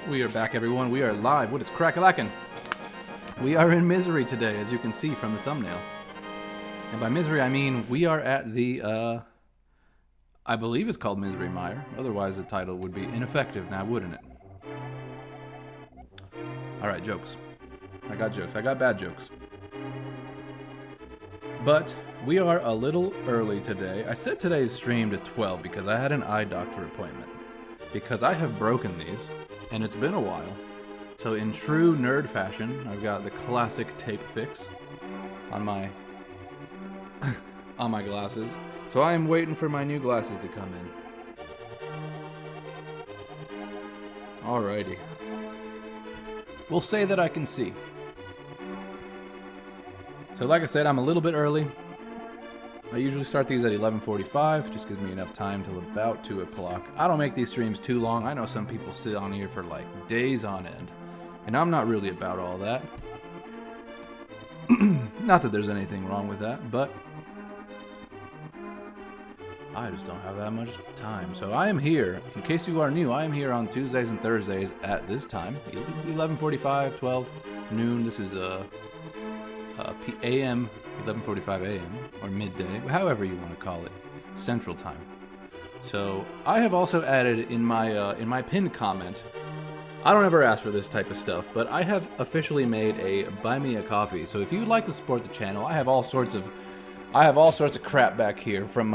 We are back, everyone. We are live. What is crack-a-lackin'? We are in Misery today, as you can see from the thumbnail. And by Misery, I mean we are at the, I believe it's called Misery Mire. Otherwise, the title would be ineffective now, wouldn't it? Alright, jokes. I got jokes. I got bad jokes. But we are a little early today. I set today's stream to 12 because I had an eye doctor appointment. Because I have broken these, and it's been a while. So in true nerd fashion, I've got the classic tape fix on my on my glasses. So I am waiting for my new glasses to come in. Alrighty. We'll say that I can see. So like I said, I'm a little bit early. I usually start these at 11:45, just gives me enough time till about 2 o'clock. I don't make these streams too long. I know some people sit on here for like days on end, and I'm not really about all that. Not that there's anything wrong with that, but I just don't have that much time. So I am here, in case you are new, I am here on Tuesdays and Thursdays at this time, 11:45, 12, noon. This is AM, 11:45 a.m. or midday, however you want to call it, Central Time. So I have also added in my pinned comment. I don't ever ask for this type of stuff, but I have officially made a Buy Me a Coffee. So if you'd like to support the channel, I have all sorts of crap back here from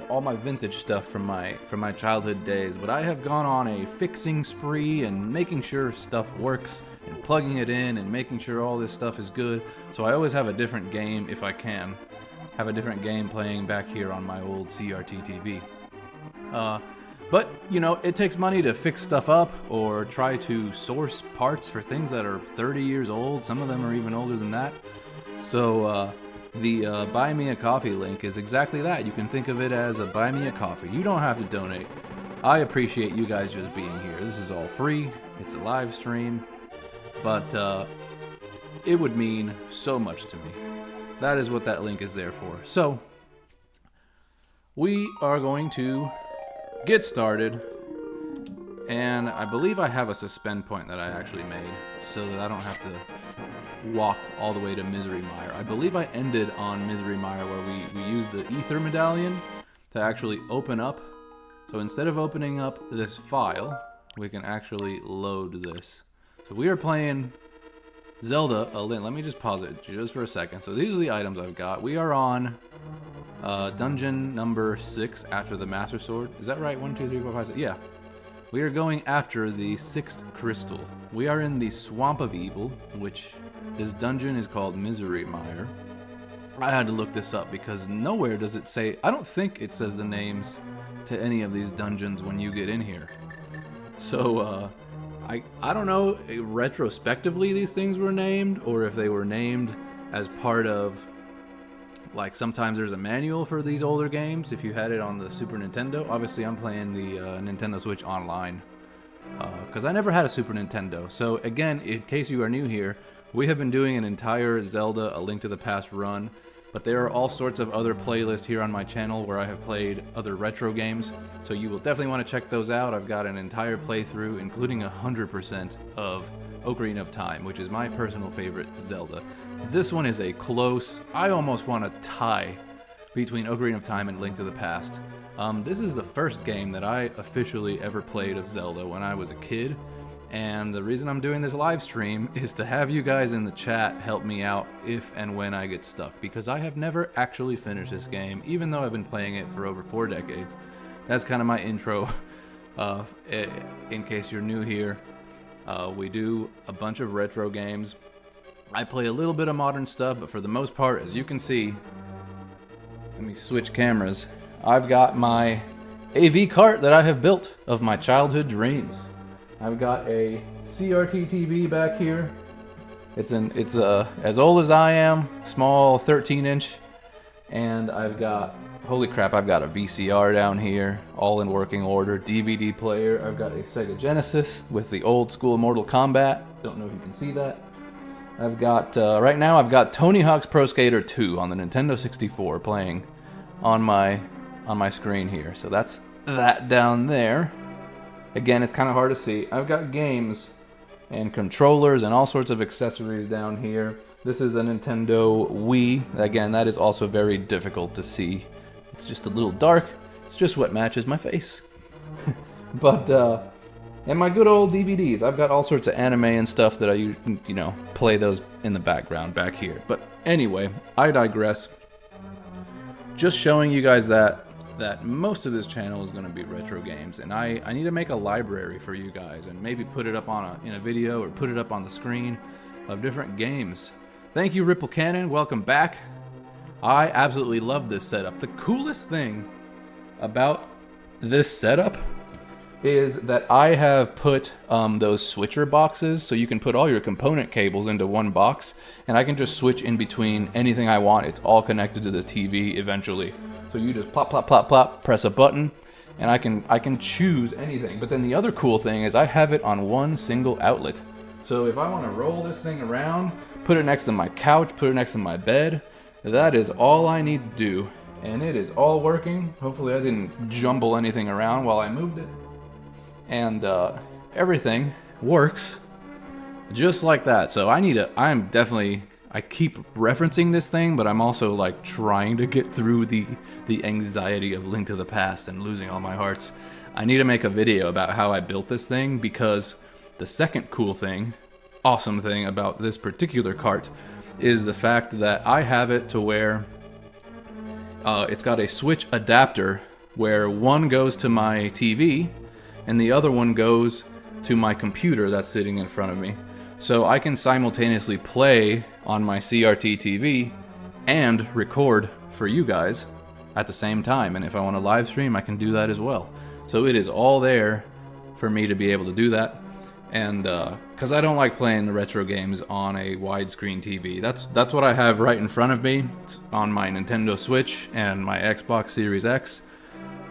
all my vintage stuff from my childhood days. But I have gone on a fixing spree and making sure stuff works and plugging it in and making sure all this stuff is good. So I always have a different game, if I can, have a different game playing back here on my old CRT TV. But, you know, it takes money to fix stuff up or try to source parts for things that are 30 years old. Some of them are even older than that. So, the Buy Me a Coffee link is exactly that. You can think of it as a Buy Me a Coffee. You don't have to donate. I appreciate you guys just being here. This is all free. It's a live stream. But it would mean so much to me. That is what that link is there for. So, we are going to get started. And I believe I have a suspend point that I actually made so that I don't have to walk all the way to Misery Mire. I believe I ended on Misery Mire where we used the ether medallion to actually open up. So instead of opening up this file, we can actually load this. So we are playing Zelda A Link. Let me just pause it just for a second. So these are the items I've got. We are on dungeon number 6 after the Master Sword. Is that right? 1, 2, 3, 4, 5, 6. Yeah. We are going after the 6th crystal. We are in the Swamp of Evil, which this dungeon is called Misery Mire. I had to look this up because nowhere does it say, I don't think it says the names to any of these dungeons when you get in here. So, I don't know retrospectively these things were named, or if they were named as part of, like, sometimes there's a manual for these older games if you had it on the Super Nintendo. Obviously, I'm playing the Nintendo Switch Online because I never had a Super Nintendo. So again, in case you are new here, we have been doing an entire Zelda A Link to the Past run, but there are all sorts of other playlists here on my channel where I have played other retro games, so you will definitely want to check those out. I've got an entire playthrough, including 100% of Ocarina of Time, which is my personal favorite Zelda. This one is a close, I almost want to tie between Ocarina of Time and Link to the Past. This is the first game that I officially ever played of Zelda when I was a kid, and the reason I'm doing this live stream is to have you guys in the chat help me out if and when I get stuck, because I have never actually finished this game, even though I've been playing it for over 4 decades. That's kind of my intro, in case you're new here. We do a bunch of retro games. I play a little bit of modern stuff, but for the most part, as you can see, let me switch cameras. I've got my AV cart that I have built of my childhood dreams. I've got a CRT TV back here. It's as old as I am, small 13-inch, and I've got, holy crap, I've got a VCR down here, all in working order, DVD player. I've got a Sega Genesis with the old school Mortal Kombat. Don't know if you can see that. I've got, right now I've got Tony Hawk's Pro Skater 2 on the Nintendo 64 playing on my screen here. So that's that down there. Again, it's kind of hard to see. I've got games and controllers and all sorts of accessories down here. This is a Nintendo Wii. Again, that is also very difficult to see. It's just a little dark. It's just what matches my face. But, and my good old DVDs. I've got all sorts of anime and stuff that I, play those in the background back here. But anyway, I digress. Just showing you guys that most of this channel is going to be retro games, and I need to make a library for you guys and maybe put it up in a video or put it up on the screen of different games. Thank you, Ripple Cannon. Welcome back. I absolutely love this setup. The coolest thing about this setup is that I have put those switcher boxes, so you can put all your component cables into one box, and I can just switch in between anything I want. It's all connected to this TV eventually. So you just plop, plop, plop, plop, press a button, and I can choose anything. But then the other cool thing is I have it on one single outlet. So if I want to roll this thing around, put it next to my couch, put it next to my bed, that is all I need to do. And it is all working. Hopefully I didn't jumble anything around while I moved it. And everything works just like that. So I keep referencing this thing, but I'm also like trying to get through the anxiety of Link to the Past and losing all my hearts. I need to make a video about how I built this thing, because the second cool thing, awesome thing about this particular cart is the fact that I have it to where it's got a switch adapter where one goes to my TV and the other one goes to my computer that's sitting in front of me. So I can simultaneously play on my CRT TV and record for you guys at the same time. And if I want to live stream, I can do that as well. So it is all there for me to be able to do that. And because I don't like playing the retro games on a widescreen TV. That's what I have right in front of me. It's on my Nintendo Switch and my Xbox Series X.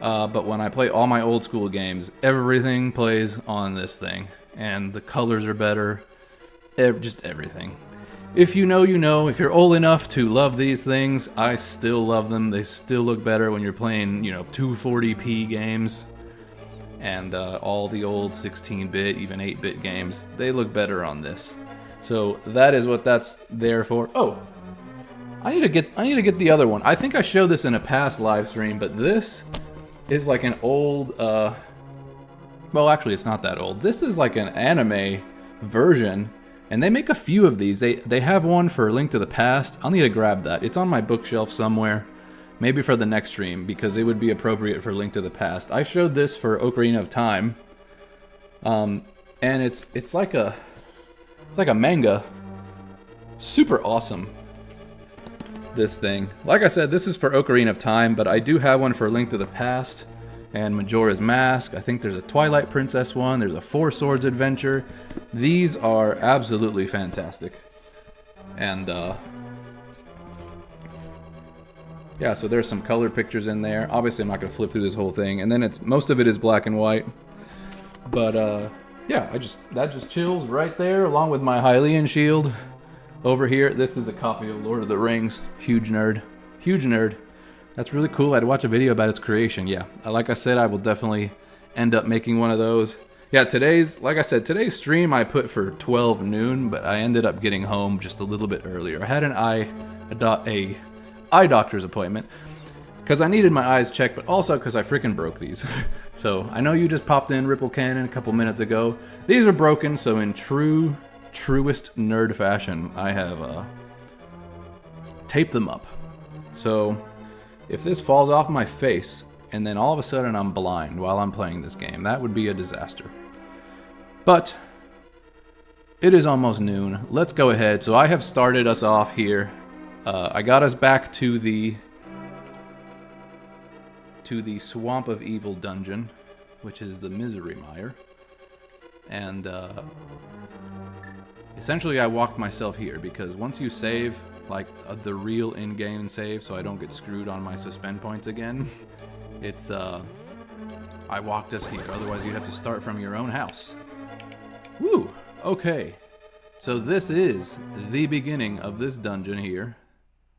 But when I play all my old school games, everything plays on this thing. And the colors are better. Just everything. If you know, you know. If you're old enough to love these things, I still love them. They still look better when you're playing, 240p games. And all the old 16-bit, even 8-bit games, they look better on this. So that is what that's there for. Oh, I need to get the other one. I think I showed this in a past live stream, but this is like an old. Well, actually, it's not that old. This is like an anime version, and they make a few of these. They have one for Link to the Past. I'll need to grab that. It's on my bookshelf somewhere. Maybe for the next stream, because it would be appropriate for Link to the Past. I showed this for Ocarina of Time, and it's like a manga. Super awesome. This thing. Like I said, this is for Ocarina of Time, but I do have one for Link to the Past and Majora's Mask. I think there's a Twilight Princess one. There's a Four Swords adventure. These are absolutely fantastic, and yeah, so there's some color pictures in there. Obviously, I'm not going to flip through this whole thing. And then most of it is black and white. But, yeah, that just chills right there, along with my Hylian shield. Over here, this is a copy of Lord of the Rings. Huge nerd. Huge nerd. That's really cool. I'd watch a video about its creation. Yeah, like I said, I will definitely end up making one of those. Yeah, today's stream I put for 12 noon, but I ended up getting home just a little bit earlier. I had an eye doctor's appointment because I needed my eyes checked, but also because I freaking broke these. So I know you just popped in Ripple Cannon a couple minutes ago. These are broken, so in truest nerd fashion, I have taped them up. So if this falls off my face and then all of a sudden I'm blind while I'm playing this game, that would be a disaster. But it is almost noon. Let's go ahead. So I have started us off here. I got us back to the Swamp of Evil dungeon, which is the Misery Mire. And essentially I walked myself here because once you save, like the real in-game save, so I don't get screwed on my suspend points again, it's I walked us here. Otherwise you'd have to start from your own house. Woo! Okay. So this is the beginning of this dungeon here.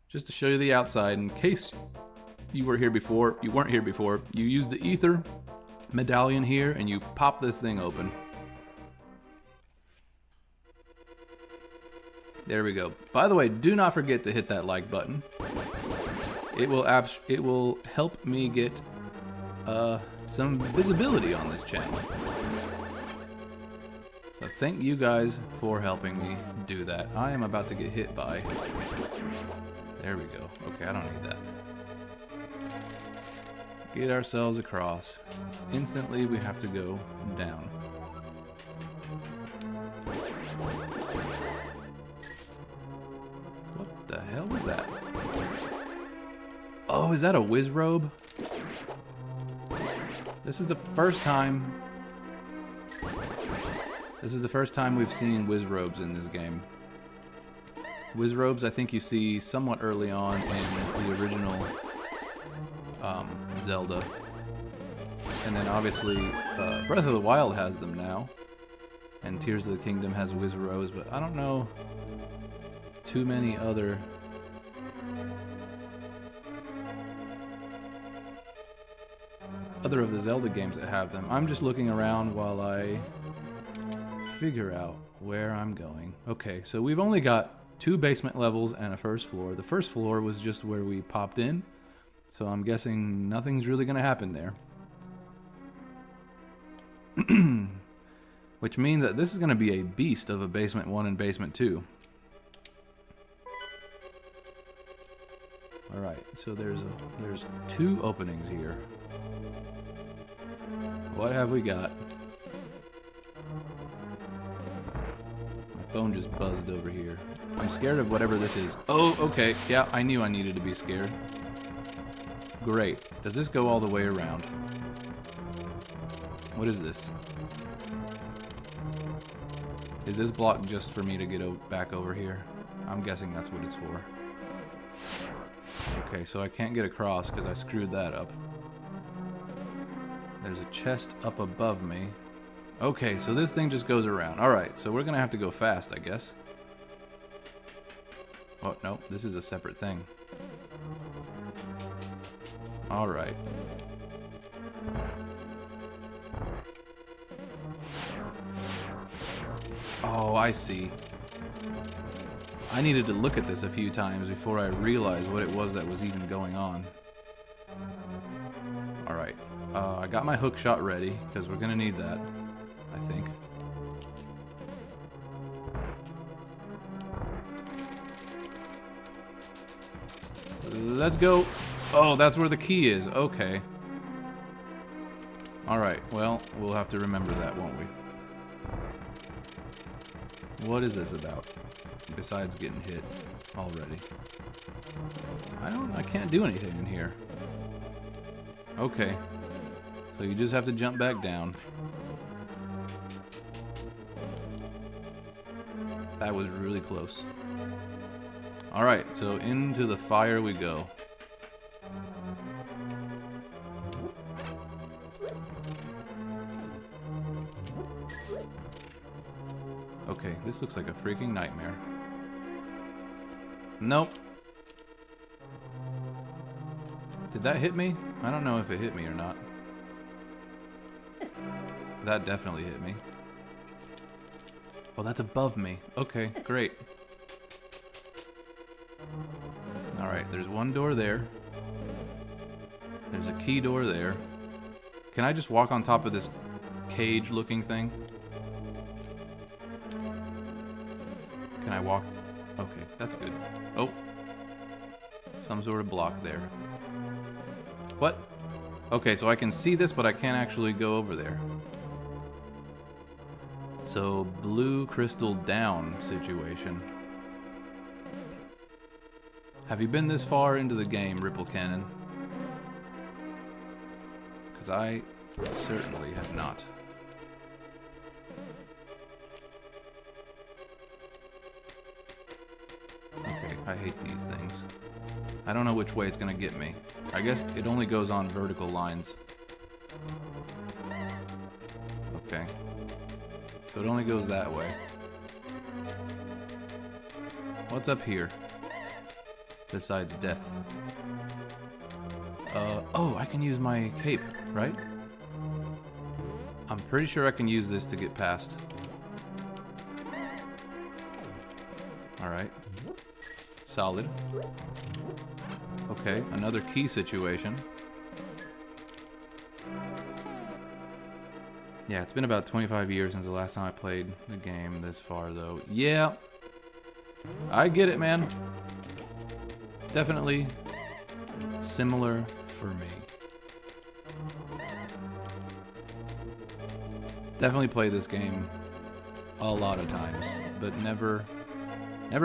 Just to show you the outside, in case you weren't here before, you used the ether medallion here, and you pop this thing open. There we go. By the way, do not forget to hit that like button. It will help me get some visibility on this channel. So thank you guys for helping me do that. I am about to get hit by... There we go. Okay, I don't need that. Get ourselves across. Instantly, we have to go down. What the hell was that? Oh, is that a whiz robe? This is the first time... This is the first time we've seen whiz robes in this game. Whiz robes, I think you see somewhat early on in the original Zelda. And then obviously Breath of the Wild has them now. And Tears of the Kingdom has whiz robes, but I don't know too many other... of the Zelda games that have them. I'm just looking around while I figure out where I'm going. Okay, so we've only got 2 basement levels and a first floor. The first floor was just where we popped in, so I'm guessing nothing's really going to happen there. Which means that this is going to be a beast of a basement 1 and basement 2. Alright, so there's 2 openings here. What have we got? My phone just buzzed over here. I'm scared of whatever this is. Oh, okay. Yeah, I knew I needed to be scared. Great. Does this go all the way around? What is this? Is this block just for me to get back over here? I'm guessing that's what it's for. Okay, so I can't get across because I screwed that up. There's a chest up above me. Okay, so this thing just goes around. Alright, so we're going to have to go fast, I guess. Oh, no, this is a separate thing. Alright. Oh, I see. I needed to look at this a few times before I realized what it was that was even going on. Alright. I got my hook shot ready, because we're going to need that, I think. Let's go. Oh, that's where the key is. Okay. Alright, well, we'll have to remember that, won't we? What is this about? Besides getting hit already. I can't do anything in here. Okay. So you just have to jump back down. That was really close. Alright, so into the fire we go. Okay, this looks like a freaking nightmare. Nope. Did that hit me? I don't know if it hit me or not. That definitely hit me. Oh, that's above me. Okay, great. Alright, there's one door there. There's a key door there. Can I just walk on top of this cage-looking thing? Can I walk? Okay, that's good. Oh. Some sort of block there. What? Okay, so I can see this, but I can't actually go over there. So, blue crystal down situation. Have you been this far into the game, Ripple Cannon? Because I certainly have not. Okay, I hate these things. I don't know which way it's gonna get me. I guess it only goes on vertical lines. Okay. So it only goes that way. What's up here? Besides death. Oh, I can use my cape, right? I'm pretty sure I can use this to get past. Alright. Solid. Okay, another key situation. Yeah, it's been about 25 years since the last time I played the game this far, though. Yeah. I get it, man. Definitely similar for me. Definitely played this game a lot of times, but never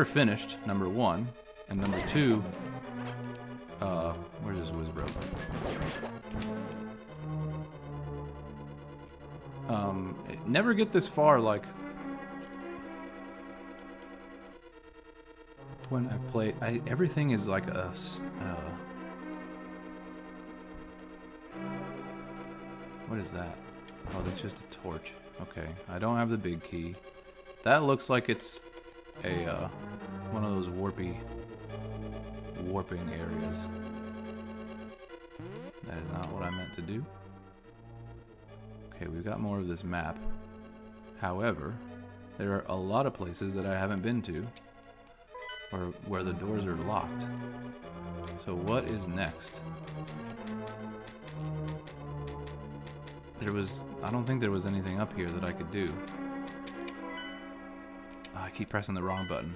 finished, number one. And number two, where's this Wizbro? Never get this far, like, when I've played, everything is like a, what is that? Oh, that's just a torch. Okay, I don't have the big key. That looks like it's a, one of those warping areas. That is not what I meant to do. Okay, we've got more of this map. However, there are a lot of places that I haven't been to, or where the doors are locked. So what is next? I don't think there was anything up here that I could do. Oh, I keep pressing the wrong button.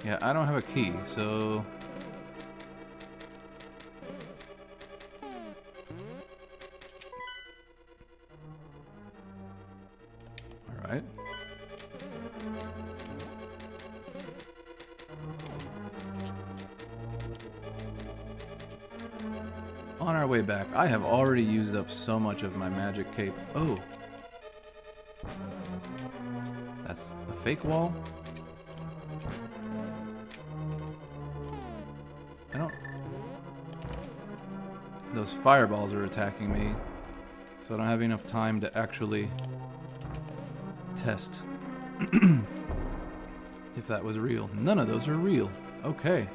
Yeah, I don't have a key, so... Alright. On our way back, I have already used up so much of my magic cape. Oh! That's a fake wall? I don't... Those fireballs are attacking me, so I don't have enough time to actually test if that was real. None of those are real. Okay.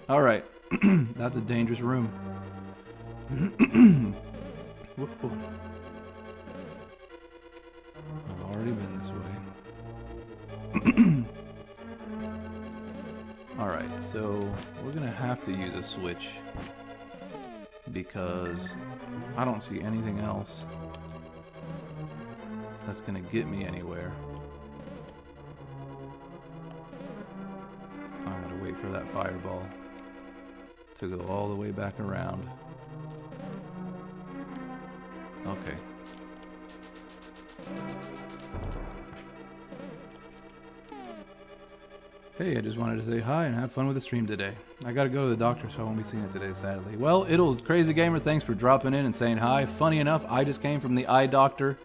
Alright. That's a dangerous room. Whoa. I've already been this way. Alright, so we're gonna have to use a switch because I don't see anything else that's gonna get me anywhere. I gotta wait for that fireball to go all the way back around. Okay. Hey, I just wanted to say hi and have fun with the stream today. I gotta go to the doctor, so I won't be seeing it today, sadly. Well, Iddles, Crazy Gamer, thanks for dropping in and saying hi. Funny enough, I just came from the eye doctor.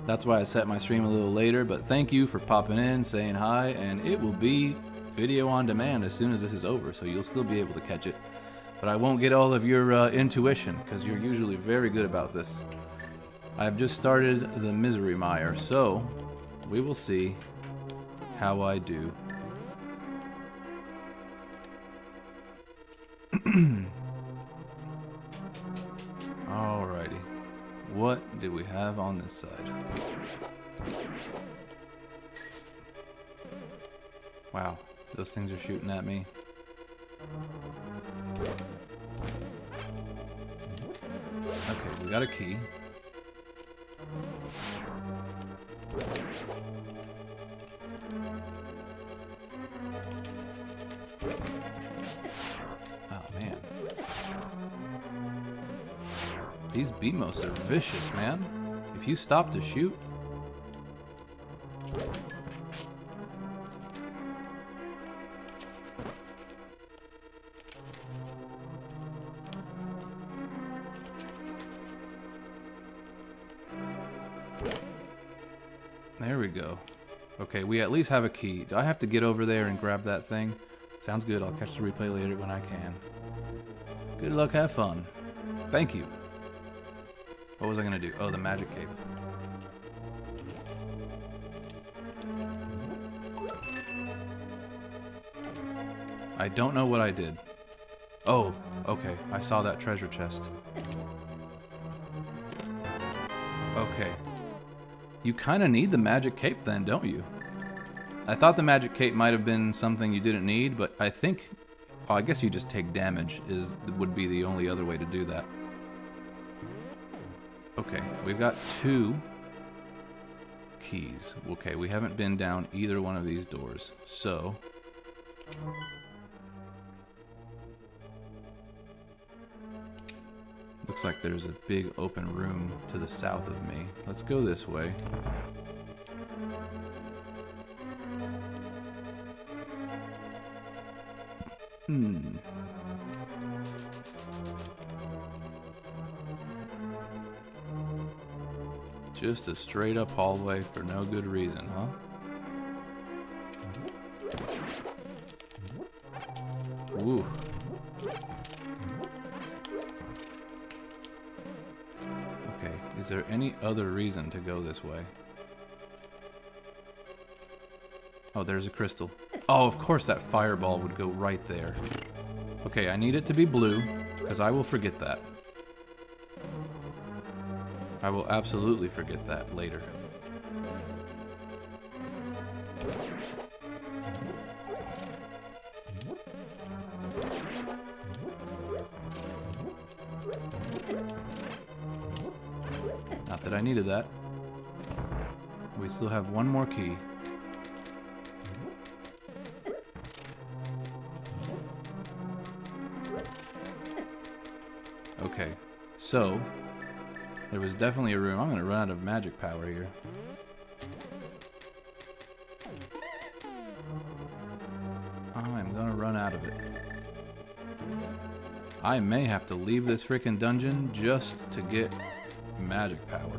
That's why I set my stream a little later, but thank you for popping in, saying hi, and it will be video on demand as soon as this is over, so you'll still be able to catch it. But I won't get all of your intuition, because you're usually very good about this. I've just started the Misery Mire, so we will see how I do. Alrighty. What do we have on this side? Wow, those things are shooting at me. Okay, we got a key. Oh, man. These BMOs are vicious, man. If you stop to shoot... There we go. Okay, we at least have a key. Do I have to get over there and grab that thing? Sounds good. I'll catch the replay later when I can. Good luck, have fun. Thank you. What was I gonna do? Oh, the magic cape. I don't know what I did. Oh, okay. I saw that treasure chest. Okay. You kind of need the magic cape then, don't you? I thought the magic cape might have been something you didn't need, but I think... Oh, I guess you just take damage would be the only other way to do that. Okay, we've got 2 keys. Okay, we haven't been down either one of these doors, so... Looks like there's a big open room to the south of me. Let's go this way. Just a straight up hallway for no good reason, huh? Ooh. Okay, is there any other reason to go this way? Oh, there's a crystal. Oh, of course that fireball would go right there. Okay, I need it to be blue, because I will forget that. I will absolutely forget that later. Not that I needed that. We still have one more key. Okay, so there was definitely a room. I'm gonna run out of magic power here. I'm gonna run out of it. I may have to leave this freaking dungeon just to get magic power.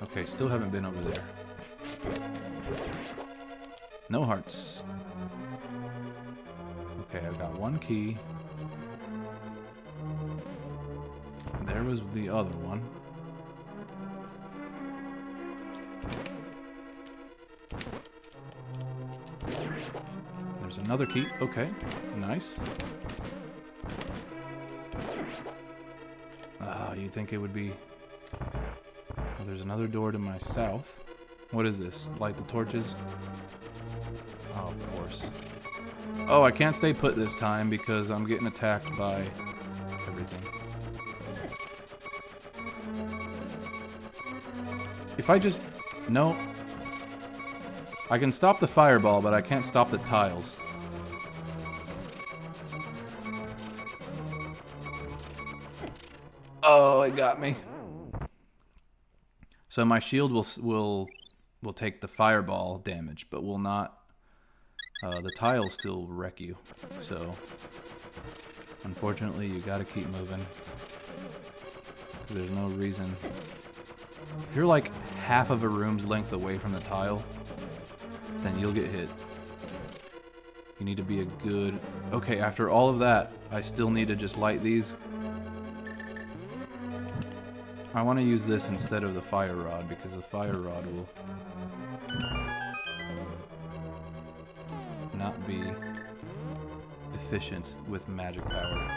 Okay, still haven't been over there. No hearts. Okay, I've got one key. There was the other one. There's another key. Okay, nice. You'd think it would be... Oh, there's another door to my south. What is this? Light the torches? Oh, of course. Oh, I can't stay put this time because I'm getting attacked by everything. If I just... No. I can stop the fireball, but I can't stop the tiles. Oh, it got me. So my shield will take the fireball damage, but will not... the tiles still wreck you. So, unfortunately, you gotta keep moving. There's no reason... If you're like half of a room's length away from the tile, then you'll get hit. You need to be a good... Okay, after all of that, I still need to just light these. I want to use this instead of the fire rod, because the fire rod will not be efficient with magic power.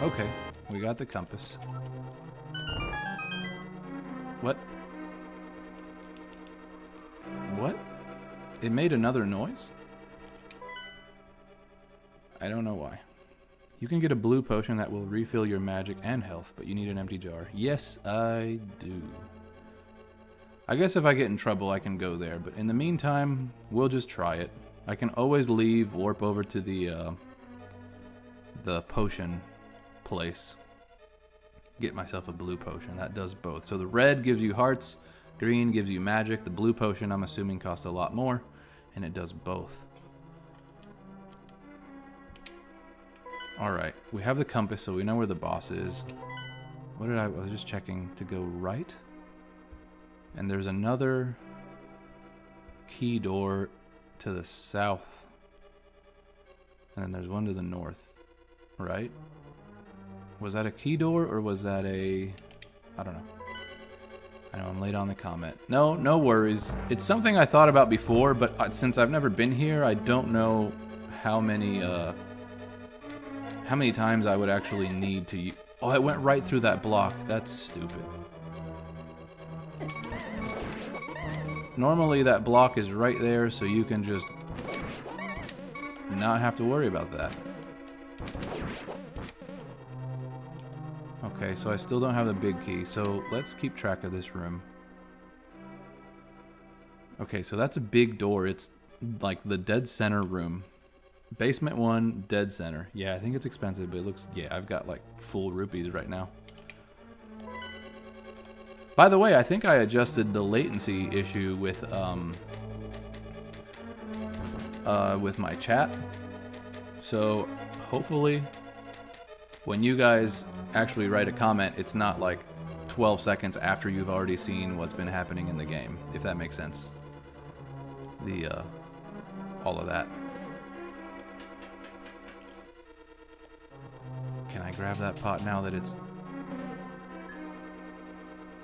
Okay, we got the compass. What? What? It made another noise? I don't know why. You can get a blue potion that will refill your magic and health, but you need an empty jar. Yes, I do. I guess if I get in trouble, I can go there, but in the meantime, we'll just try it. I can always leave, warp over to the potion place. Get myself a blue potion. That does both. So the red gives you hearts, green gives you magic. The blue potion, I'm assuming, costs a lot more, and it does both. Alright, we have the compass, so we know where the boss is. What did I was just checking to go right. And there's another key door to the south. And then there's one to the north. Right? Was that a key door, or was that a... I don't know. I know I'm late on the comment. No, no worries. It's something I thought about before, but since I've never been here, I don't know how many times I would actually need to. Oh, it went right through that block. That's stupid. Normally that block is right there, so you can just not have to worry about that. Okay, so I still don't have the big key, so let's keep track of this room. Okay, so that's a big door. It's like the dead center room. Basement 1, dead center. Yeah, I think it's expensive, but it looks... Yeah, I've got like full rupees right now. By the way, I think I adjusted the latency issue with my chat. So hopefully when you guys actually write a comment, it's not like 12 seconds after you've already seen what's been happening in the game, if that makes sense. All of that. Can I grab that pot now that it's...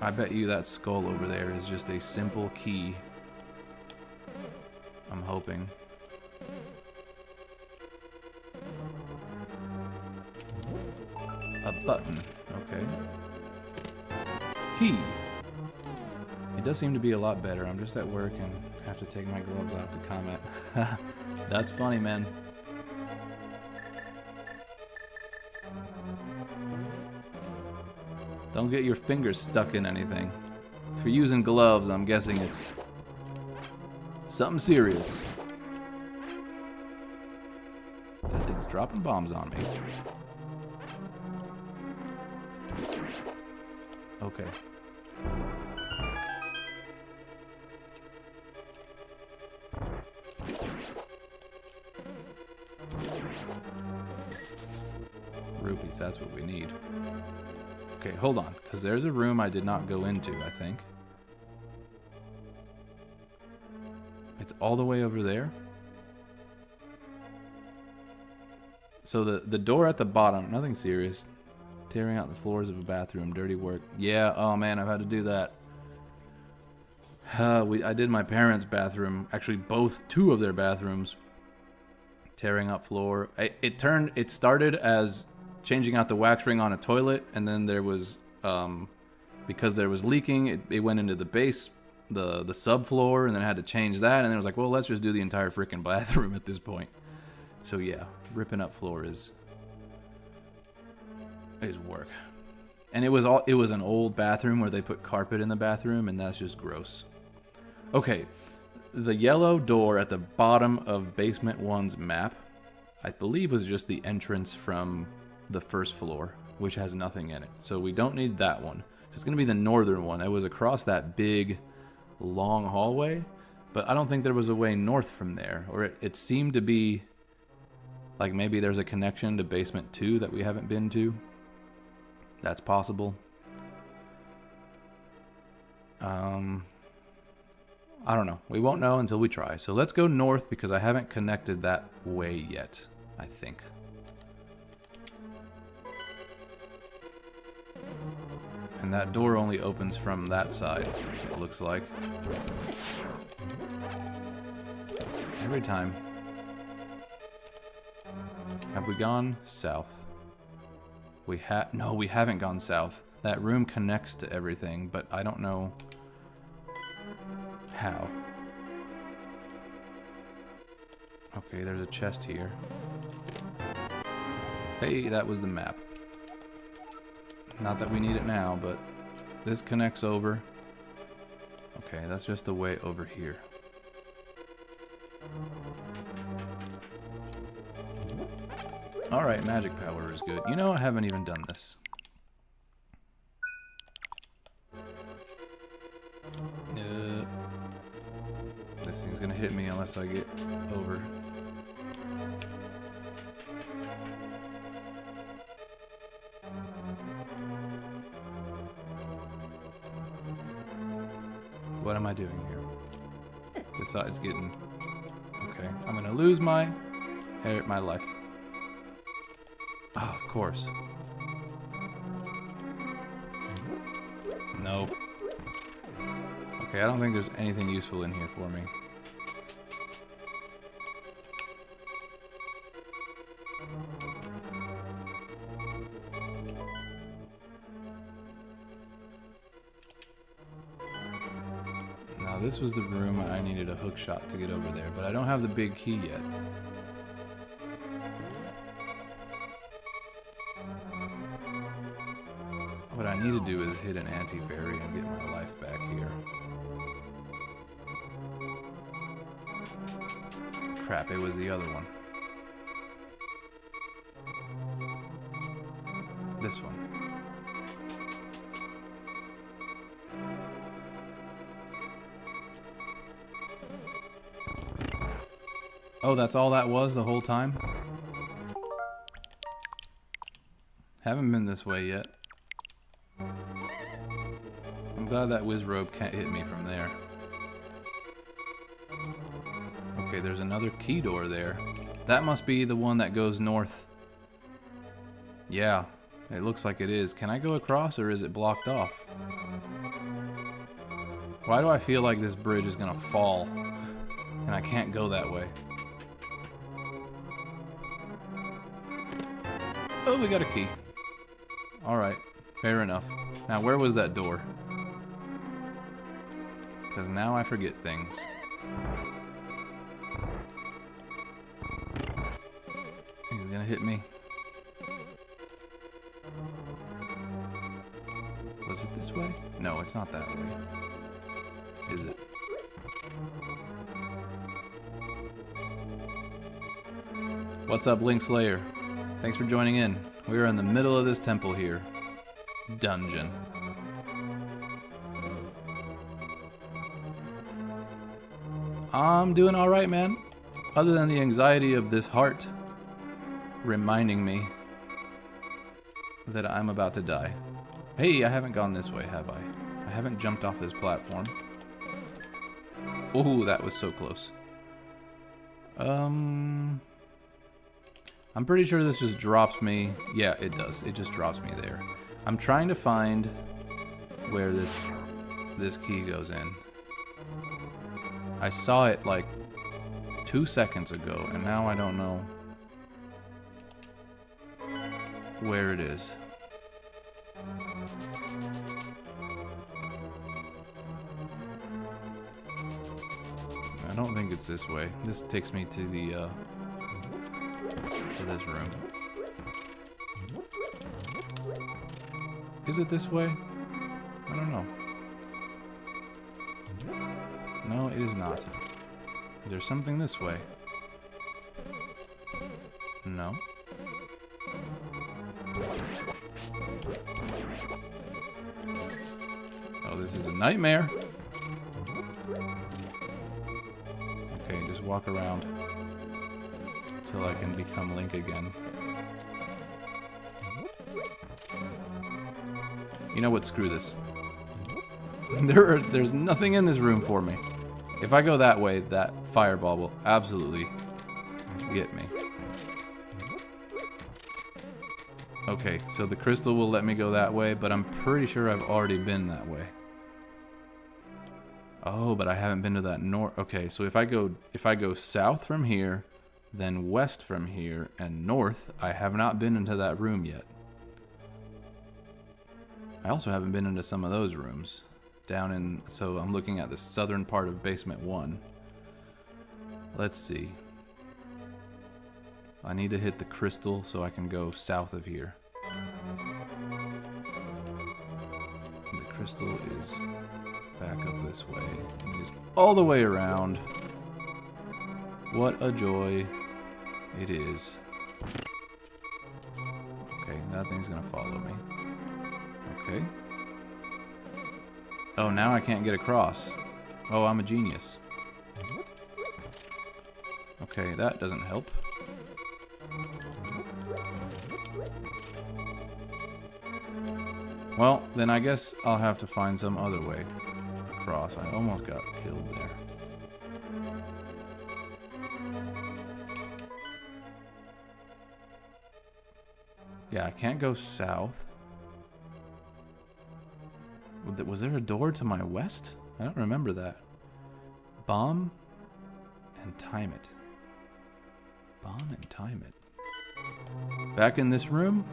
I bet you that skull over there is just a simple key. I'm hoping. A button. Okay. Key. It does seem to be a lot better. I'm just at work and have to take my gloves off to comment. That's funny, man. Don't get your fingers stuck in anything. If you're using gloves, I'm guessing it's something serious. That thing's dropping bombs on me. Okay. Rupees, that's what we need. Okay, hold on, because there's a room I did not go into, I think. It's all the way over there. So the door at the bottom, nothing serious. Tearing out the floors of a bathroom, dirty work. Yeah, oh man, I've had to do that. I did my parents' bathroom, actually two of their bathrooms. Tearing up floor. It started as changing out the wax ring on a toilet, and then there was, because there was leaking, it went into the base, the subfloor, and then I had to change that, and then it was like, well, let's just do the entire freaking bathroom at this point. So yeah, ripping up floor is work. And it was an old bathroom where they put carpet in the bathroom, and that's just gross. Okay, the yellow door at the bottom of basement 1's map, I believe was just the entrance from the first floor, which has nothing in it. So we don't need that one. It's going to be the northern one. It was across that big, long hallway, but I don't think there was a way north from there. Or it seemed to be like maybe there's a connection to basement 2 that we haven't been to. That's possible. I don't know. We won't know until we try. So let's go north because I haven't connected that way yet, I think. And that door only opens from that side, it looks like. Every time. Have we gone south? No, we haven't gone south. That room connects to everything, but I don't know how. Okay, there's a chest here. Hey, that was the map. Not that we need it now, but this connects over. Okay, that's just a way over here. Alright, magic power is good. You know, I haven't even done this. This thing's gonna hit me unless I get over. What am I doing here? Besides getting... Okay, I'm gonna lose my life. Oh, of course. No. Okay, I don't think there's anything useful in here for me. Now this was the room I needed a hook shot to get over there, but I don't have the big key yet. What I need to do is hit an anti-fairy and get my life back here. Crap, it was the other one. This one. Oh, that's all that was the whole time? Haven't been this way yet. I'm glad that whiz robe can't hit me from there. Okay, there's another key door there. That must be the one that goes north. Yeah, it looks like it is. Can I go across or is it blocked off? Why do I feel like this bridge is gonna fall and I can't go that way? Oh, we got a key. Alright, fair enough. Now, where was that door? Because now I forget things. He's gonna hit me. Was it this way? No, it's not that way. Is it? What's up, Link Slayer? Thanks for joining in. We are in the middle of this temple here. Dungeon. I'm doing alright, man. Other than the anxiety of this heart reminding me that I'm about to die. Hey, I haven't gone this way, have I? I haven't jumped off this platform. Ooh, that was so close. I'm pretty sure this just drops me. Yeah, it does. It just drops me there. I'm trying to find where this key goes in. I saw it like 2 seconds ago, and now I don't know where it is. I don't think it's this way. This takes me to the to this room. Is it this way? I don't know. No, it is not. Is there something this way? No. Oh, this is a nightmare. Okay, just walk around till I can become Link again. You know what? Screw this. There's nothing in this room for me. If I go that way, that fireball will absolutely get me. Okay, so the crystal will let me go that way, but I'm pretty sure I've already been that way. Oh, but I haven't been to that north. Okay, so if I go south from here, then west from here, and north, I have not been into that room yet. I also haven't been into some of those rooms. Down in, so I'm looking at the southern part of basement 1. Let's see. I need to hit the crystal so I can go south of here. And the crystal is back up this way. And it is all the way around. What a joy it is. Okay, that thing's gonna follow me. Okay. Oh, now I can't get across. Oh, I'm a genius. Okay, that doesn't help. Well, then I guess I'll have to find some other way across. I almost got killed there. Yeah, I can't go south. Was there a door to my west? I don't remember that. Bomb and time it. Bomb and time it. Back in this room.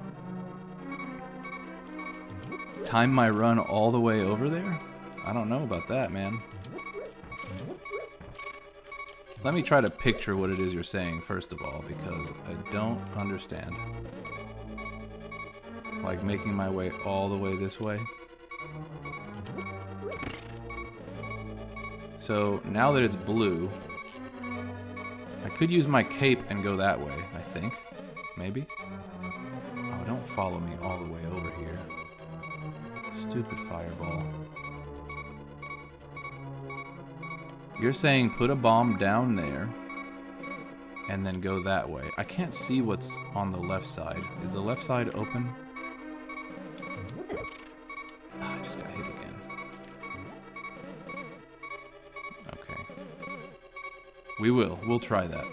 Time my run all the way over there? I don't know about that, man. Let me try to picture what it is you're saying, first of all, because I don't understand. Like making my way all the way this way. So now that it's blue, I could use my cape and go that way, I think. Maybe? Oh, don't follow me all the way over here. Stupid fireball. You're saying put a bomb down there and then go that way. I can't see what's on the left side. Is the left side open? Oh, I just got hit again. Okay. We'll try that.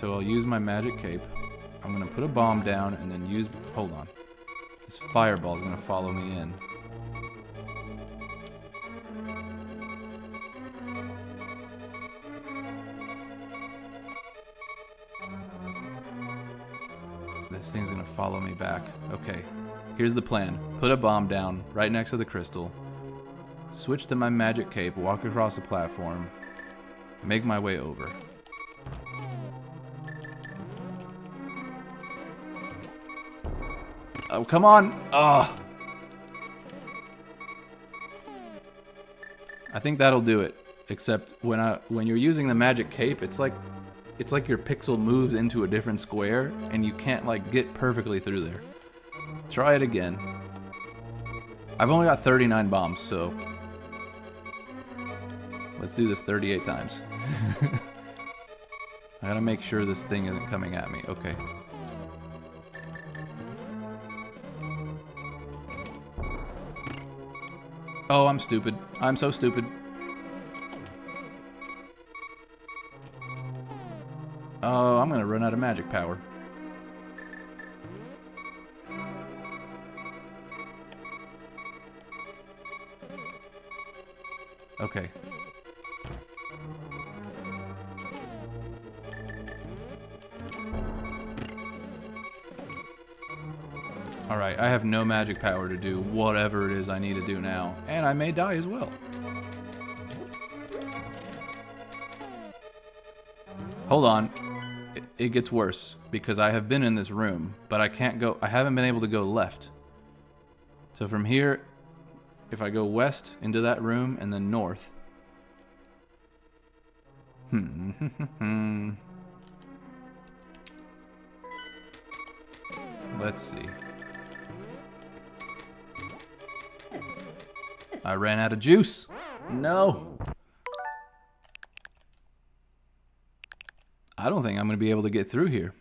So I'll use my magic cape. I'm gonna put a bomb down and then use, hold on. This fireball's gonna follow me in. This thing's gonna follow me back. Okay, here's the plan. Put a bomb down right next to the crystal. Switch to my magic cape, walk across the platform, make my way over. Oh, come on! Oh. I think that'll do it. Except when you're using the magic cape, it's like your pixel moves into a different square and you can't like get perfectly through there. Try it again. I've only got 39 bombs, so let's do this 38 times. I gotta make sure this thing isn't coming at me. Okay. Oh, I'm stupid. I'm so stupid. Oh, I'm gonna run out of magic power. Okay. Alright, I have no magic power to do whatever it is I need to do now. And I may die as well. Hold on. It gets worse, because I have been in this room, but I haven't been able to go left. So from here, if I go west into that room and then north. Let's see. I ran out of juice. No. I don't think I'm going to be able to get through here.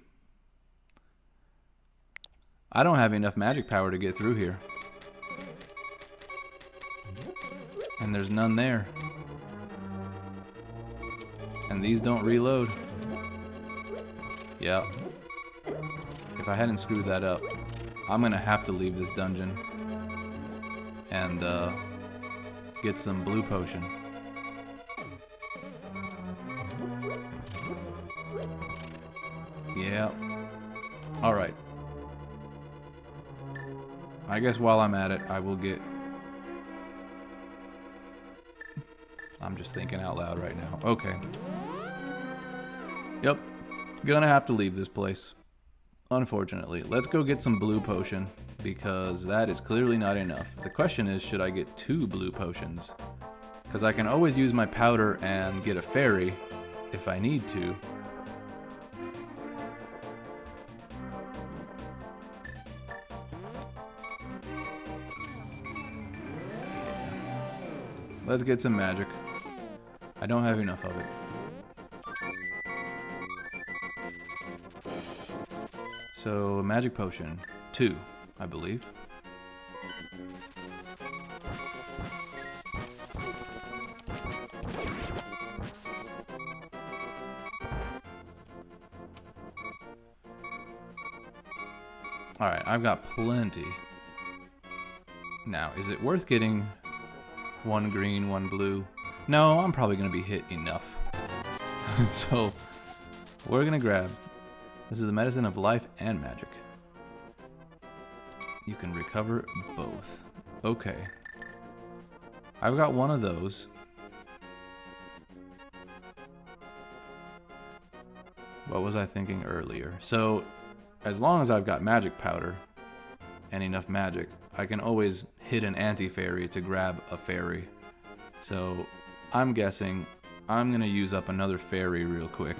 I don't have enough magic power to get through here. And there's none there. And these don't reload. Yep. If I hadn't screwed that up, I'm going to have to leave this dungeon. And, get some blue potion. Yeah. Alright. I guess while I'm at it, I will get... I'm just thinking out loud right now. Okay. Yep. Gonna have to leave this place. Unfortunately. Let's go get some blue potion, because that is clearly not enough. The question is, should I get 2 blue potions? Because I can always use my powder and get a fairy if I need to. Let's get some magic. I don't have enough of it. So, magic potion. 2, I believe. Alright, I've got plenty. Now, is it worth getting... One green, one blue. No, I'm probably going to be hit enough. So, we're going to grab. This is the medicine of life and magic. You can recover both. Okay. I've got one of those. What was I thinking earlier? So, as long as I've got magic powder and enough magic, I can always hit an anti-fairy to grab a fairy. So, I'm guessing I'm gonna use up another fairy real quick.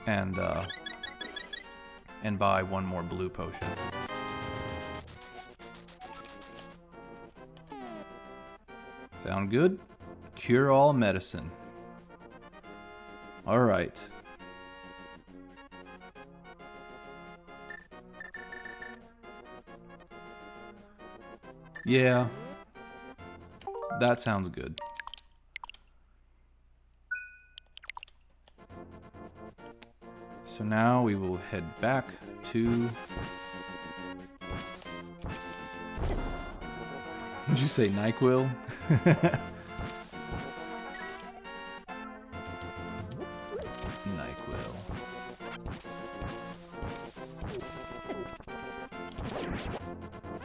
And buy one more blue potion. Sound good? Cure all medicine. Alright. Yeah. That sounds good. So now we will head back to... Did you say NyQuil? NyQuil.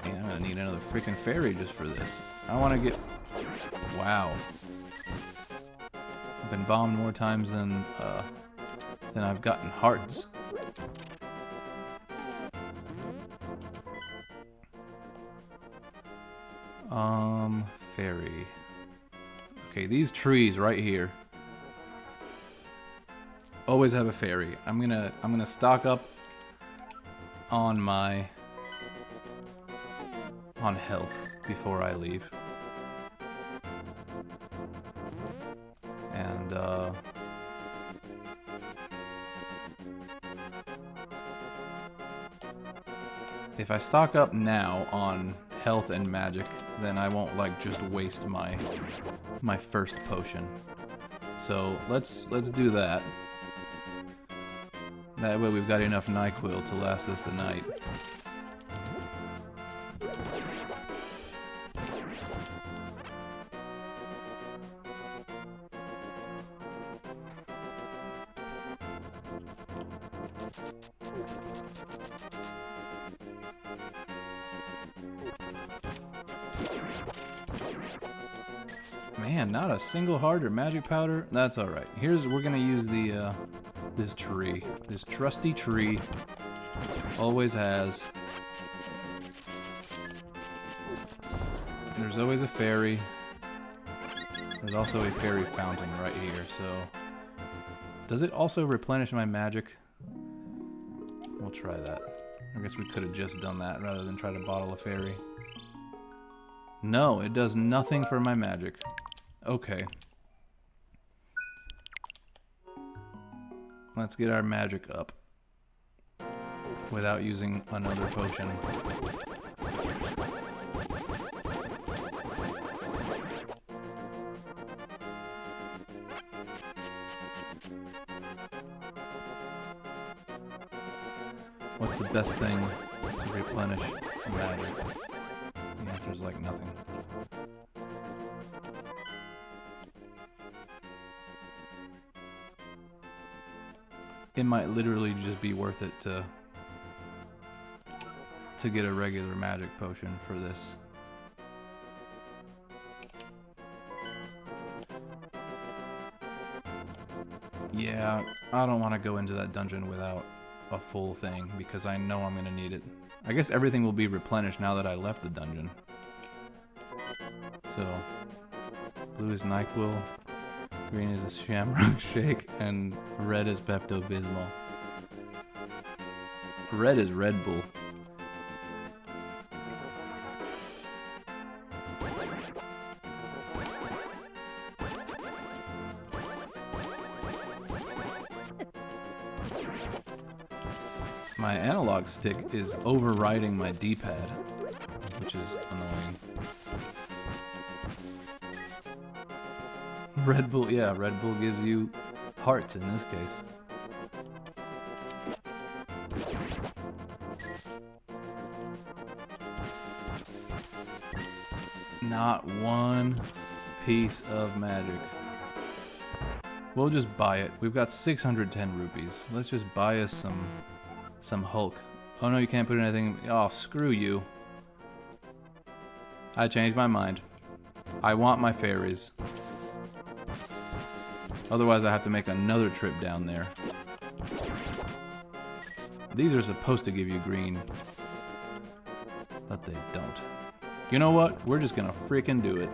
Man, I'm gonna need another freaking fairy just for this. I wanna get... Wow. I've been bombed more times than I've gotten hearts. Fairy. Okay, these trees right here always have a fairy. I'm gonna stock up on health before I leave. And if I stock up now on health and magic, then I won't like just waste my first potion. So let's do that. That way we've got enough NyQuil to last us the night. Man, not a single heart or magic powder. That's all right. We're gonna use the this tree, this trusty tree. Always has. There's always a fairy. There's also a fairy fountain right here. So, does it also replenish my magic? We'll try that. I guess we could have just done that rather than try to bottle a fairy. No, it does nothing for my magic. Okay. Let's get our magic up without using another potion. What's the best thing to replenish magic? The answer is like nothing. It might literally just be worth it to get a regular magic potion for this. Yeah, I don't want to go into that dungeon without a full thing because I know I'm going to need it. I guess everything will be replenished now that I left the dungeon. So, blue is NyQuil. Green is a Shamrock Shake, and red is Pepto-Bismol. Red is Red Bull. My analog stick is overriding my D-pad, which is annoying. Red Bull, yeah, Red Bull gives you hearts in this case. Not one piece of magic. We'll just buy it. We've got 610 rupees. Let's just buy us some Hulk. Oh no, you can't put anything. Oh, screw you. I changed my mind. I want my fairies. Otherwise I have to make another trip down there. These are supposed to give you green, but they don't. You know what? We're just gonna freaking do it.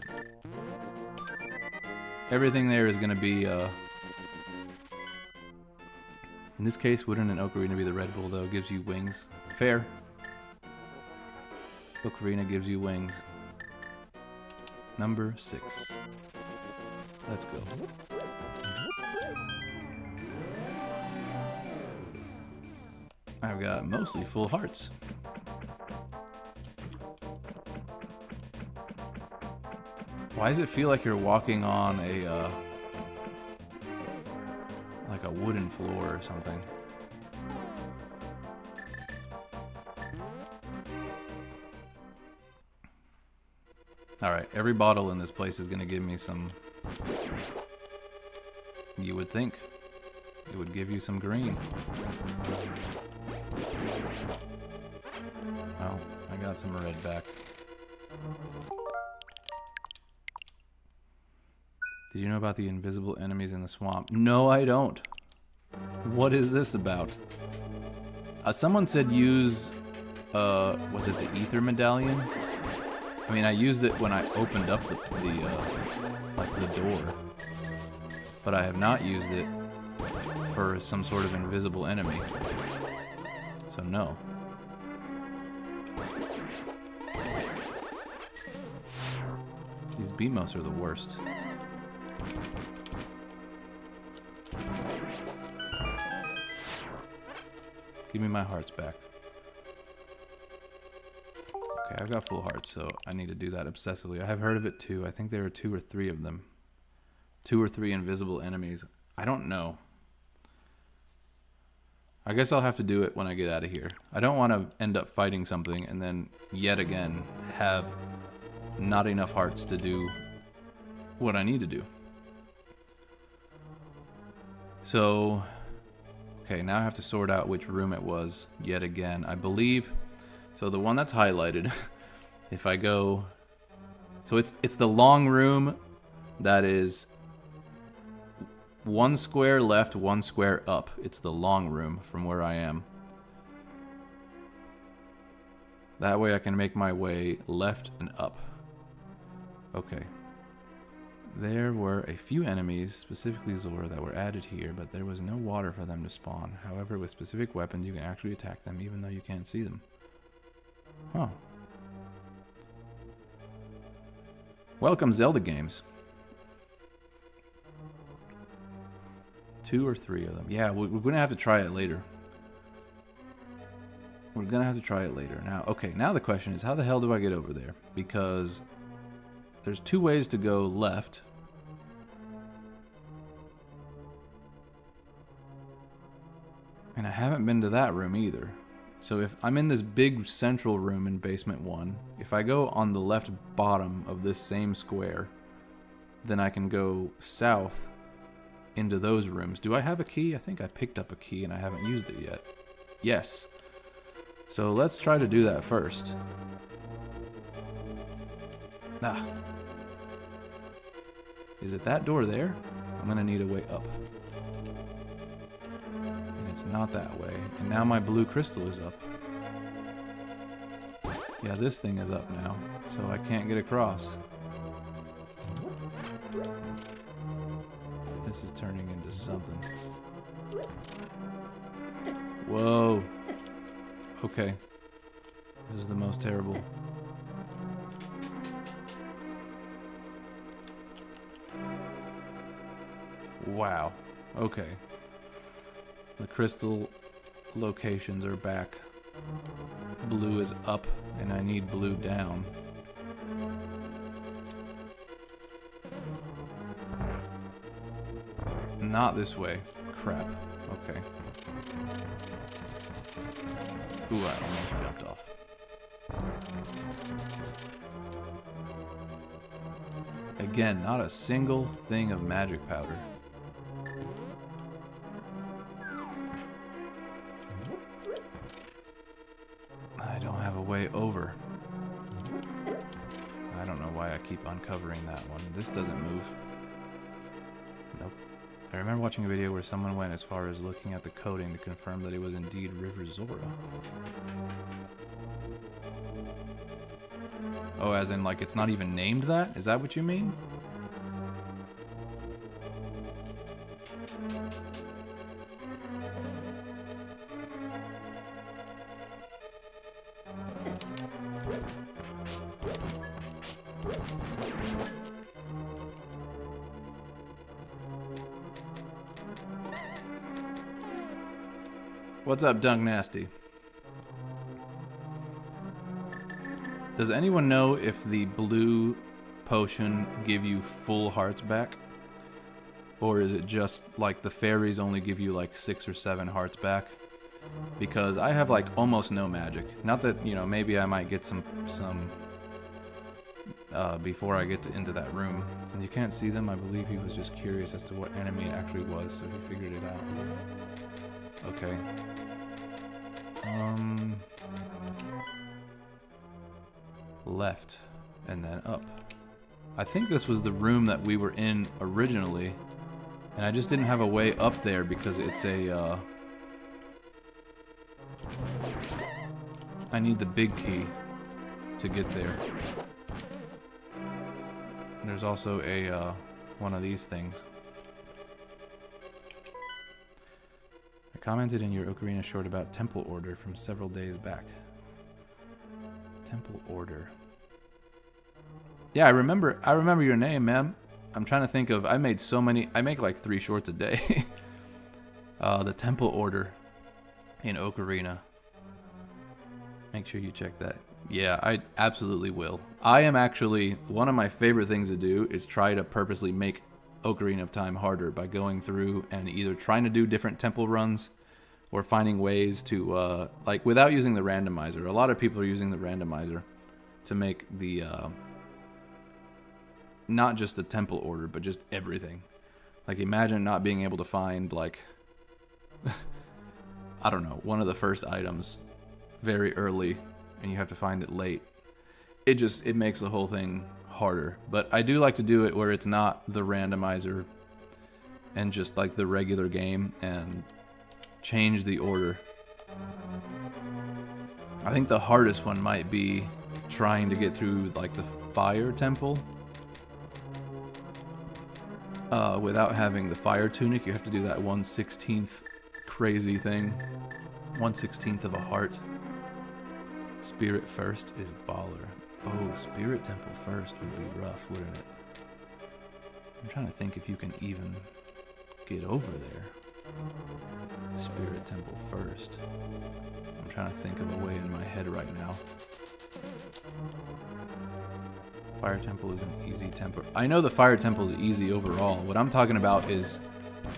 Everything there is gonna be, in this case, wouldn't an ocarina be the Red Bull though? Gives you wings. Fair. Ocarina gives you wings. Number 6. Let's go. I've got mostly full hearts. Why does it feel like you're walking on a, like a wooden floor or something? Alright, every bottle in this place is going to give me some... You would think it would give you some green. Well, I got some red back. Did you know about the invisible enemies in the swamp? No, I don't. What is this about? Someone said use, was it the ether medallion? I mean, I used it when I opened up the door. But I have not used it for some sort of invisible enemy. So no. These BMOs are the worst. Give me my hearts back. Okay, I've got full hearts, so I need to do that obsessively. I have heard of it too. I think there are 2 or 3 of them. 2 or 3 invisible enemies. I don't know. I guess I'll have to do it when I get out of here. I don't want to end up fighting something and then yet again have not enough hearts to do what I need to do. So, okay, now I have to sort out which room it was yet again. I believe, so the one that's highlighted, if I go, so it's the long room that is 1 square left, 1 square up. It's the long room from where I am. That way I can make my way left and up. Okay. There were a few enemies, specifically Zora, that were added here, but there was no water for them to spawn. However, with specific weapons, you can actually attack them even though you can't see them. Huh. Welcome, Zelda games. 2 or 3 of them. Yeah, we're going to have to try it later. We're going to have to try it later. Now, okay, now the question is, how the hell do I get over there? Because there's 2 ways to go left. And I haven't been to that room either. So if I'm in this big central room in basement 1, if I go on the left bottom of this same square, then I can go south into those rooms. Do I have a key? I think I picked up a key and I haven't used it yet. Yes. So let's try to do that first. Ah. Is it that door there? I'm gonna need a way up. And it's not that way. And now my blue crystal is up. Yeah, this thing is up now, so I can't get across. This is turning into something. Whoa. Okay. This is the most terrible. Wow. Okay. The crystal locations are back. Blue is up, and I need blue down. Not this way. Crap. Okay. Ooh, I almost jumped off. Again, not a single thing of magic powder. I don't have a way over. I don't know why I keep uncovering that one. This doesn't move. Nope. I remember watching a video where someone went as far as looking at the coding to confirm that it was indeed River Zora. Oh, as in, like, it's not even named that? Is that what you mean? What's up, Dunk Nasty? Does anyone know if the blue potion give you full hearts back? Or is it just like the fairies only give you like 6 or 7 hearts back? Because I have like almost no magic. Not that, you know, maybe I might get some before I get into that room. Since you can't see them, I believe he was just curious as to what enemy it actually was, so he figured it out. Okay. Left and then up. I think this was the room that we were in originally, and I just didn't have a way up there because it's a I need the big key to get there. There's also a one of these things. I commented in your Ocarina short about Temple Order from several days back. Temple Order. Yeah, I remember your name, man. I'm trying to think of, I make like 3 shorts a day. The Temple Order in Ocarina. Make sure you check that. Yeah, I absolutely will. I am actually, one of my favorite things to do is try to purposely make Ocarina of Time harder by going through and either trying to do different temple runs or finding ways to, like, without using the randomizer. A lot of people are using the randomizer to make the, not just the temple order, but just everything. Like, imagine not being able to find, like, I don't know, one of the first items very early, and you have to find it late. It makes the whole thing harder. But I do like to do it where it's not the randomizer and just, like, the regular game, and change the order. I think the hardest one might be trying to get through, like, the fire temple. Without having the fire tunic, you have to do that 1/16th crazy thing. 1/16th of a heart. Spirit first is baller. Oh, Spirit Temple first would be rough, wouldn't it? I'm trying to think if you can even get over there. Spirit Temple first. I'm trying to think of a way in my head right now. Fire Temple is an easy temple. I know the Fire Temple is easy overall. What I'm talking about is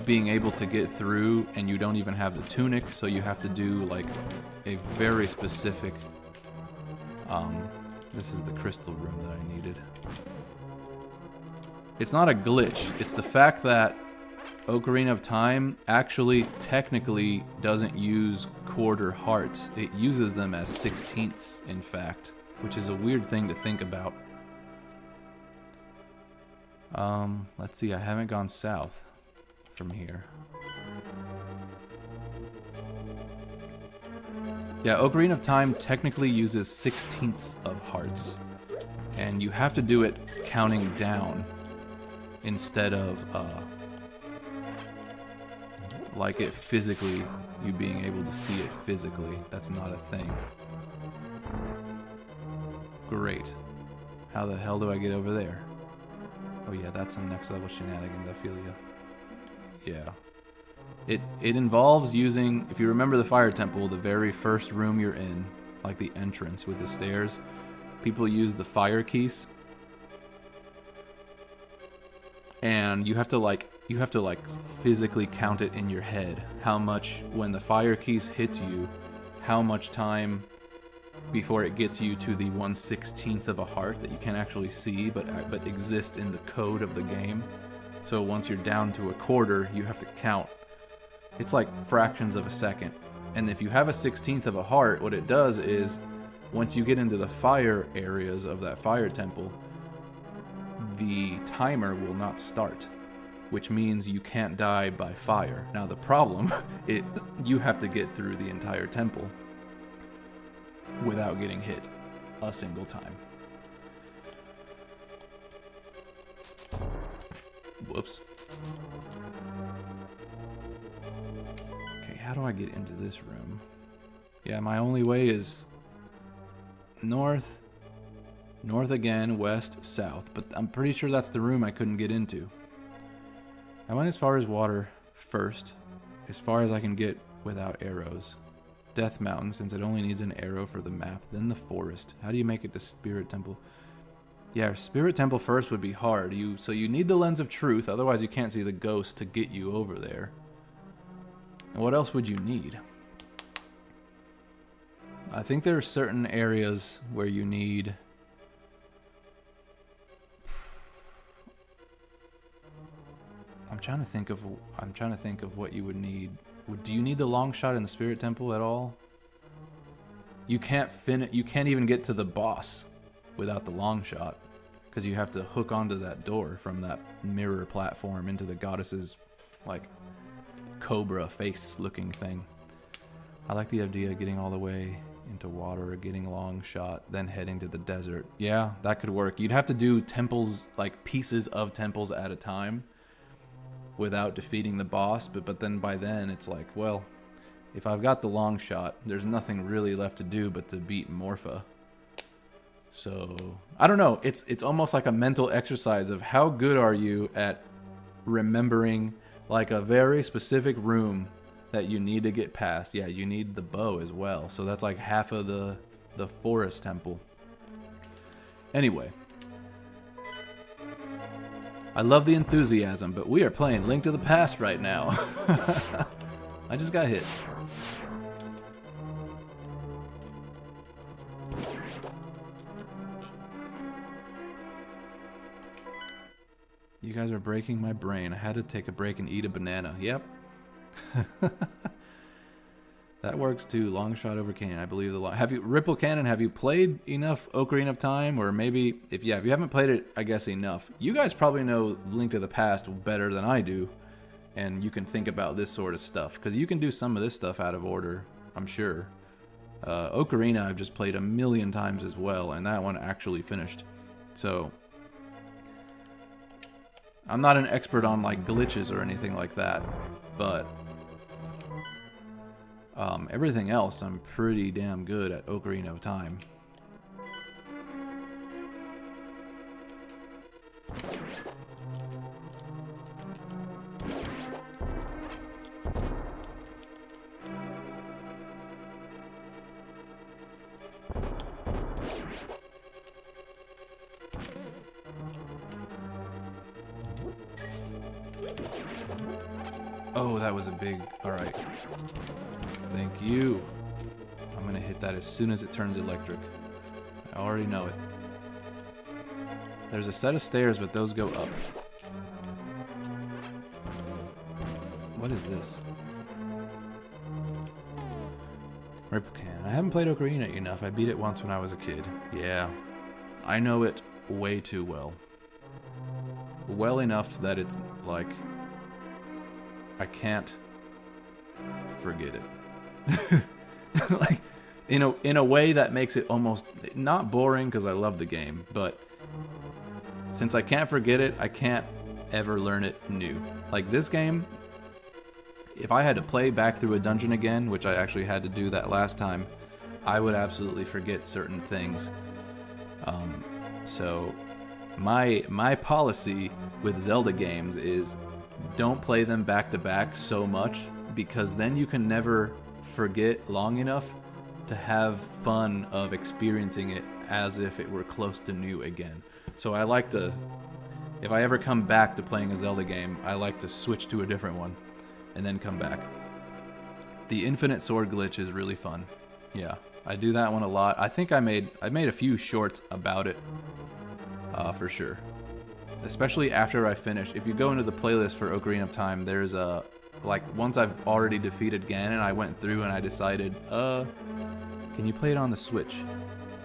being able to get through and you don't even have the tunic, so you have to do like a very specific... this is the crystal room that I needed. It's not a glitch. It's the fact that Ocarina of Time actually technically doesn't use quarter hearts. It uses them as 16ths, in fact, which is a weird thing to think about. Let's see, I haven't gone south from here. Yeah, Ocarina of Time technically uses 16ths of hearts, and you have to do it counting down instead of, like it physically, you being able to see it physically. That's not a thing. Great. How the hell do I get over there? Oh yeah, that's some next level shenanigans, I feel ya. Yeah. It involves using, if you remember the Fire Temple, the very first room you're in, like the entrance with the stairs, people use the fire keys. And you have to like physically count it in your head. How much, when the fire keys hits you, how much time before it gets you to the 1/16th of a heart that you can't actually see, but exist in the code of the game. So once you're down to a quarter, you have to count. It's like fractions of a second. And if you have a 16th of a heart, what it does is, once you get into the fire areas of that fire temple, the timer will not start, which means you can't die by fire. Now the problem is you have to get through the entire temple without getting hit a single time. Whoops. Okay, how do I get into this room? Yeah, my only way is north, north again, west, south. But I'm pretty sure that's the room I couldn't get into. I went as far as water first, as far as I can get without arrows. Death Mountain, since it only needs an arrow for the map. Then the forest. How do you make it to Spirit Temple? Yeah, Spirit Temple first would be hard. So you need the Lens of Truth, otherwise you can't see the ghost to get you over there. And what else would you need? I think there are certain areas where you need... I'm trying to think of what you would need. Do you need the long shot in the Spirit Temple at all? You can't even get to the boss without the long shot, because you have to hook onto that door from that mirror platform into the goddess's like cobra face looking thing. I like the idea of getting all the way into water, getting long shot, then heading to the desert. Yeah, that could work. You'd have to do temples, like pieces of temples at a time, without defeating the boss, but then by then it's like, well, if I've got the long shot, there's nothing really left to do but to beat Morpha. So I don't know, it's almost like a mental exercise of how good are you at remembering like a very specific room that you need to get past. Yeah, you need the bow as well, so that's like half of the forest temple. Anyway, I love the enthusiasm, but we are playing Link to the Past right now. I just got hit. You guys are breaking my brain. I had to take a break and eat a banana. Yep. That works too. Long shot over cannon. I believe Ripple Cannon, have you played enough Ocarina of Time? Or maybe, if you haven't played it, I guess enough. You guys probably know Link to the Past better than I do. And you can think about this sort of stuff, because you can do some of this stuff out of order, I'm sure. Ocarina I've just played a million times as well, and that one actually finished. So I'm not an expert on like glitches or anything like that, but everything else I'm pretty damn good at Ocarina of Time. Oh, that was a big... Alright. Thank you. I'm gonna hit that as soon as it turns electric. I already know it. There's a set of stairs, but those go up. What is this? Ripple Cannon. I haven't played Ocarina enough. I beat it once when I was a kid. Yeah. I know it way too well. Well enough that it's like... I can't forget it. Like, in a way that makes it almost not boring, because I love the game, but since I can't forget it, I can't ever learn it new. Like this game, if I had to play back through a dungeon again, which I actually had to do that last time, I would absolutely forget certain things. So my policy with Zelda games is don't play them back to back so much, because then you can never forget long enough to have fun of experiencing it as if it were close to new again. So I like to, if I ever come back to playing a Zelda game, I like to switch to a different one and then come back. The infinite sword glitch is really fun. Yeah, I do that one a lot. I think I made a few shorts about it, for sure. Especially after I finish. If you go into the playlist for Ocarina of Time, there's a like once I've already defeated Ganon, I went through and I decided, can you play it on the Switch?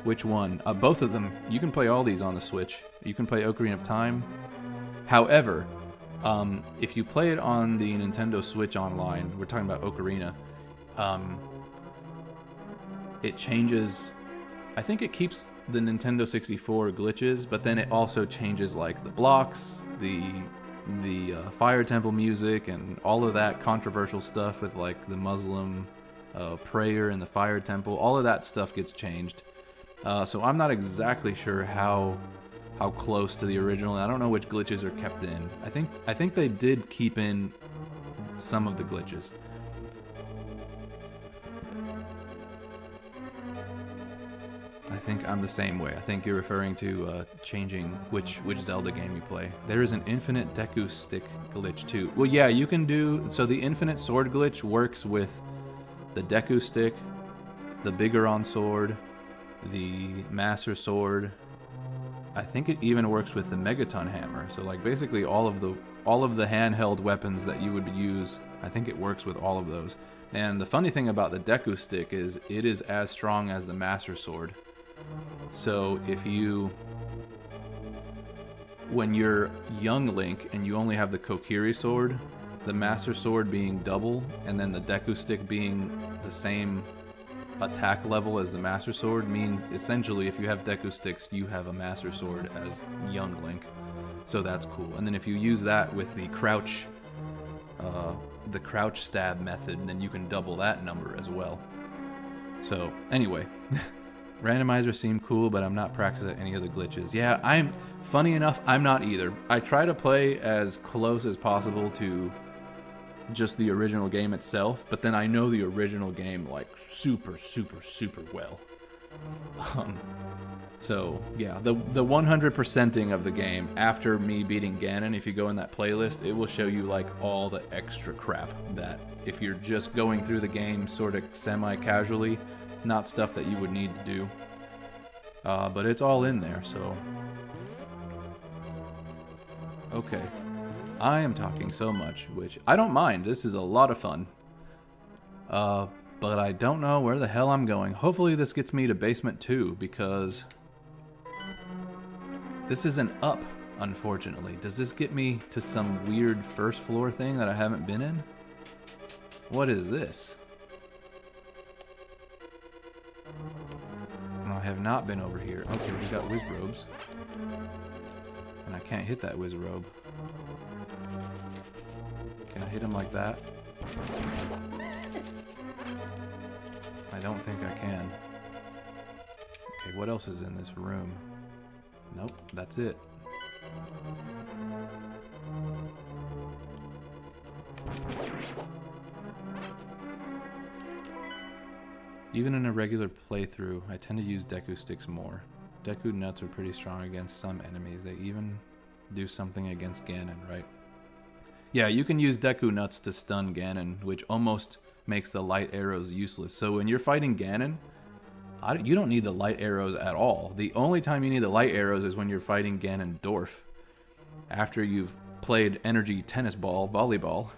Which one? Both of them. You can play all these on the Switch. You can play Ocarina of Time. However, if you play it on the Nintendo Switch Online, we're talking about Ocarina, it changes. I think it keeps the Nintendo 64 glitches, but then it also changes like the blocks, the Fire Temple music, and all of that controversial stuff with like the Muslim prayer in the Fire Temple. All of that stuff gets changed. So I'm not exactly sure how close to the original. I don't know which glitches are kept in. I think they did keep in some of the glitches. I think I'm the same way. I think you're referring to changing which Zelda game you play. There is an infinite Deku stick glitch too. Well, yeah, you can do... So the infinite sword glitch works with the Deku stick, the Bigoron sword, the Master Sword. I think it even works with the Megaton hammer. So like basically all of the handheld weapons that you would use, I think it works with all of those. And the funny thing about the Deku stick is it is as strong as the Master Sword. So when you're young Link and you only have the Kokiri sword, the Master Sword being double, and then the Deku stick being the same attack level as the Master Sword, means essentially if you have Deku sticks, you have a Master Sword as young Link. So that's cool. And then if you use that with the crouch stab method, then you can double that number as well. So anyway, randomizer seemed cool, but I'm not practicing any other glitches. Yeah, funny enough, I'm not either. I try to play as close as possible to just the original game itself, but then I know the original game like super well. So yeah, the 100%ing of the game after me beating Ganon, if you go in that playlist, it will show you like all the extra crap that if you're just going through the game sort of semi-casually, not stuff that you would need to do. But it's all in there, so... Okay. I am talking so much, which I don't mind. This is a lot of fun. But I don't know where the hell I'm going. Hopefully this gets me to basement 2, because this is an up, unfortunately. Does this get me to some weird first floor thing that I haven't been in? What is this? I have not been over here. Okay, we got whiz robes. And I can't hit that whiz robe. Can I hit him like that? I don't think I can. Okay, what else is in this room? Nope, that's it. Even in a regular playthrough, I tend to use Deku sticks more. Deku nuts are pretty strong against some enemies. They even do something against Ganon, right? Yeah, you can use Deku nuts to stun Ganon, which almost makes the light arrows useless. So when you're fighting Ganon, you don't need the light arrows at all. The only time you need the light arrows is when you're fighting Ganondorf. After you've played energy tennis ball, volleyball,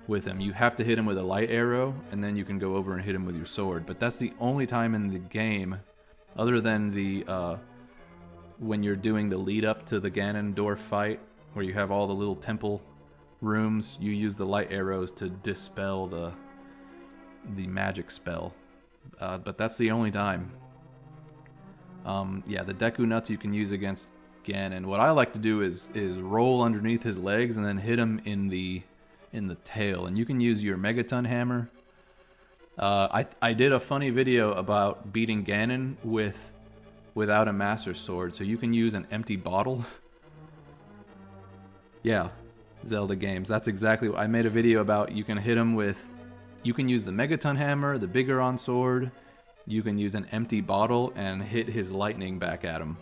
with him, you have to hit him with a light arrow, and then you can go over and hit him with your sword. But that's the only time in the game, other than the when you're doing the lead up to the Ganondorf fight, where you have all the little temple rooms, you use the light arrows to dispel the magic spell. But that's the only time. Yeah, the Deku nuts you can use against Ganon. What I like to do is roll underneath his legs and then hit him in the tail, and you can use your Megaton hammer. I did a funny video about beating Ganon without a Master Sword, so you can use an empty bottle. Yeah, Zelda games. That's exactly what I made a video about. You can hit him with. You can use the Megaton hammer, the Bigoron sword. You can use an empty bottle and hit his lightning back at him.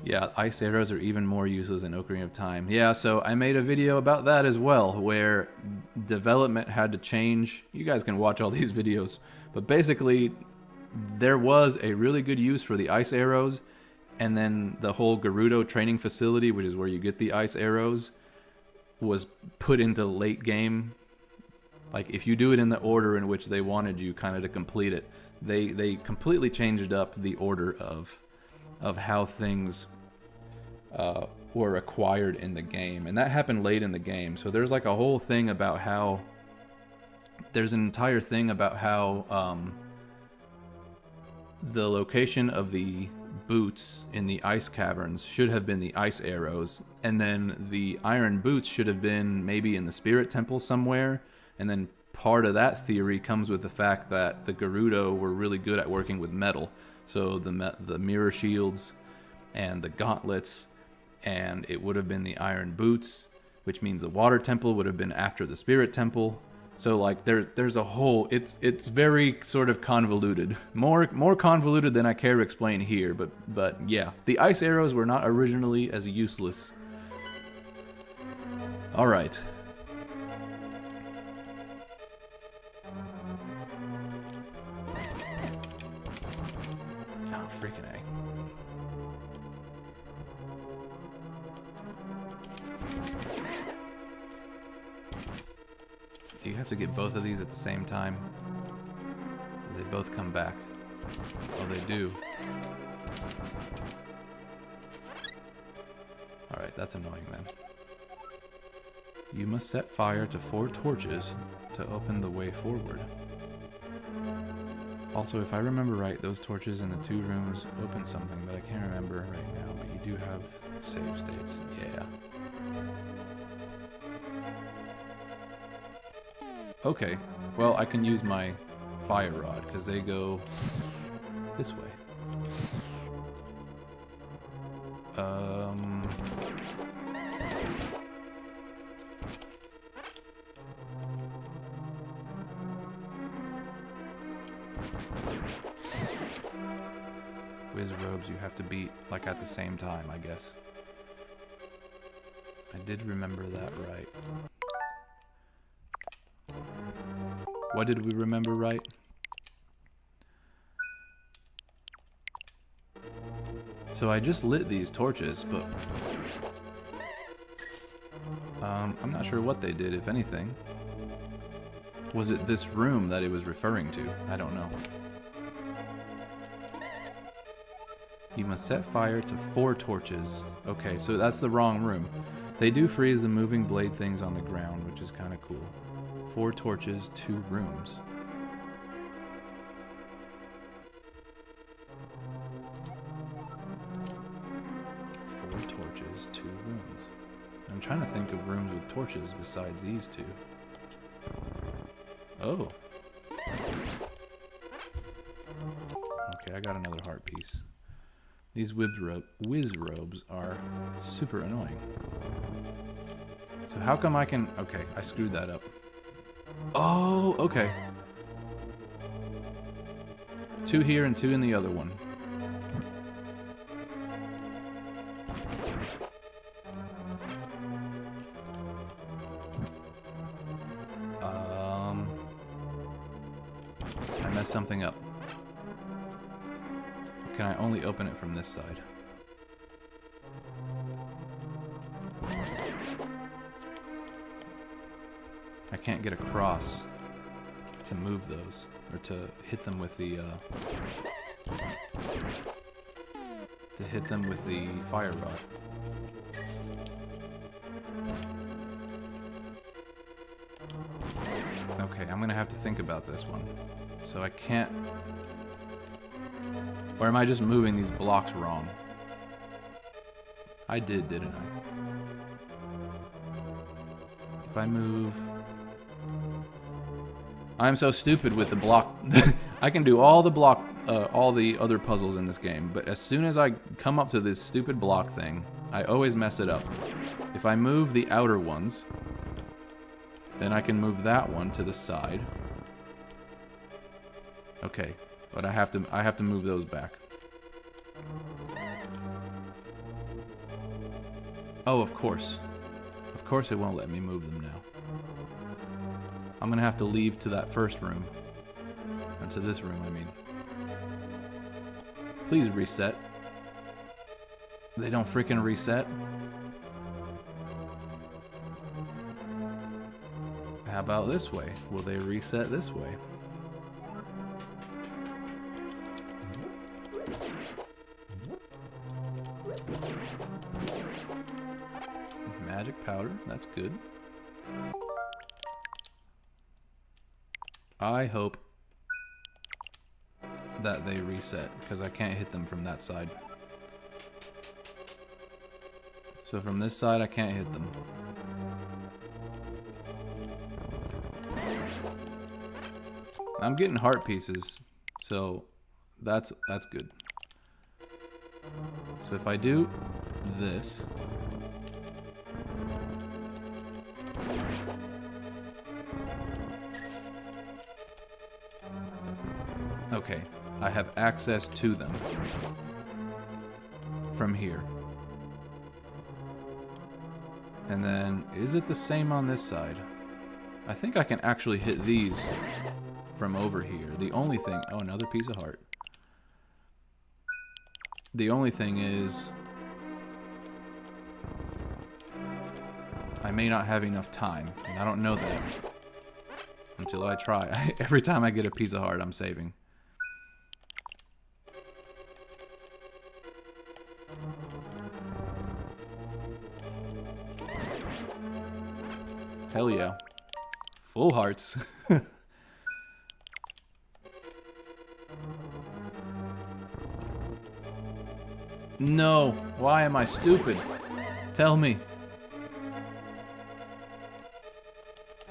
Yeah, ice arrows are even more useless in Ocarina of Time. Yeah, so I made a video about that as well, where development had to change. You guys can watch all these videos, but basically there was a really good use for the ice arrows, and then the whole Gerudo training facility, which is where you get the ice arrows, was put into late game. Like, if you do it in the order in which they wanted you kind of to complete it, they completely changed up the order of how things were acquired in the game. And that happened late in the game. So there's like a whole thing about how... There's an entire thing about how the location of the boots in the ice caverns should have been the ice arrows. And then the iron boots should have been maybe in the spirit temple somewhere. And then part of that theory comes with the fact that the Gerudo were really good at working with metal. So the mirror shields and the gauntlets, and it would have been the iron boots, which means the water temple would have been after the spirit temple. So like there's a whole, it's very sort of convoluted, more convoluted than I care to explain here. But yeah, the ice arrows were not originally as useless. All right. Oh, freaking A. Do you have to get both of these at the same time? They both come back. Oh, they do. Alright, that's annoying then. You must set fire to 4 torches to open the way forward. Also, if I remember right, those torches in the 2 rooms open something, but I can't remember right now. But you do have save states. Yeah. Okay, well, I can use my fire rod, because they go this way. Whiz robes you have to beat, like, at the same time, I guess. I did remember that right. What did we remember right? So I just lit these torches, but I'm not sure what they did, if anything. Was it this room that it was referring to? I don't know. You must set fire to 4 torches. Okay, so that's the wrong room. They do freeze the moving blade things on the ground, which is kind of cool. 4 torches, 2 rooms. Four torches, 2 rooms. I'm trying to think of rooms with torches besides these 2. Oh. Okay, I got another heart piece. These whiz robes are super annoying. So how come I can... Okay, I screwed that up. Oh, okay. 2 here and 2 in the other one. I messed something up. Can I only open it from this side? I can't get across to move those, or to hit them with the fire rod. Okay, I'm gonna have to think about this one. So I can't... Or am I just moving these blocks wrong? I did, didn't I? If I move... I'm so stupid with the block. I can do all the other puzzles in this game, but as soon as I come up to this stupid block thing, I always mess it up. If I move the outer ones, then I can move that one to the side. Okay, but I have to move those back. Oh, of course. Of course it won't let me move them now. I'm gonna have to leave to that first room. Or to this room, I mean. Please reset. They don't freaking reset. How about this way? Will they reset this way? Magic powder, that's good. I hope that they reset, because I can't hit them from that side. So from this side, I can't hit them. I'm getting heart pieces, so that's good. So if I do this, okay, I have access to them from here. And then, is it the same on this side? I think I can actually hit these from over here. The only thing... Oh, another piece of heart. The only thing is... I may not have enough time, and I don't know that until I try. Every time I get a piece of heart, I'm saving. Hell yeah. Full hearts. No. Why am I stupid? Tell me.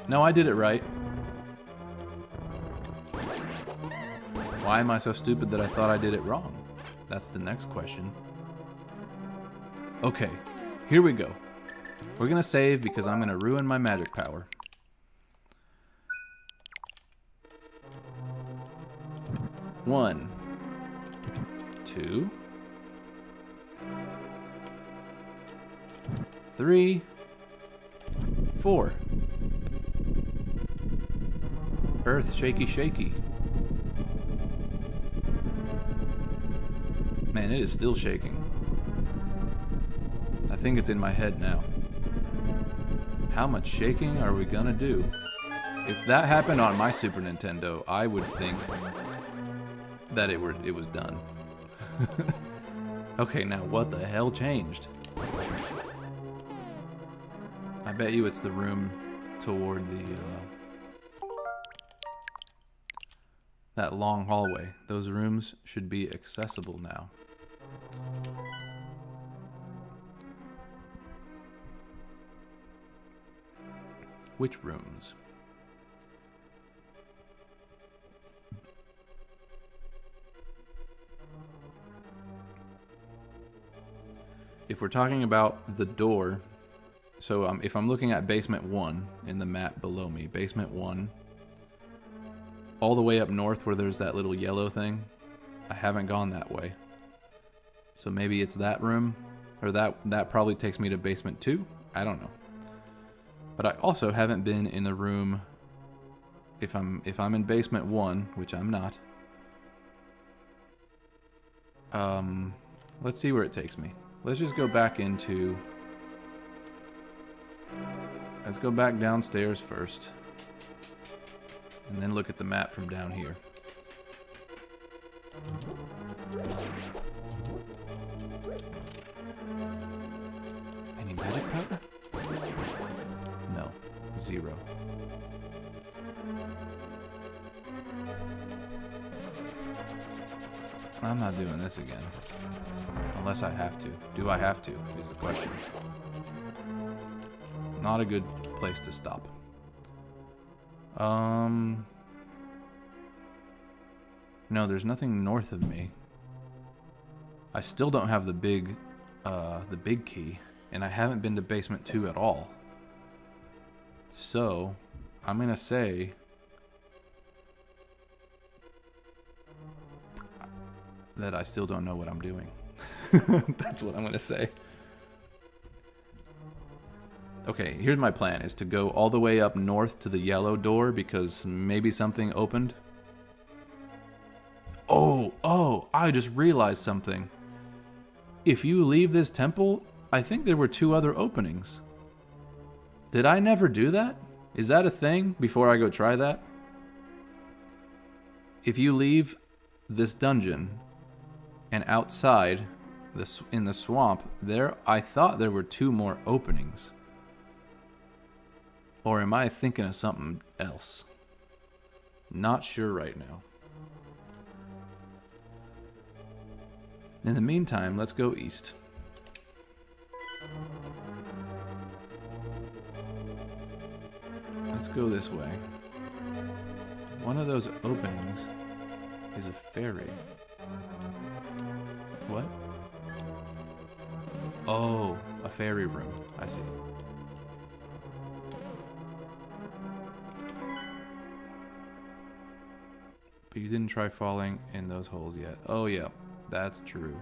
No, I did it right. Why am I so stupid that I thought I did it wrong? That's the next question. Okay, here we go. We're gonna save because I'm gonna ruin my magic power. One, two, three, four. Earth, shaky, shaky. Man, it is still shaking. I think it's in my head now. How much shaking are we gonna do? If that happened on my Super Nintendo, I would think that it was done. Okay, now what the hell changed? I bet you it's the room toward the that long hallway. Those rooms should be accessible now. Which rooms? If we're talking about the door, so if I'm looking at basement 1 in the map below me, basement 1, all the way up north where there's that little yellow thing, I haven't gone that way. So maybe it's that room, or that probably takes me to basement 2. I don't know. But I also haven't been in the room. If I'm in basement 1, which I'm not. Let's see where it takes me. Let's just go back into. Let's go back downstairs first, and then look at the map from down here. Any magic powder? No. 0. I'm not doing this again. Unless I have to. Do I have to? Is the question. Not a good place to stop. No, there's nothing north of me. I still don't have the big key, and I haven't been to basement 2 at all. So, I'm gonna say that I still don't know what I'm doing. That's what I'm gonna say. Okay, here's my plan, is to go all the way up north to the yellow door because maybe something opened. Oh, I just realized something. If you leave this temple, I think there were 2 other openings. Did I never do that? Is that a thing before I go try that? If you leave this dungeon and outside in the swamp, I thought there were 2 more openings. Or am I thinking of something else? Not sure right now. In the meantime, let's go east. Let's go this way. One of those openings is a ferry. What? Oh, a ferry room. I see. But you didn't try falling in those holes yet. Oh, yeah. That's true.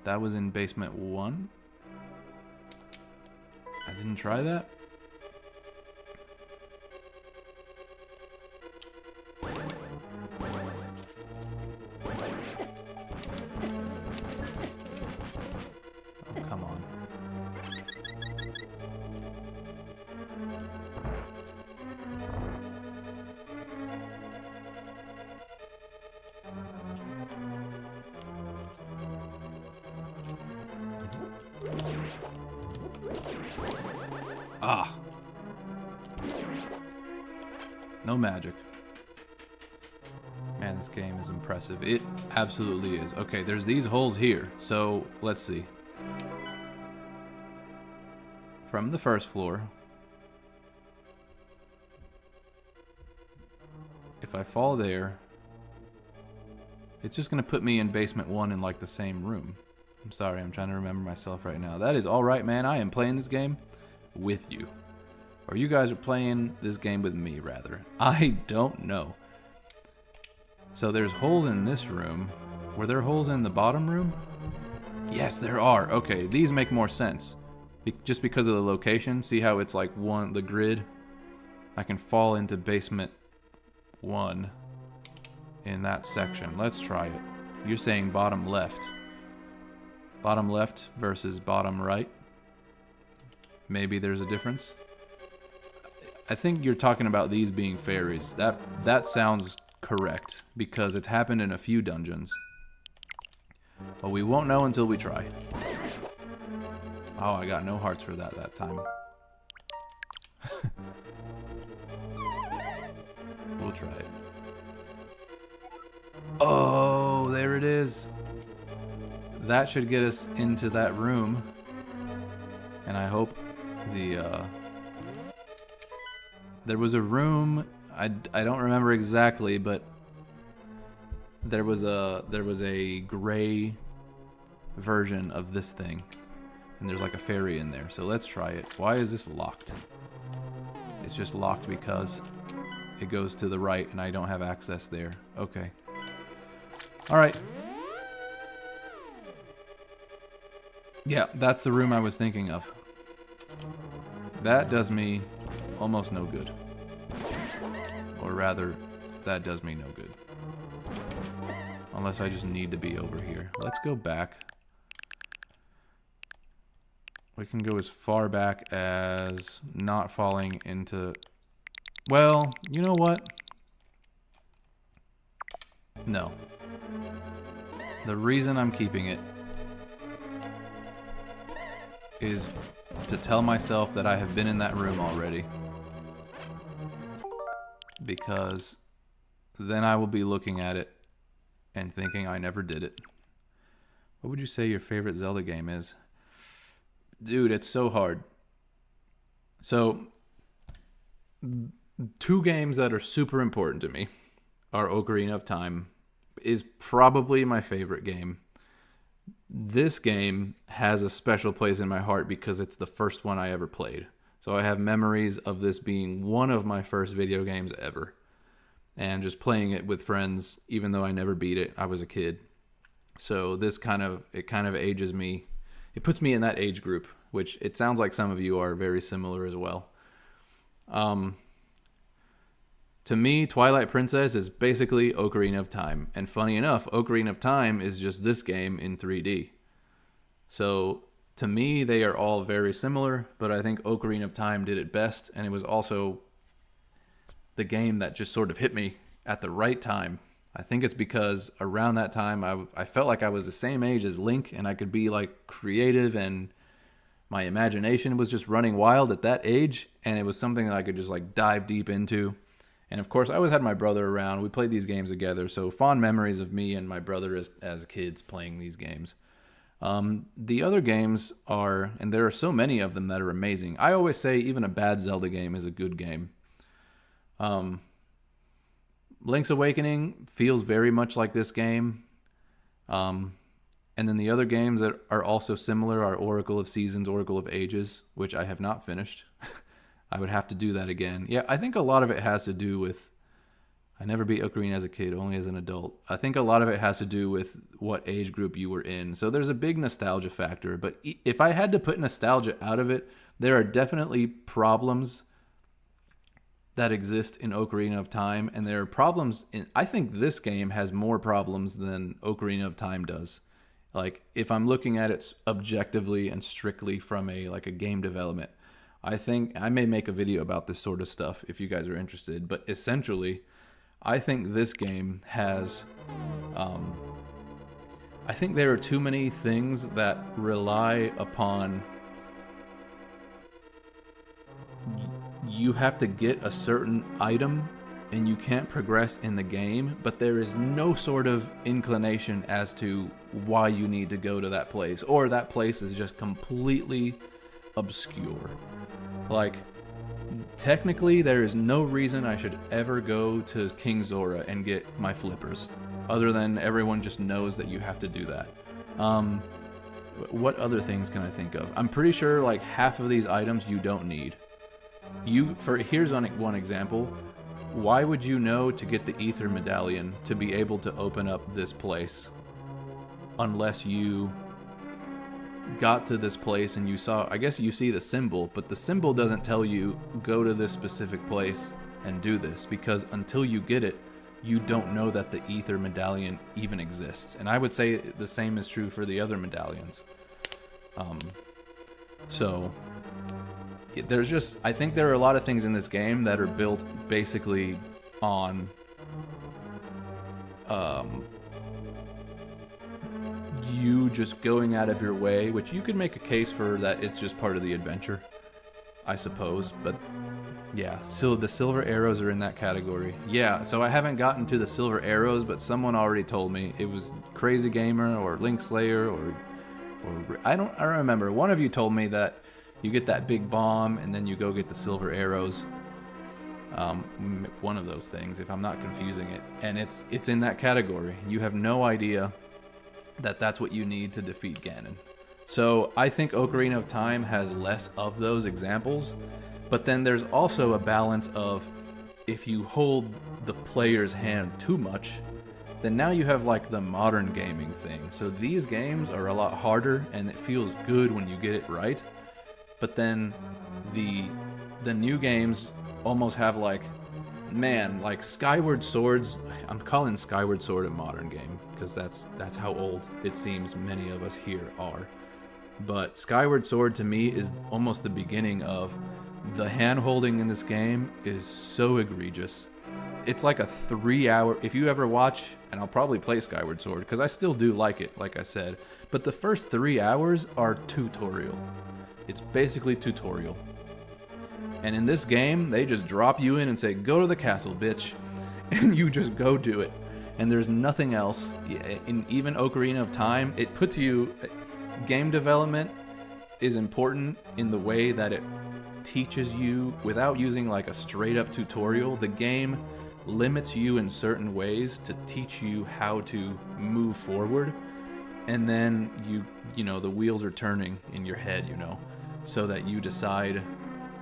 That was in basement 1? I didn't try that? Oh, come on. Ah. No magic. Man, this game is impressive. It absolutely is. Okay, there's these holes here. So, let's see. From the first floor. If I fall there, it's just going to put me in basement 1 in like the same room. I'm sorry, I'm trying to remember myself right now. That is alright, man. I am playing this game with you. Or you guys are playing this game with me, rather. I don't know. So there's holes in this room. Were there holes in the bottom room? Yes, there are. Okay, these make more sense. Just because of the location. See how it's like the grid? I can fall into basement 1 in that section. Let's try it. You're saying bottom left. Bottom left versus bottom right. Maybe there's a difference. I think you're talking about these being fairies. That sounds correct because it's happened in a few dungeons. But we won't know until we try. Oh, I got no hearts for that time. We'll try it. Oh, there it is. That should get us into that room. And I hope there was a room, I don't remember exactly, but there was a gray version of this thing. And there's like a fairy in there. So let's try it. Why is this locked? It's just locked because it goes to the right and I don't have access there. Okay. Alright. Yeah, that's the room I was thinking of. That does me almost no good. Or rather, that does me no good. Unless I just need to be over here. Let's go back. We can go as far back as not falling into... Well, you know what? No. The reason I'm keeping it is to tell myself that I have been in that room already. Because then I will be looking at it and thinking I never did it. What would you say your favorite Zelda game is? Dude, it's so hard. So, 2 games that are super important to me are Ocarina of Time is probably my favorite game. This game has a special place in my heart because it's the first one I ever played. So I have memories of this being one of my first video games ever. And just playing it with friends, even though I never beat it, I was a kid. So this kind of ages me. It puts me in that age group which it sounds like some of you are very similar as well. To me, Twilight Princess is basically Ocarina of Time. And funny enough, Ocarina of Time is just this game in 3D. So to me, they are all very similar, but I think Ocarina of Time did it best, and it was also the game that just sort of hit me at the right time. I think it's because around that time, I felt like I was the same age as Link, and I could be like creative, and my imagination was just running wild at that age, and it was something that I could just like dive deep into. And of course, I always had my brother around. We played these games together, so fond memories of me and my brother as kids playing these games. The other games are, and there are so many of them that are amazing. I always say even a bad Zelda game is a good game. Link's Awakening feels very much like this game. And then the other games that are also similar are Oracle of Seasons, Oracle of Ages, which I have not finished. I would have to do that again. Yeah, I think a lot of it has to do with... I never beat Ocarina as a kid, only as an adult. I think a lot of it has to do with what age group you were in. So there's a big nostalgia factor. But if I had to put nostalgia out of it, there are definitely problems that exist in Ocarina of Time. And there are problems in... I think this game has more problems than Ocarina of Time does. Like, if I'm looking at it objectively and strictly from a game development, I think I may make a video about this sort of stuff if you guys are interested. But essentially, I think this game has... I think there are too many things that rely upon... You have to get a certain item and you can't progress in the game, but there is no sort of inclination as to why you need to go to that place, or that place is just completely obscure. Like, technically there is no reason I should ever go to King Zora and get my flippers, other than everyone just knows that you have to do that. What other things can I think of? I'm pretty sure like half of these items you don't need. Here's one example. Why would you know to get the Ether Medallion to be able to open up this place unless you got to this place and you saw... I guess you see the symbol, but the symbol doesn't tell you go to this specific place and do this, because until you get it, you don't know that the Ether Medallion even exists. And I would say the same is true for the other medallions. There's just... I think there are a lot of things in this game that are built basically on you just going out of your way, which you could make a case for that it's just part of the adventure, I suppose. But yeah, so the silver arrows are in that category. Yeah, so I haven't gotten to the silver arrows, but someone already told me it was Crazy Gamer or Link Slayer or I don't remember. One of you told me that you get that big bomb and then you go get the silver arrows. One of those things, if I'm not confusing it. And it's in that category. You have no idea that that's what you need to defeat Ganon. So I think Ocarina of Time has less of those examples. But then there's also a balance of, if you hold the player's hand too much, then now you have like the modern gaming thing. So these games are a lot harder and it feels good when you get it right. But then the new games almost have like Skyward Swords. I'm calling Skyward Sword a modern game because that's how old it seems many of us here are. But Skyward Sword to me is almost the beginning of the hand holding in this game is so egregious. It's like a 3-hour, if you ever watch, and I'll probably play Skyward Sword because I still do like it, like I said, but the first 3 hours are tutorial. It's basically tutorial. And in this game, they just drop you in and say, go to the castle, bitch. And you just go do it. And there's nothing else. In even Ocarina of Time, it puts you... Game development is important in the way that it teaches you, without using like a straight up tutorial, the game limits you in certain ways to teach you how to move forward. And then you know, the wheels are turning in your head, you know, so that you decide...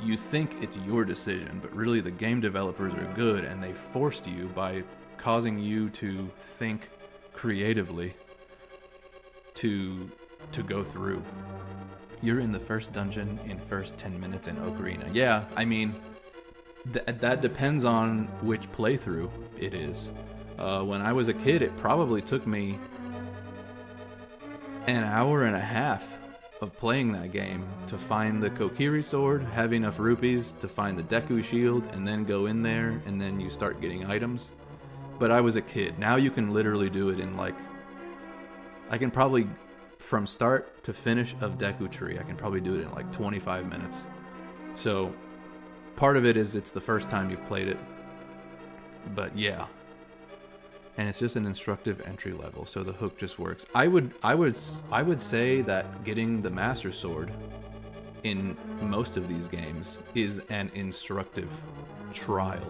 You think it's your decision, but really the game developers are good and they forced you by causing you to think creatively to go through. You're in the first dungeon in first 10 minutes in Ocarina. Yeah, I mean, that depends on which playthrough it is. When I was a kid, it probably took me an hour and a half of playing that game to find the Kokiri sword, have enough rupees to find the Deku shield, and then go in there, and then you start getting items. But I was a kid. Now you can literally do it in like... I can probably, from start to finish of Deku Tree, I can probably do it in like 25 minutes. So, part of it is it's the first time you've played it. But yeah. And it's just an instructive entry level, so the hook just works. I would say that getting the Master Sword in most of these games is an instructive trial.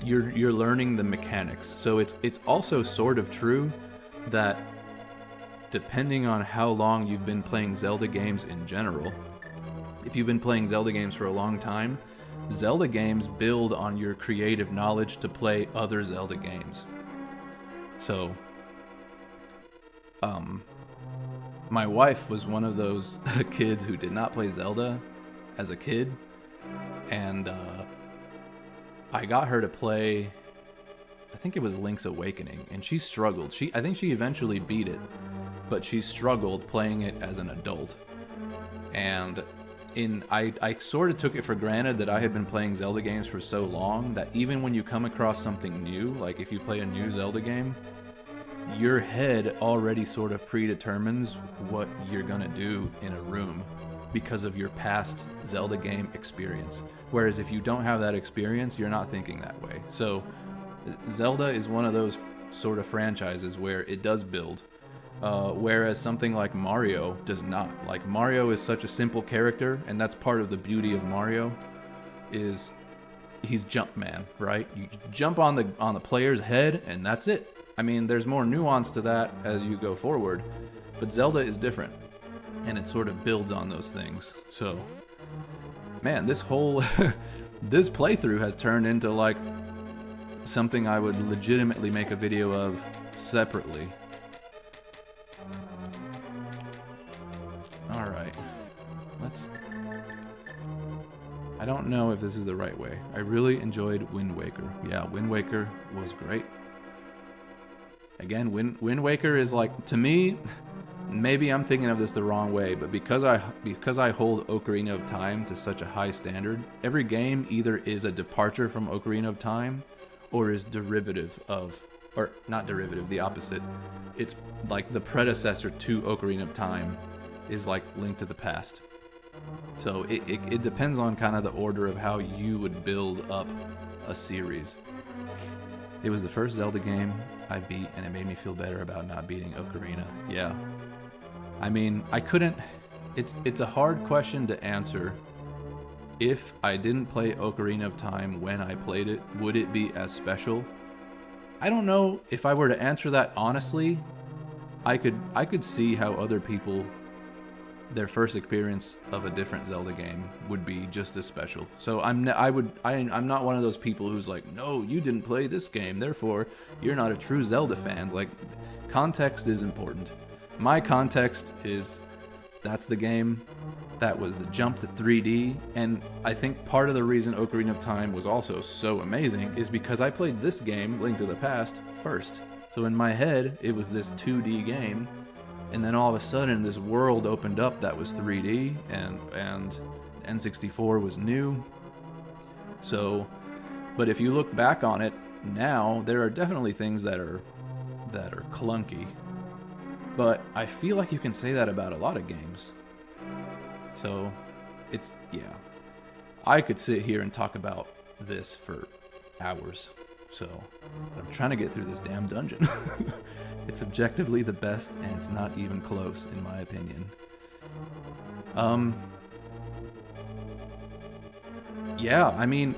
You're learning the mechanics, so it's also sort of true that depending on how long you've been playing Zelda games in general, if you've been playing Zelda games for a long time, Zelda games build on your creative knowledge to play other Zelda games. So, my wife was one of those kids who did not play Zelda as a kid, and I got her to play, I think it was Link's Awakening, and she struggled. I think she eventually beat it, but she struggled playing it as an adult. And I sort of took it for granted that I had been playing Zelda games for so long that even when you come across something new, like if you play a new Zelda game, your head already sort of predetermines what you're gonna do in a room because of your past Zelda game experience. Whereas if you don't have that experience, you're not thinking that way. So Zelda is one of those sort of franchises where it does build. Whereas something like Mario does not. Like, Mario is such a simple character, and that's part of the beauty of Mario, is he's Jumpman, right? You jump on the player's head, and that's it. I mean, there's more nuance to that as you go forward, but Zelda is different, and it sort of builds on those things. So, man, this whole this playthrough has turned into like something I would legitimately make a video of separately. Alright, I don't know if this is the right way. I really enjoyed Wind Waker. Yeah, Wind Waker was great. Again, Wind Waker is like, to me, maybe I'm thinking of this the wrong way, but because I hold Ocarina of Time to such a high standard, every game either is a departure from Ocarina of Time or is derivative of, or not derivative, the opposite. It's like the predecessor to Ocarina of Time is like Link to the Past. So it depends on kind of the order of how you would build up a series. It was the first Zelda game I beat, and it made me feel better about not beating Ocarina. Yeah. I mean, I couldn't... It's a hard question to answer. If I didn't play Ocarina of Time when I played it, would it be as special? I don't know if I were to answer that honestly. I could see how other people, their first experience of a different Zelda game would be just as special. So I'm not one of those people who's like, no, you didn't play this game, therefore you're not a true Zelda fan. Like, context is important. My context is, that's the game, that was the jump to 3D, and I think part of the reason Ocarina of Time was also so amazing is because I played this game, Link to the Past, first. So in my head, it was this 2D game, and then all of a sudden this world opened up that was 3D, and N64 was new. So, but if you look back on it now, there are definitely things that are clunky. But I feel like you can say that about a lot of games. So, yeah. I could sit here and talk about this for hours. So, I'm trying to get through this damn dungeon. It's objectively the best, and it's not even close, in my opinion. Yeah, I mean,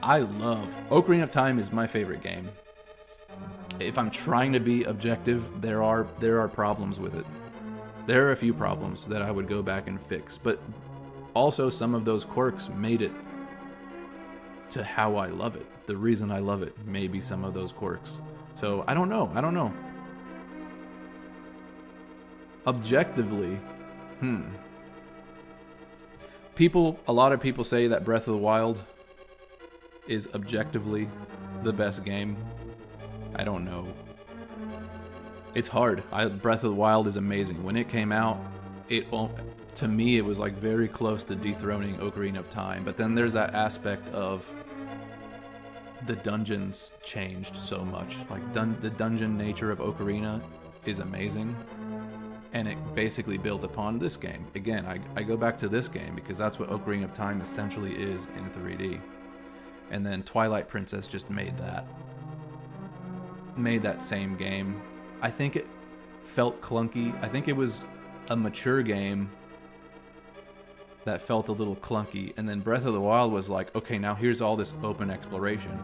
I love... Ocarina of Time is my favorite game. If I'm trying to be objective, there are problems with it. There are a few problems that I would go back and fix, but also some of those quirks made it to how I love it. The reason I love it may be some of those quirks. So I don't know. Objectively, a lot of people say that Breath of the Wild is objectively the best game. I don't know. It's hard. Breath of the Wild is amazing. When it came out, to me, it was like very close to dethroning Ocarina of Time. But then there's that aspect of the dungeons changed so much. Like the dungeon nature of Ocarina is amazing. And it basically built upon this game. Again, I go back to this game because that's what Ocarina of Time essentially is in 3D. And then Twilight Princess just made that same game. I think it felt clunky. I think it was a mature game that felt a little clunky. And then Breath of the Wild was like, okay, now here's all this open exploration.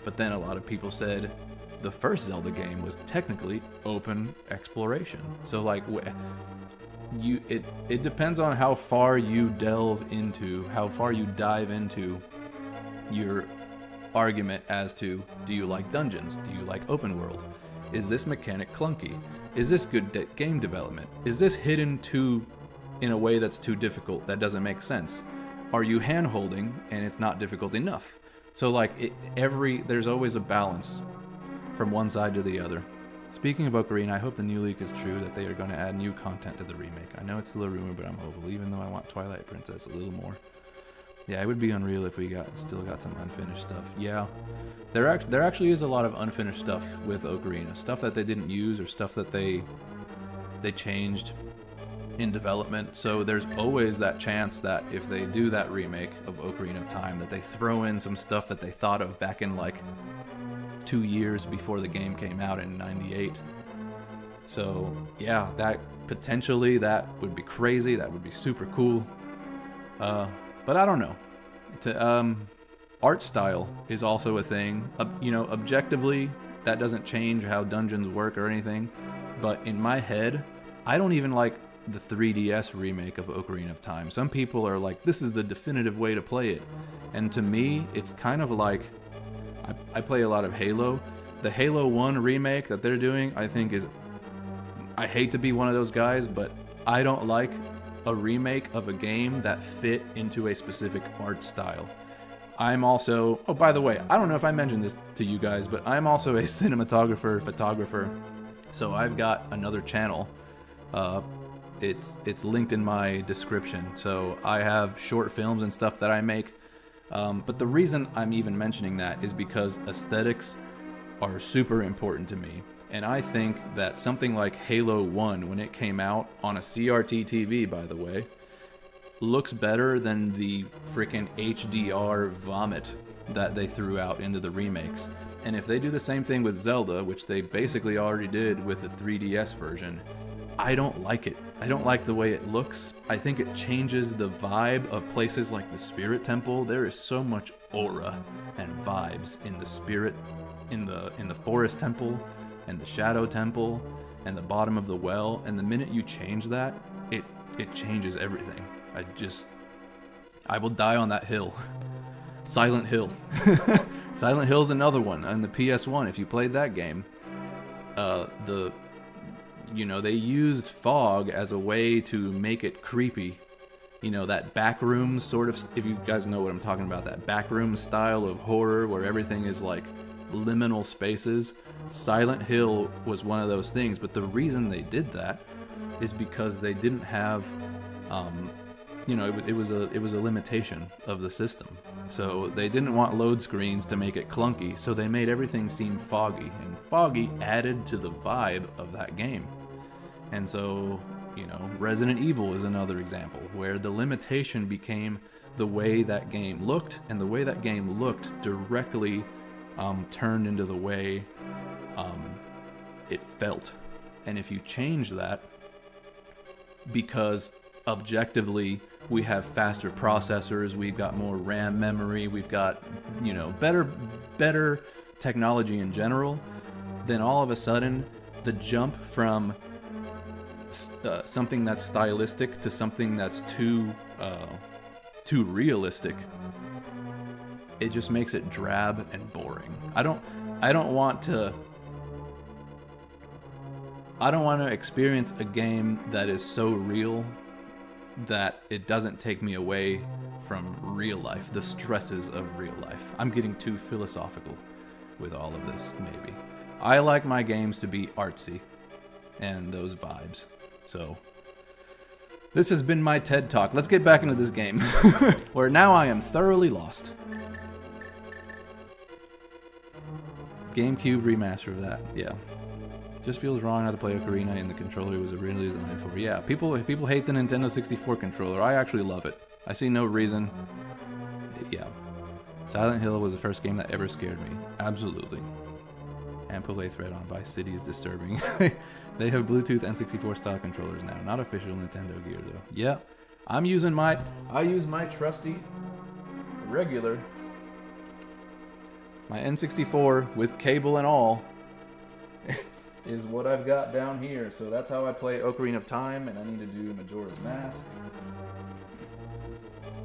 But then a lot of people said the first Zelda game was technically open exploration. So like, it depends on how far you dive into your argument as to, do you like dungeons? Do you like open world? Is this mechanic clunky? Is this good game development? Is this hidden in a way that's too difficult, that doesn't make sense? Are you hand-holding and it's not difficult enough? So like, there's always a balance from one side to the other. Speaking of Ocarina, I hope the new leak is true, that they are going to add new content to the remake. I know it's still a rumor, but I'm hopeful, even though I want Twilight Princess a little more. Yeah, it would be unreal if we still got some unfinished stuff. Yeah, there actually is a lot of unfinished stuff with Ocarina. Stuff that they didn't use, or stuff that they changed in development. So there's always that chance that if they do that remake of Ocarina of Time, that they throw in some stuff that they thought of back in like 2 years before the game came out in '98. So yeah, that would be crazy. That would be super cool. But I don't know. Art style is also a thing. Objectively, that doesn't change how dungeons work or anything. But in my head, I don't even like the 3DS remake of Ocarina of Time. Some people are like, this is the definitive way to play it. And to me, it's kind of like, I play a lot of Halo. The Halo 1 remake that they're doing, I think I hate to be one of those guys, but I don't like a remake of a game that fit into a specific art style. I'm also, oh, by the way, I don't know if I mentioned this to you guys, but I'm also a cinematographer, photographer. So I've got another channel. It's linked in my description. So I have short films and stuff that I make. But the reason I'm even mentioning that is because aesthetics are super important to me. And I think that something like Halo 1, when it came out on a CRT TV, by the way, looks better than the freaking HDR vomit that they threw out into the remakes. And if they do the same thing with Zelda, which they basically already did with the 3DS version, I don't like it. I don't like the way it looks. I think it changes the vibe of places like the Spirit Temple. There is so much aura and vibes in the Spirit, in the Forest Temple, and the Shadow Temple, and the bottom of the well, and the minute you change that, it changes everything. I will die on that hill. Silent Hill. Silent Hill's another one on the PS1. If you played that game, they used fog as a way to make it creepy. That backroom sort of, if you guys know what I'm talking about, that backroom style of horror where everything is like liminal spaces. Silent Hill was one of those things, but the reason they did that is because they didn't have, it was a limitation of the system. So they didn't want load screens to make it clunky, so they made everything seem foggy, and foggy added to the vibe of that game. And so, Resident Evil is another example where the limitation became the way that game looked, and the way that game looked directly turned into the way it felt. And if you change that, because objectively we have faster processors, we've got more RAM memory, we've got better technology in general, then all of a sudden the jump from something that's stylistic to something that's too realistic, it just makes it drab and boring. I don't want to I don't want to experience a game that is so real that it doesn't take me away from real life, the stresses of real life. I'm getting too philosophical with all of this, maybe. I like my games to be artsy and those vibes. So this has been my TED Talk. Let's get back into this game, where now I am thoroughly lost. GameCube remaster of that, yeah. Just feels wrong not to play Ocarina and the controller was originally designed for. Yeah, people hate the Nintendo 64 controller. I actually love it. I see no reason. Yeah. Silent Hill was the first game that ever scared me. Absolutely. Ample A thread on Vice City is disturbing. They have Bluetooth N64 style controllers now. Not official Nintendo gear though. Yeah. I use my trusty regular. My N64 with cable and all is what I've got down here. So that's how I play Ocarina of Time, and I need to do Majora's Mask.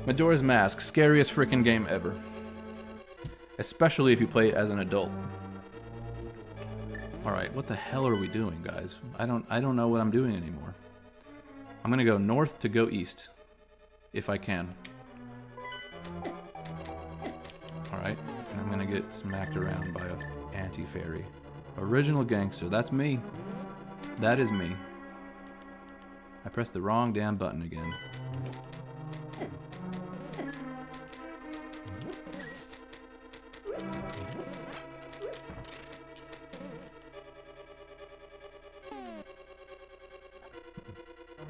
Majora's Mask, scariest freaking game ever. Especially if you play it as an adult. Alright, what the hell are we doing, guys? I don't know what I'm doing anymore. I'm gonna go north to go east. If I can. Alright, and I'm gonna get smacked around by a anti-fairy. Original gangster, that's me. That is me. I pressed the wrong damn button again.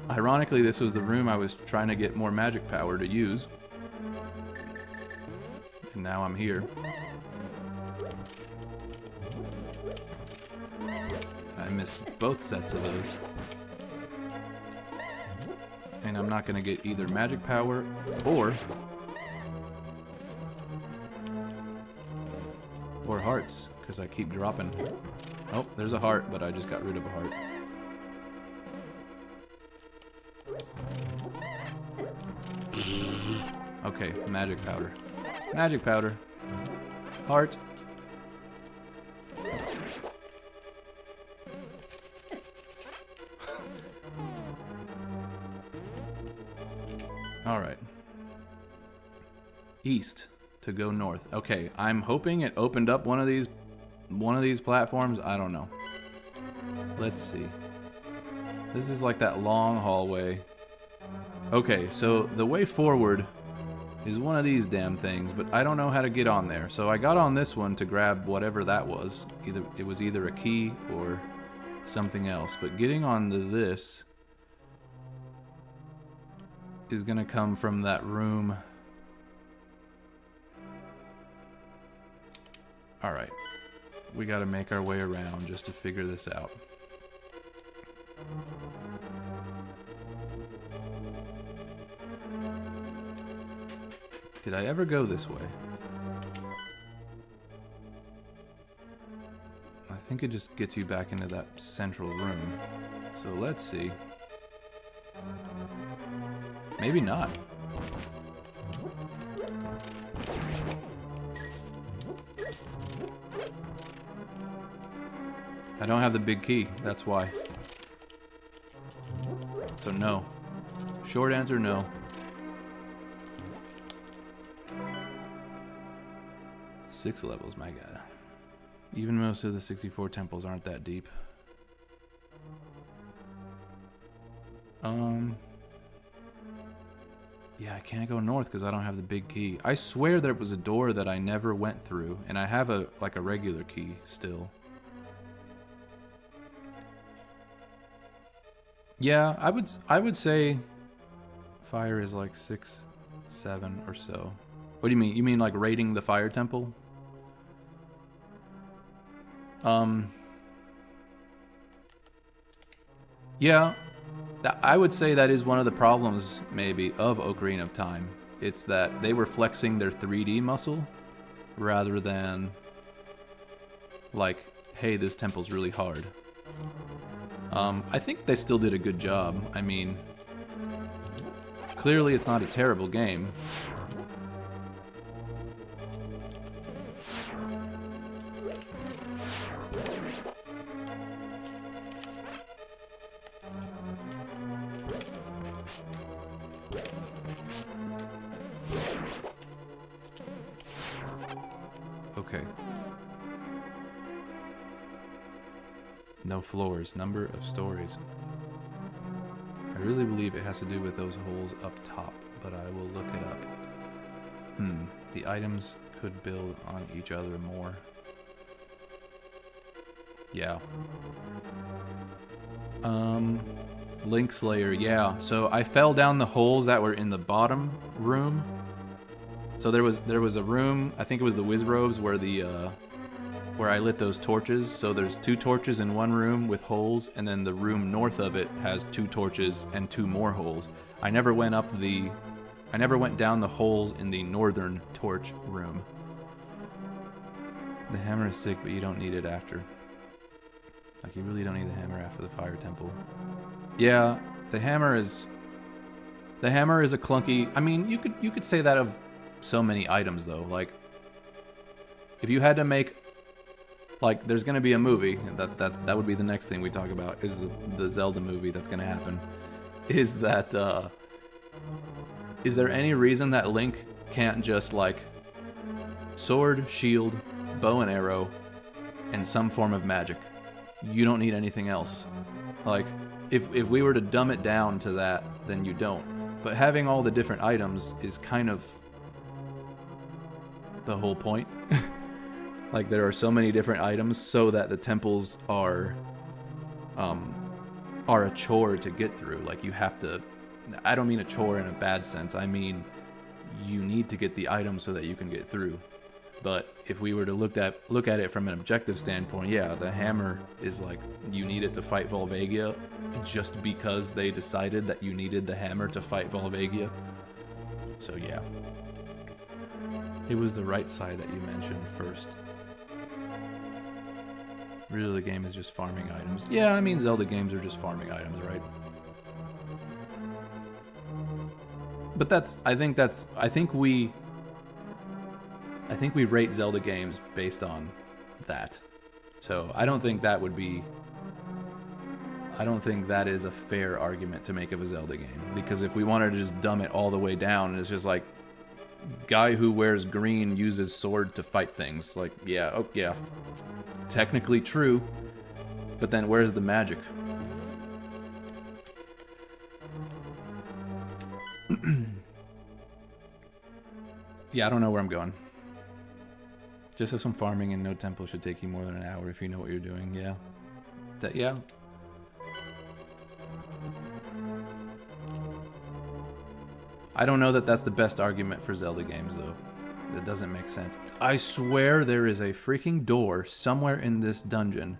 Ironically, this was the room I was trying to get more magic power to use. And now I'm here. I missed both sets of those. And I'm not going to get either magic power or hearts, because I keep dropping. Oh, there's a heart, but I just got rid of a heart. Okay, magic powder. Magic powder. Heart. Alright. East to go north. Okay, I'm hoping it opened up one of these platforms. I don't know. Let's see. This is like that long hallway. Okay, so the way forward is one of these damn things, but I don't know how to get on there. So I got on this one to grab whatever that was. It was either a key or something else. But getting onto this is gonna come from that room. Alright. We gotta make our way around just to figure this out. Did I ever go this way? I think it just gets you back into that central room. So let's see. Maybe not. I don't have the big key, that's why. So no. Short answer, no. Six levels, my god. Even most of the 64 temples aren't that deep. Yeah, I can't go north because I don't have the big key. I swear there was a door that I never went through, and I have a regular key still. Yeah, I would say fire is like 6, 7 or so. What do you mean? You mean like raiding the fire temple? Yeah, I would say that is one of the problems, maybe, of Ocarina of Time. It's that they were flexing their 3D muscle rather than like, hey, this temple's really hard. I think they still did a good job. I mean, clearly it's not a terrible game. Okay. No floors. Number of stories. I really believe it has to do with those holes up top, but I will look it up. The items could build on each other more. Yeah. Link Slayer, yeah. So I fell down the holes that were in the bottom room. So there was a room, I think it was the Wizrobes, where I lit those torches. So there's 2 torches in one room with holes, and then the room north of it has 2 torches and 2 more holes. I never went down the holes in the northern torch room. The hammer is sick, but you don't need it after. Like, you really don't need the hammer after the fire temple. Yeah, the hammer is a clunky. I mean, you could say that of so many items though. Like, if you had to make, like, there's gonna be a movie, and that would be the next thing we talk about, is the Zelda movie that's gonna happen. Is there any reason that Link can't just, like, sword, shield, bow and arrow, and some form of magic? You don't need anything else. Like, if we were to dumb it down to that, then you don't. But having all the different items is kind of the whole point. Like, there are so many different items so that the temples are a chore to get through. Like, you have to, I don't mean a chore in a bad sense. I mean, you need to get the items so that you can get through. But if we were to look at it from an objective standpoint, yeah, the hammer is like, you need it to fight Volvagia just because they decided that you needed the hammer to fight Volvagia. So yeah. It was the right side that you mentioned first. Really, the game is just farming items. Yeah, I mean, Zelda games are just farming items, right? But I think we rate Zelda games based on that. So I don't think that is a fair argument to make of a Zelda game. Because if we wanted to just dumb it all the way down, it's just like, guy who wears green uses sword to fight things. Like, yeah, oh yeah, technically true, but then where's the magic? Yeah, I don't know where I'm going. Just have some farming and no temple should take you more than an hour if you know what you're doing. Yeah. Yeah. I don't know that that's the best argument for Zelda games, though. It doesn't make sense. I swear there is a freaking door somewhere in this dungeon.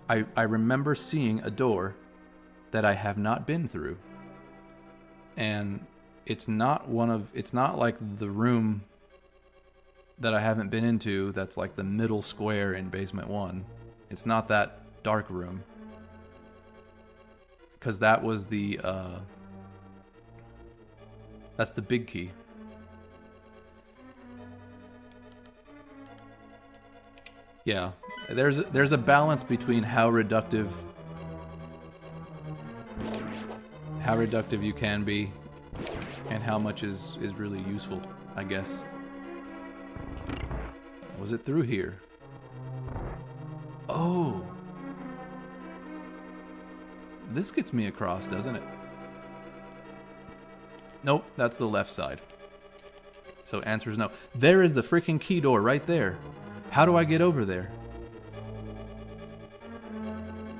I remember seeing a door that I have not been through. And it's not like the room that I haven't been into that's like the middle square in basement 1. It's not that dark room. Because that was that's the big key. Yeah, there's a balance between how reductive you can be and how much is really useful, I guess. Was it through here? Oh. This gets me across, doesn't it? Nope, that's the left side. So answer is no. There is the freaking key door right there. How do I get over there?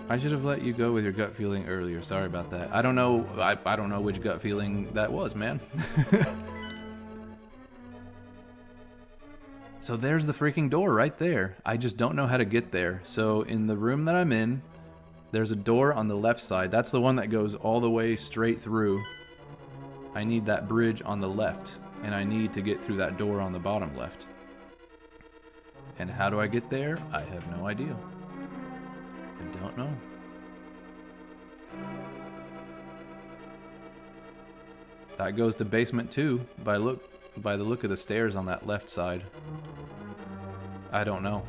I should have let you go with your gut feeling earlier. Sorry about that. I don't know. I don't know which gut feeling that was, man. So there's the freaking door right there. I just don't know how to get there. So in the room that I'm in, there's a door on the left side. That's the one that goes all the way straight through. I need that bridge on the left, and I need to get through that door on the bottom left. And how do I get there? I have no idea. I don't know. That goes to basement 2 by the look of the stairs on that left side. I don't know.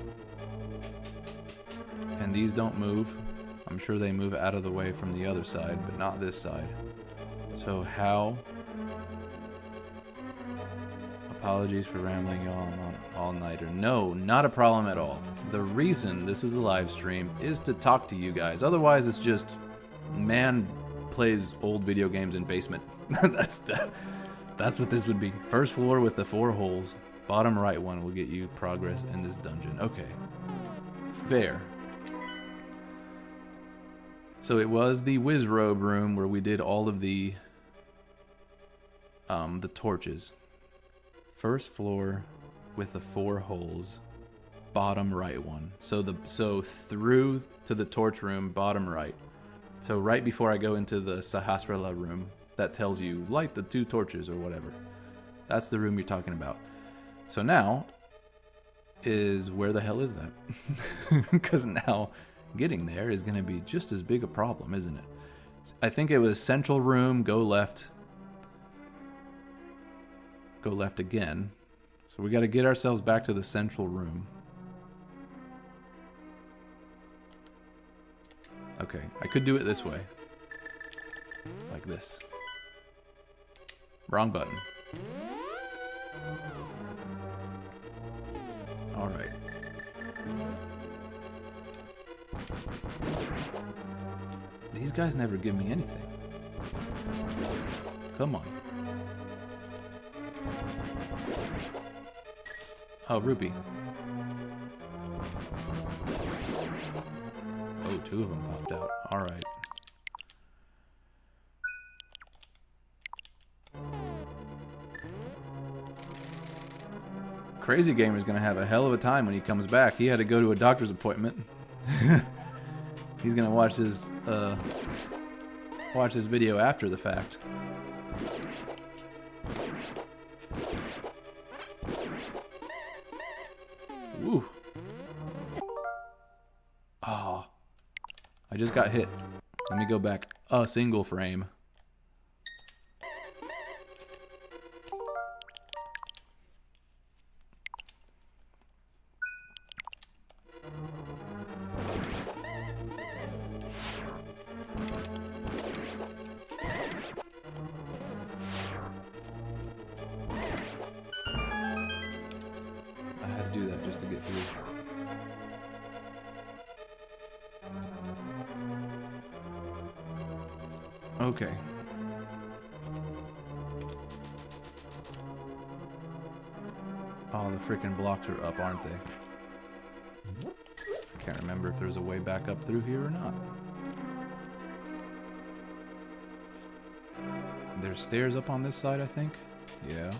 And these don't move. I'm sure they move out of the way from the other side, but not this side. So how? Apologies for rambling on all-nighter. No, not a problem at all. The reason this is a live stream is to talk to you guys. Otherwise, it's just man plays old video games in basement. That's what this would be. First floor with the 4 holes. Bottom right one will get you progress in this dungeon. Okay. Fair. So it was the Wizrobe room where we did all of the torches. First floor with the 4 holes. Bottom right one. So through to the torch room, bottom right. So right before I go into the Sahasrara room, that tells you light the 2 torches or whatever. That's the room you're talking about. So now is where the hell is that? Because now getting there is going to be just as big a problem, isn't it? I think it was central room, go left. Go left again. So we got to get ourselves back to the central room. Okay, I could do it this way. Like this. Wrong button. Alright. These guys never give me anything. Come on. Oh, rupee. Oh, 2 of them popped out. Alright. Crazy Gamer's gonna have a hell of a time when he comes back. He had to go to a doctor's appointment. He's gonna watch this video after the fact. Woo. Oh. I just got hit. Let me go back a single frame. Do that just to get through. Okay. Oh, the freaking blocks are up, aren't they? Can't remember if there's a way back up through here or not. There's stairs up on this side, I think. Yeah.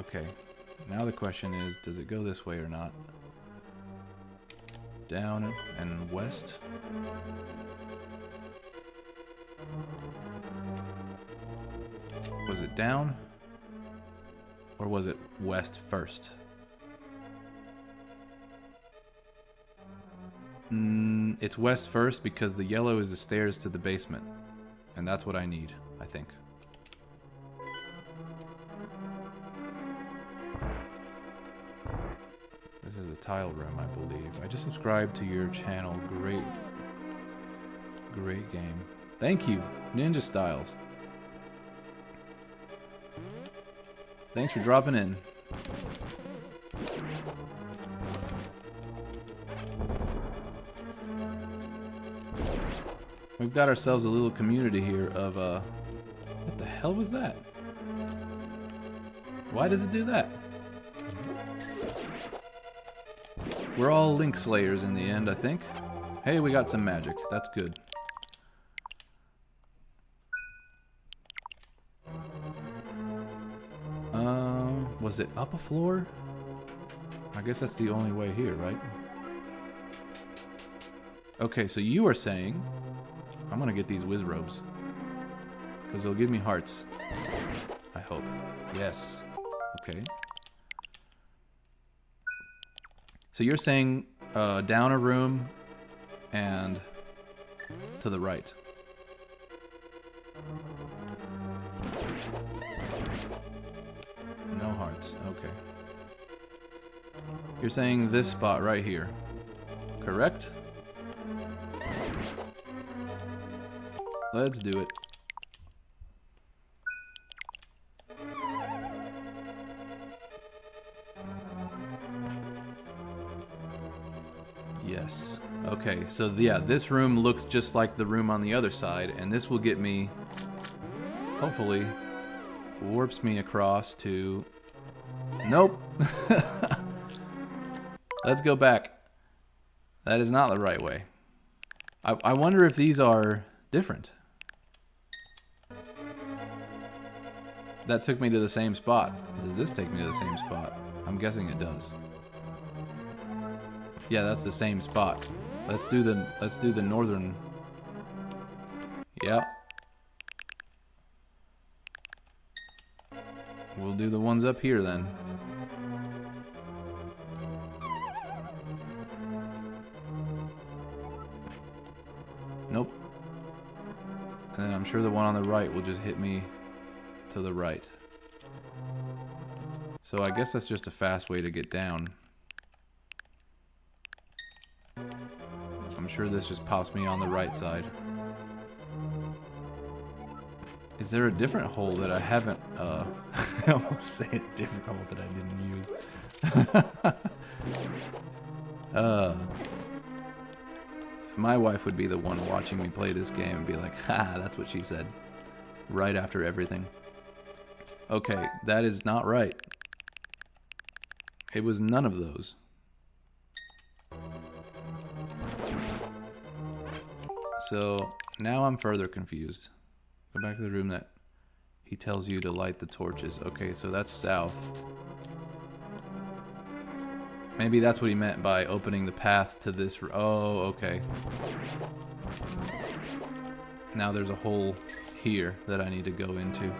Okay. Now the question is, does it go this way or not? Down and west? Was it down? Or was it west first? It's west first because the yellow is the stairs to the basement. And that's what I need, I think. This is a tile room, I believe. I just subscribed to your channel. Great game. Thank you, Ninja Styles. Thanks for dropping in. We've got ourselves a little community here of, what the hell was that? Why does it do that? We're all Link Slayers in the end, I think. Hey, we got some magic. That's good. Was it up a floor? I guess that's the only way here, right? Okay, so you are saying I'm gonna get these Wizrobes because they'll give me hearts. I hope. Yes. Okay. So you're saying down a room and to the right. No hearts. Okay. You're saying this spot right here. Correct? Let's do it. Okay, so yeah, this room looks just like the room on the other side, and this will get me, hopefully, warps me across to... Nope. Let's go back. That is not the right way. I wonder if these are different. That took me to the same spot. Does this take me to the same spot? I'm guessing it does. Yeah, that's the same spot. Let's do the northern. Yeah. We'll do the ones up here then. Nope. And then I'm sure the one on the right will just hit me to the right. So I guess that's just a fast way to get down. I'm sure this just pops me on the right side. Is there a different hole that I haven't, I almost say a different hole that I didn't use. My wife would be the one watching me play this game and be like, ha, that's what she said. Right after everything. Okay, that is not right. It was none of those. So, now I'm further confused. Go back to the room that he tells you to light the torches. Okay, so that's south. Maybe that's what he meant by opening the path to this. Oh, okay. Now there's a hole here that I need to go into.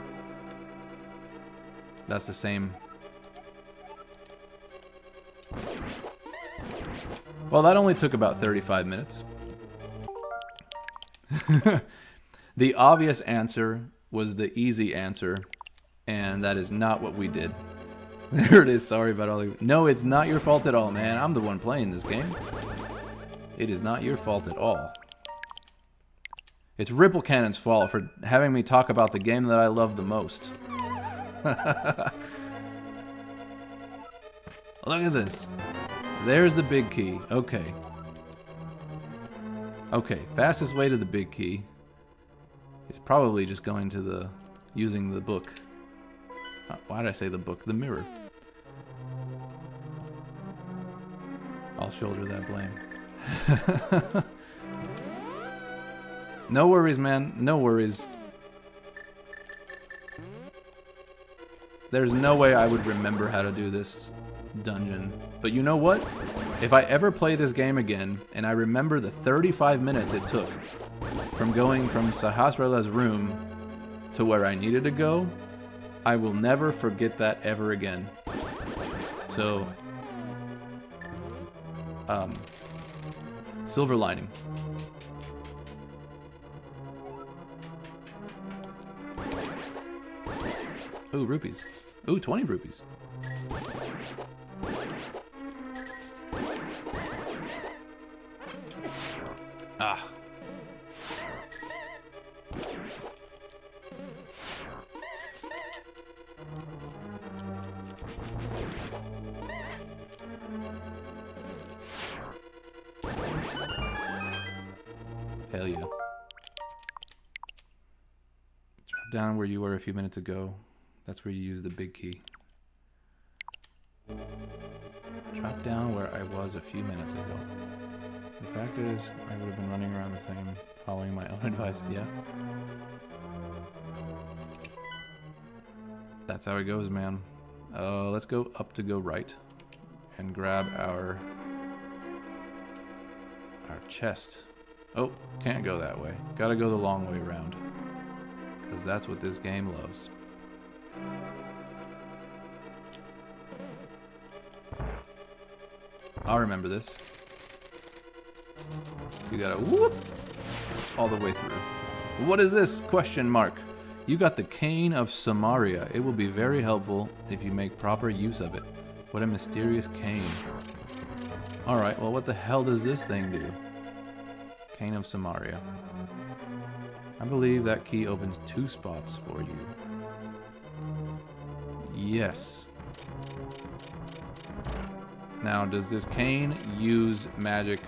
That's the same. Well, that only took about 35 minutes. The obvious answer was the easy answer, and that is not what we did. There it is. Sorry about all the... No, it's not your fault at all, man. I'm the one playing this game. It is not your fault at all. It's Ripple Cannon's fault for having me talk about the game that I love the most. Look at this. There's the big key. Okay. Okay, fastest way to the big key is probably just going to the... using the book. Why did I say the book? The mirror. I'll shoulder that blame. No worries, man. No worries. There's no way I would remember how to do this dungeon. But you know what? If I ever play this game again, and I remember the 35 minutes it took from going from Sahasrara's room to where I needed to go, I will never forget that ever again. So, silver lining. Ooh, rupees. Ooh, 20 rupees. Ah. Hell yeah. Drop down where you were a few minutes ago. That's where you use the big key. Drop down where I was a few minutes ago. The fact is, I would have been running around the same, following my own advice. Yeah. That's how it goes, man. Let's go up to go right. And grab our chest. Oh, can't go that way. Gotta go the long way around. Because that's what this game loves. I'll remember this. So you gotta whoop all the way through. What is this? Question mark. You got the cane of Samaria. It will be very helpful if you make proper use of it. What a mysterious cane. Alright, well what the hell does this thing do? Cane of Samaria. I believe that key opens 2 spots for you. Yes. Now, does this cane use magic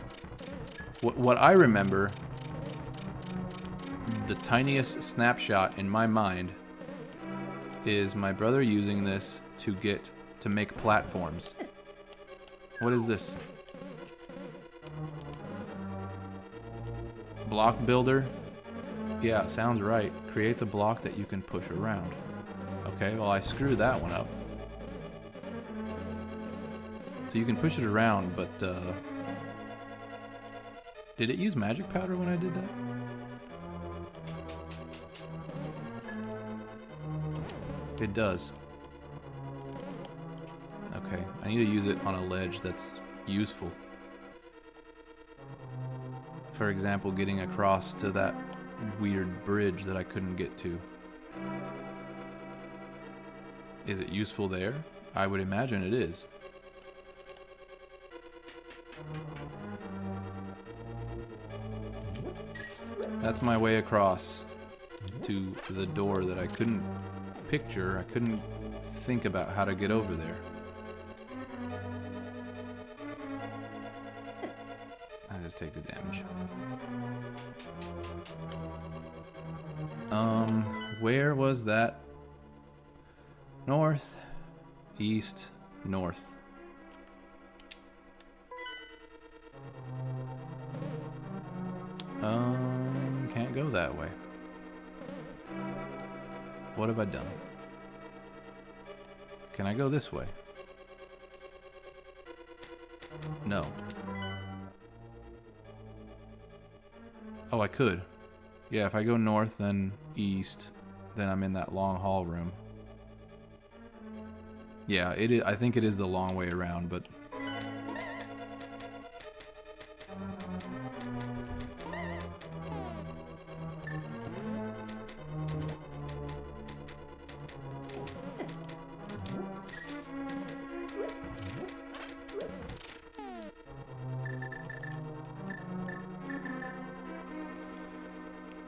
What I remember, the tiniest snapshot in my mind is my brother using this to make platforms. What is this? Block builder? Yeah, sounds right. Creates a block that you can push around. Okay, well I screwed that one up. So you can push it around, but did it use magic powder when I did that? It does. Okay, I need to use it on a ledge that's useful. For example, getting across to that weird bridge that I couldn't get to. Is it useful there? I would imagine it is. That's my way across to the door that I couldn't picture. I couldn't think about how to get over there. I just take the damage. Where was that? North, east, north. Can't go that way. What have I done? Can I go this way? No. Oh, I could. Yeah, if I go north, then east, then I'm in that long hall room. Yeah, it is, I think it is the long way around, but...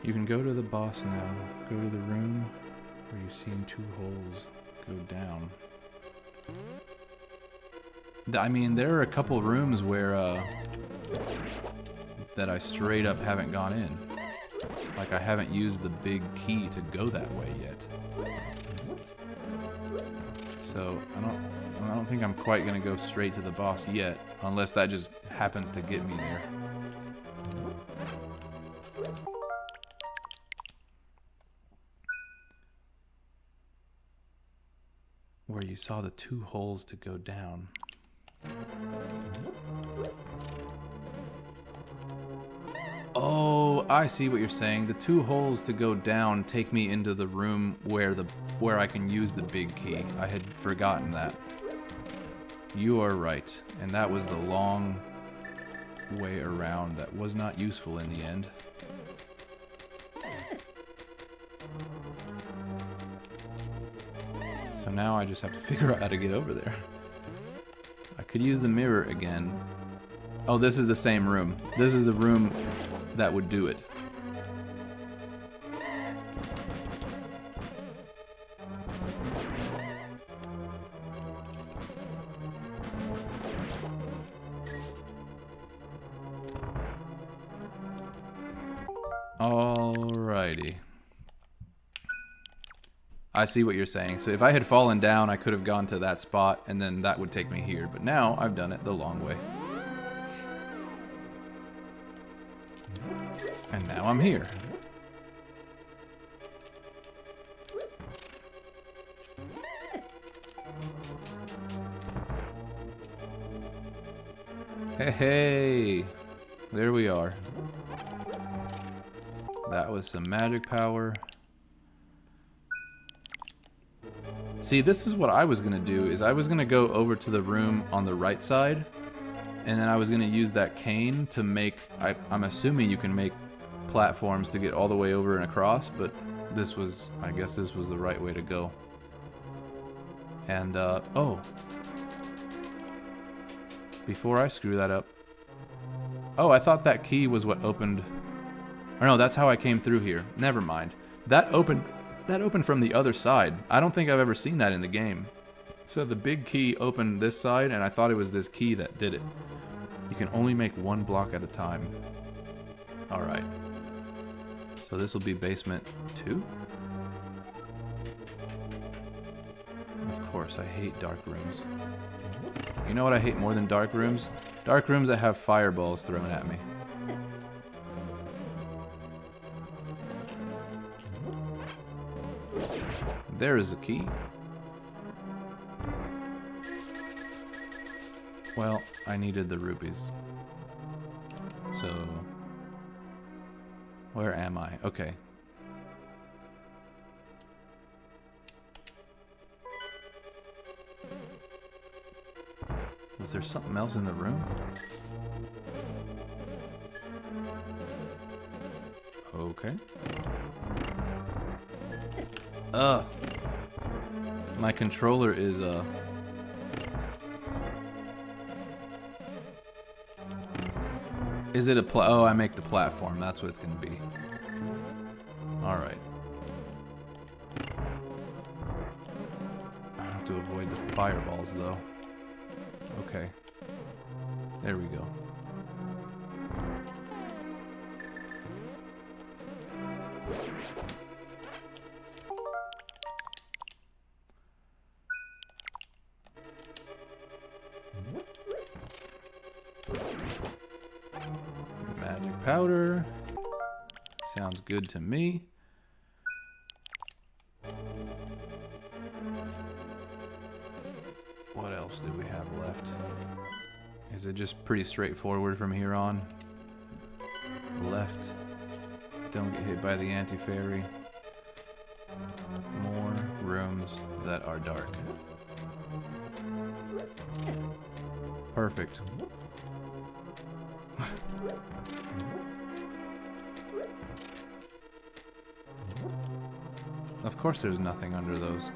You can go to the boss now. Go to the room where you've seen 2 holes go down. I mean, there are a couple rooms where, that I straight up haven't gone in. Like, I haven't used the big key to go that way yet. So, I don't think I'm quite gonna go straight to the boss yet, unless that just happens to get me there. Where you saw the 2 holes to go down. Oh, I see what you're saying. The 2 holes to go down take me into the room where I can use the big key. I had forgotten that. You are right, and that was the long way around that was not useful in the end. So now I just have to figure out how to get over there. I could use the mirror again. Oh, this is the same room. This is the room that would do it. Alrighty. I see what you're saying. So if I had fallen down, I could have gone to that spot, and then that would take me here. But now I've done it the long way. And now I'm here. Hey, hey! There we are. That was some magic power. See, this is what I was gonna do, is I was gonna go over to the room on the right side, and then I was gonna use that cane to make, I'm assuming you can make platforms to get all the way over and across, but this was, I guess this was the right way to go. And, oh. Before I screw that up. Oh, I thought that key was what opened, or no, that's how I came through here. Never mind. That opened from the other side. I don't think I've ever seen that in the game. So the big key opened this side, and I thought it was this key that did it. You can only make 1 block at a time. Alright. So this will be basement 2? Of course, I hate dark rooms. You know what I hate more than dark rooms? Dark rooms that have fireballs thrown at me. There is a key. Well, I needed the rupees. So... where am I? Okay. Was there something else in the room? Okay. My controller is, Is it a oh, I make the platform. That's what it's gonna be. Alright. I have to avoid the fireballs, though. Okay. There we go. Magic powder. Sounds good to me. What else do we have left? Is it just pretty straightforward from here on? Left. Don't get hit by the anti-fairy. More rooms that are dark. Perfect. Of course there's nothing under those.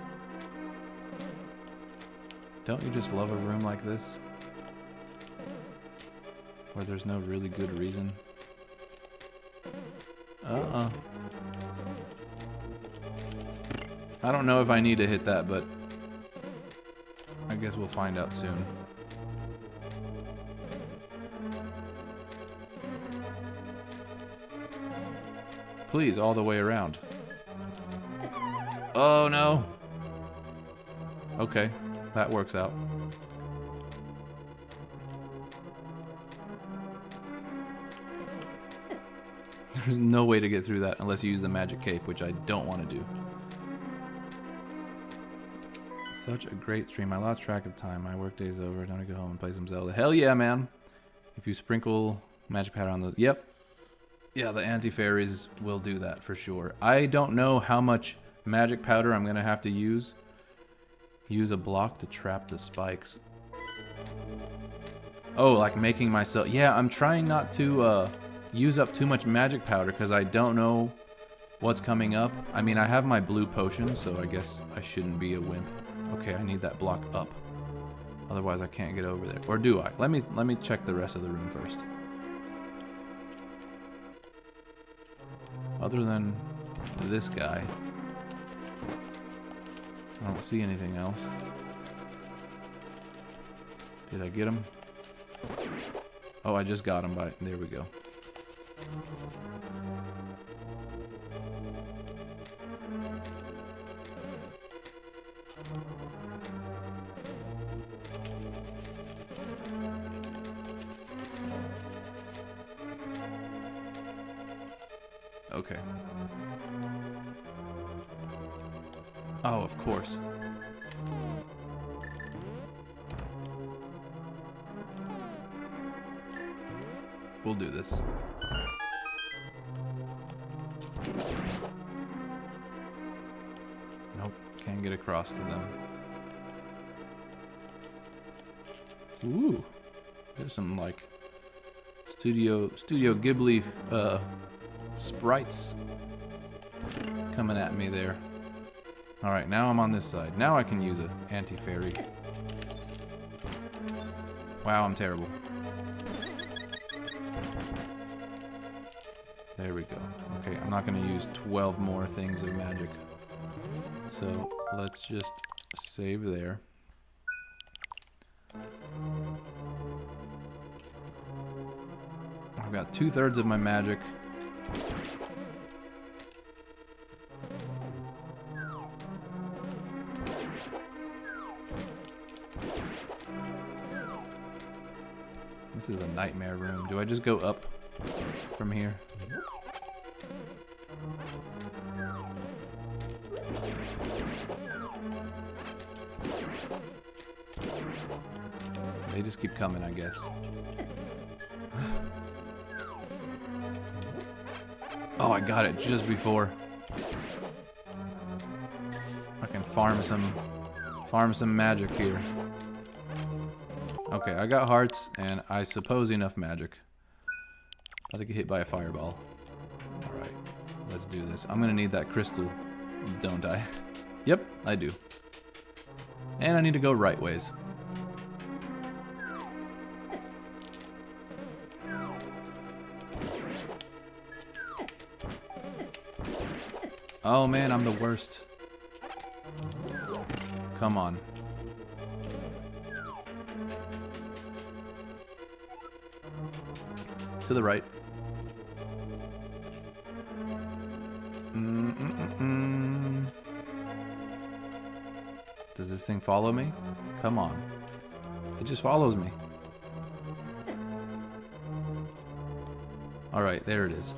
Don't you just love a room like this? Where there's no really good reason? I don't know if I need to hit that, but I guess we'll find out soon. Please, all the way around. Oh no! Okay, that works out. There's no way to get through that unless you use the magic cape, which I don't want to do. Such a great stream. I lost track of time. My workday's over. Don't I go home and play some Zelda? Hell yeah, man! If you sprinkle magic powder on those... Yep. Yeah, the anti-fairies will do that for sure. I don't know how much magic powder I'm going to have to use. Use a block to trap the spikes. Oh, like making myself... Yeah, I'm trying not to use up too much magic powder because I don't know what's coming up. I mean, I have my blue potion, so I guess I shouldn't be a wimp. Okay, I need that block up. Otherwise, I can't get over there. Or do I? Let me check the rest of the room first. Other than this guy, I don't see anything else. Did I get him? Oh, I just got him by... There we go. Okay. Oh, of course. We'll do this. Nope, can't get across to them. Ooh, there's some like Studio Ghibli sprites coming at me there. Alright, now I'm on this side. Now I can use an anti-fairy. Wow, I'm terrible. There we go. Okay, I'm not going to use 12 more things of magic. So, let's just save there. I've got 2/3 of my magic. This is a nightmare room. Do I just go up from here? They just keep coming, I guess. Oh, I got it just before. I can farm some magic here. Okay, I got hearts and I suppose enough magic. I think get hit by a fireball. Alright, let's do this. I'm gonna need that crystal, don't I? Yep, I do. And I need to go right ways. Oh man, I'm the worst. Come on. To the right. Does this thing follow me? Come on. It just follows me. Alright, there it is.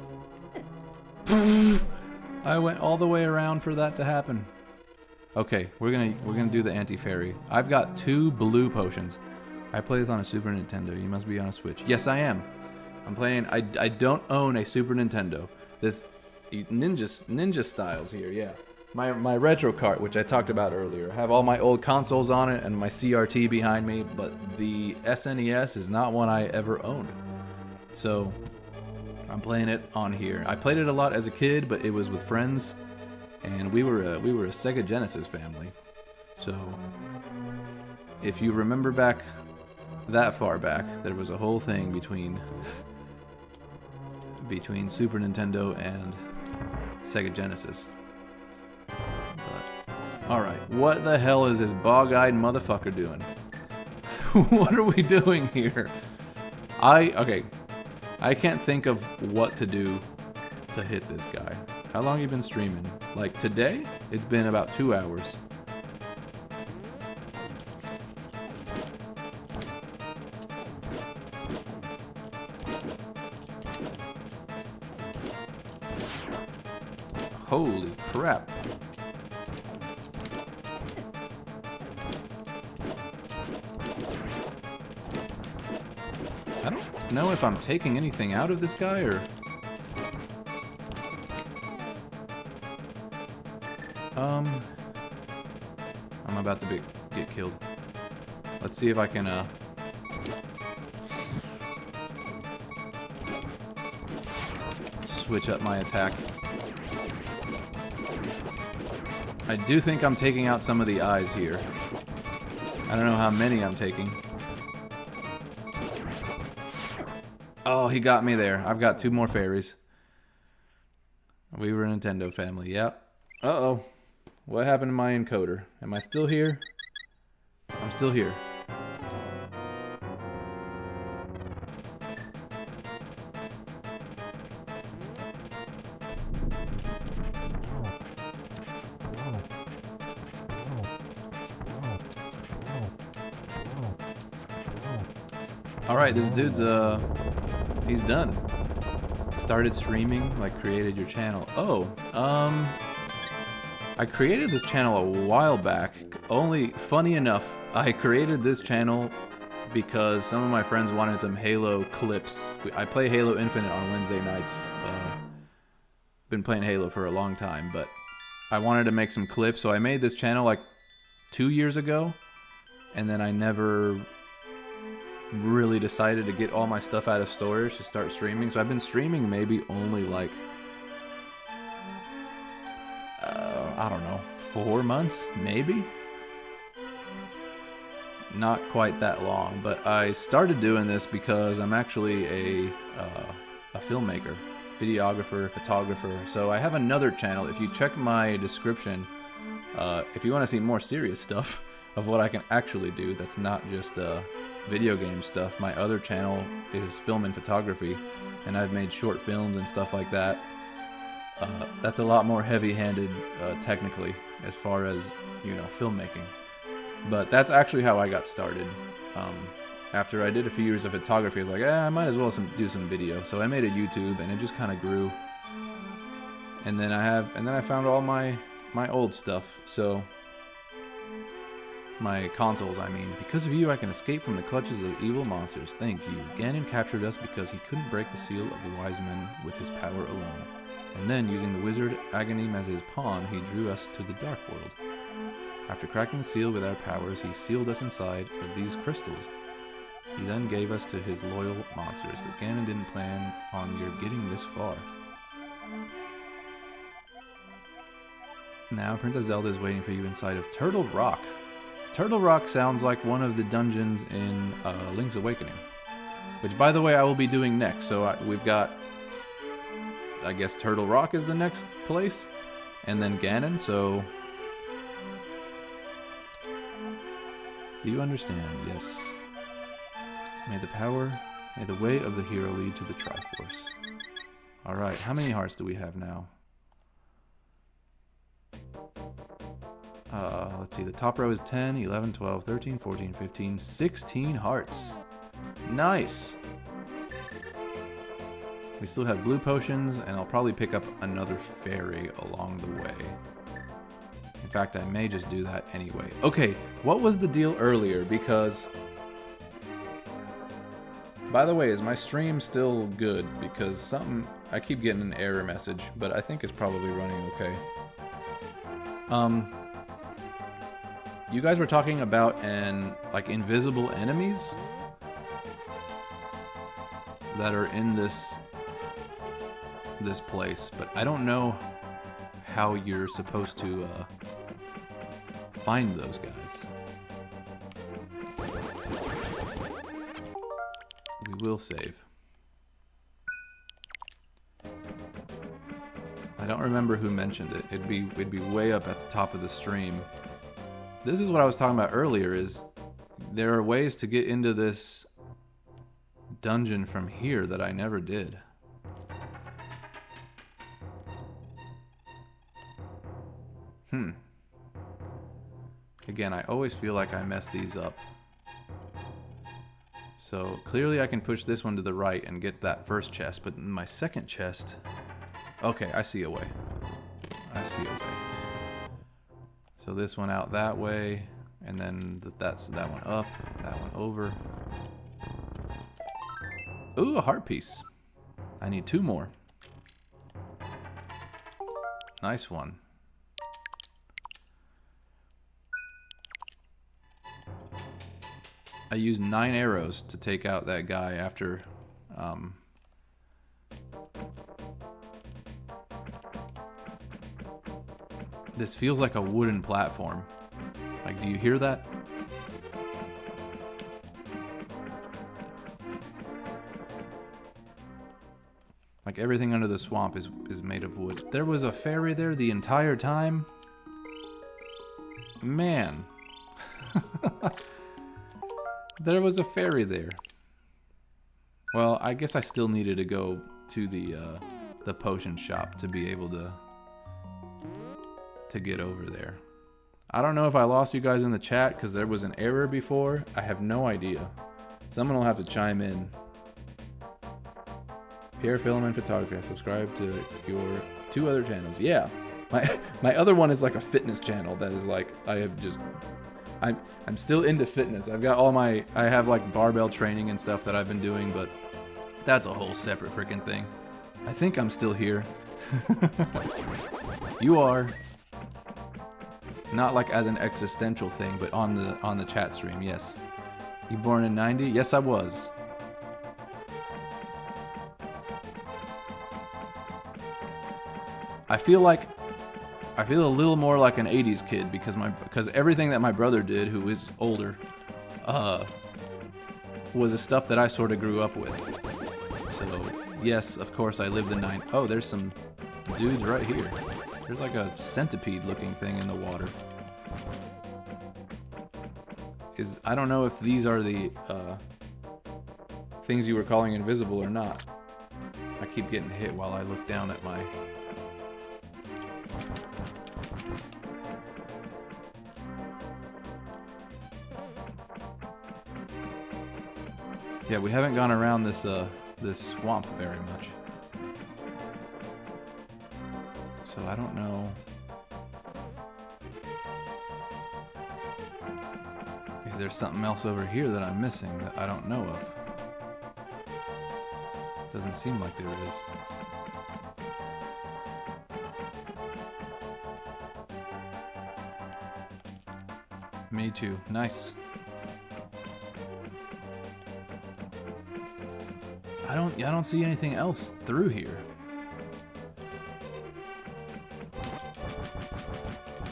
I went all the way around for that to happen. Okay, we're gonna do the anti-fairy. I've got 2 blue potions. I play this on a Super Nintendo. You must be on a Switch. Yes, I am. I'm playing. I don't own a Super Nintendo. This ninja styles here. Yeah, my retro cart, which I talked about earlier, have all my old consoles on it and my CRT behind me. But the SNES is not one I ever owned. So I'm playing it on here. I played it a lot as a kid, but it was with friends, and we were a Sega Genesis family. So if you remember back that far back, there was a whole thing between Super Nintendo and Sega Genesis. But alright, what the hell is this bog-eyed motherfucker doing? What are we doing here? I can't think of what to do to hit this guy. How long have you been streaming? Like today? It's been about 2 hours. Holy crap. I don't know if I'm taking anything out of this guy or... I'm about to get killed. Let's see if I can, switch up my attack. I do think I'm taking out some of the eyes here. I don't know how many I'm taking. Oh, he got me there. I've got 2 more fairies. We were a Nintendo family, yep. Uh-oh. What happened to my encoder? Am I still here? I'm still here. Alright, this dude's, he's done. Started streaming, like created your channel. Oh, I created this channel a while back. Only, funny enough, I created this channel because some of my friends wanted some Halo clips. I play Halo Infinite on Wednesday nights. Been playing Halo for a long time, but I wanted to make some clips, so I made this channel like 2 years ago, and then I never really decided to get all my stuff out of storage to start streaming. So I've been streaming maybe only like I don't know, 4 months maybe, not quite that long. But I started doing this because I'm actually a filmmaker, videographer, photographer. So I have another channel. If you check my description, if you want to see more serious stuff of what I can actually do, that's not just video game stuff. My other channel is film and photography, and I've made short films and stuff like that. That's a lot more heavy-handed technically as far as, you know, filmmaking. But that's actually how I got started. After I did a few years of photography, I was like, I might as well do some video. So I made a YouTube, and it just kind of grew. And then I found all my old stuff. So my consoles, I mean. Because of you, I can escape from the clutches of evil monsters. Thank you. Ganon captured us because he couldn't break the seal of the wise men with his power alone. And then, using the wizard Aghanim as his pawn, he drew us to the Dark World. After cracking the seal with our powers, he sealed us inside of these crystals. He then gave us to his loyal monsters, but Ganon didn't plan on your getting this far. Now, Princess Zelda is waiting for you inside of Turtle Rock. Turtle Rock sounds like one of the dungeons in Link's Awakening. Which, by the way, I will be doing next. So we've got, I guess Turtle Rock is the next place. And then Ganon, so... Do you understand? Yes. May the way of the hero lead to the Triforce. Alright, how many hearts do we have now? Let's see, the top row is 10, 11, 12, 13, 14, 15, 16 hearts. Nice! We still have blue potions, and I'll probably pick up another fairy along the way. In fact, I may just do that anyway. Okay, what was the deal earlier? Because... By the way, is my stream still good? Because I keep getting an error message, but I think it's probably running okay. You guys were talking about like invisible enemies that are in this place, but I don't know how you're supposed to find those guys. We will save. I don't remember who mentioned it. It'd be way up at the top of the stream. This is what I was talking about earlier, is there are ways to get into this dungeon from here that I never did. Again, I always feel like I mess these up. So clearly I can push this one to the right and get that first chest, but my second chest... Okay, I see a way. I see a way. So this one out that way, and then that's that one up, that one over. Ooh, a heart piece. I need 2 more. Nice one. I used 9 arrows to take out that guy after... This feels like a wooden platform. Like, do you hear that? Like, everything under the swamp is made of wood. There was a fairy there the entire time? Man. There was a fairy there. Well, I guess I still needed to go to the potion shop to be able to get over there. I don't know if I lost you guys in the chat because there was an error before. I have no idea. Someone will have to chime in. Pierre Film and Photography. I subscribe to your 2 other channels. Yeah. My other one is like a fitness channel that is like, I'm still into fitness. I've got I have like barbell training and stuff that I've been doing, but that's a whole separate freaking thing. I think I'm still here. You are. Not like as an existential thing, but on the chat stream, yes. You born in 90? Yes, I was. I feel a little more like an 80s kid because everything that my brother did, who is older, was the stuff that I sort of grew up with. So, yes, of course I lived the 90s. Oh, there's some dudes right here. There's like a centipede-looking thing in the water. I don't know if these are the things you were calling invisible or not. I keep getting hit while I look down at my... Yeah, we haven't gone around this this swamp very much. So I don't know. Is there something else over here that I'm missing that I don't know of? Doesn't seem like there is. Me too. Nice. I don't see anything else through here.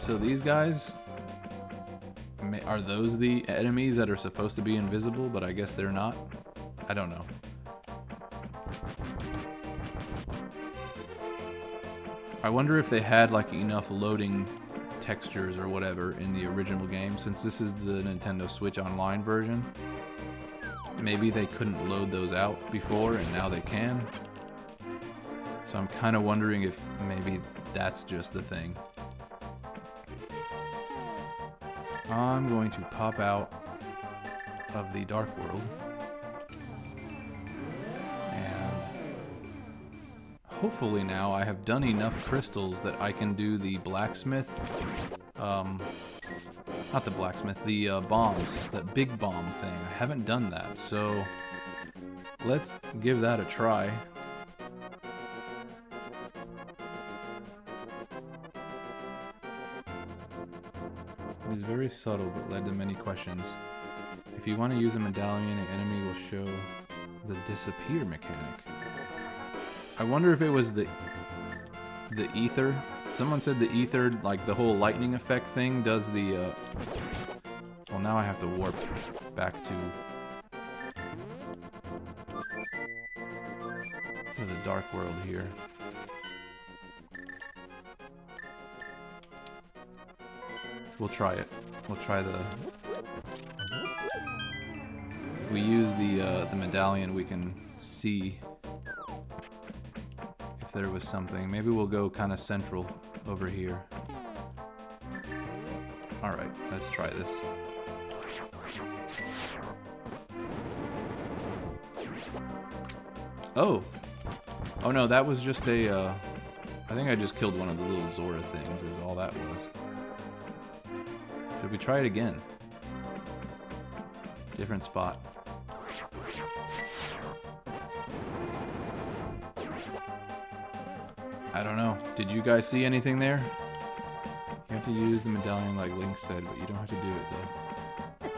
So these guys, are those the enemies that are supposed to be invisible, but I guess they're not? I don't know. I wonder if they had like enough loading textures or whatever in the original game, since this is the Nintendo Switch Online version. Maybe they couldn't load those out before and now they can. So I'm kind of wondering if maybe that's just the thing. I'm going to pop out of the Dark World. And hopefully now I have done enough crystals that I can do the blacksmith. Not the blacksmith, the bombs, that big bomb thing. I haven't done that, so let's give that a try. It is very subtle, but led to many questions. If you want to use a medallion, an enemy will show the disappear mechanic. I wonder if it was the ether. Someone said the ether, like the whole lightning effect thing, does the, well, now I have to warp back to the Dark World here. We'll try it. We'll try the... If we use the medallion, we can see if there was something. Maybe we'll go kind of central over here. Alright, let's try this. Oh! Oh no, that was just a, I think I just killed one of the little Zora things, is all that was. Should we try it again? Different spot. I don't know. Did you guys see anything there? You have to use the medallion like Link said, but you don't have to do it though.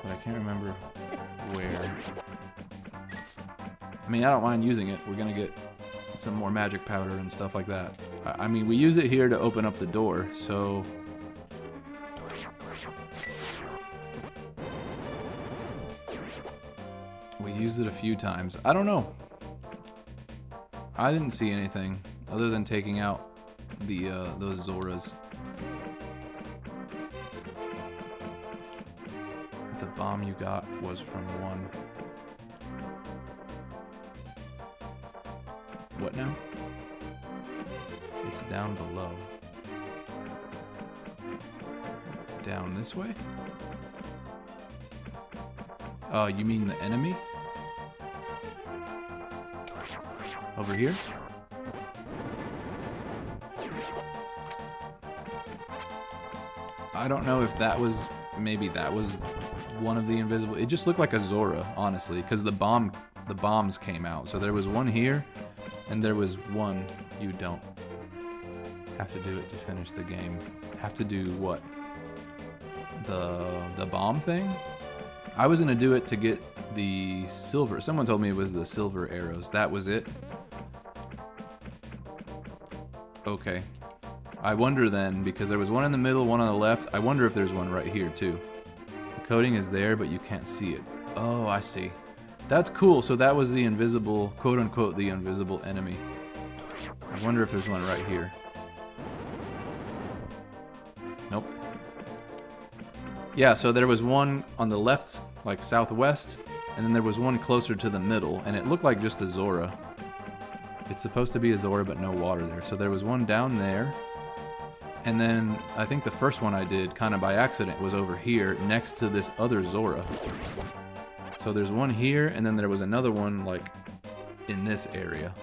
But I can't remember where. I mean, I don't mind using it. We're gonna get some more magic powder and stuff like that. I mean, we use it here to open up the door, so... We used it a few times. I don't know. I didn't see anything other than taking out the those Zoras. The bomb you got was from one. What now? It's down below. Down this way? Oh, you mean the enemy? Over here? I don't know if that was, maybe that was one of the invisible. It just looked like a Zora, honestly, because the bombs came out. So there was one here, and there was one. You don't have to do it to finish the game. Have to do what? The bomb thing? I was gonna do it to get the silver. Someone told me it was the silver arrows. That was it. Okay. I wonder then, because there was one in the middle, one on the left. I wonder if there's one right here too. The coding is there, but you can't see it. Oh, I see. That's cool. So that was the invisible, quote unquote, the invisible enemy. I wonder if there's one right here. Nope. Yeah, so there was one on the left, like southwest, and then there was one closer to the middle, and it looked like just a Zora. It's supposed to be a Zora, but no water there. So there was one down there. And then I think the first one I did, kind of by accident, was over here next to this other Zora. So there's one here, and then there was another one, like, in this area.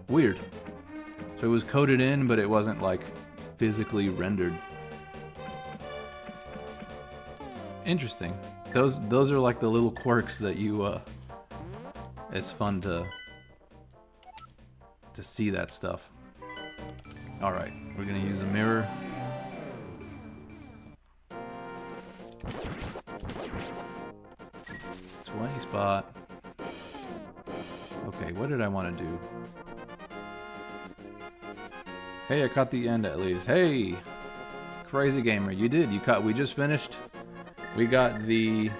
Weird. So it was coded in, but it wasn't, like, physically rendered. Interesting. Those are like the little quirks that you, it's fun to see that stuff. Alright, we're gonna use a mirror. Sweaty spot. Okay, what did I want to do? Hey, I caught the end at least. Hey! Crazy gamer, you did. You caught. We just finished. We got the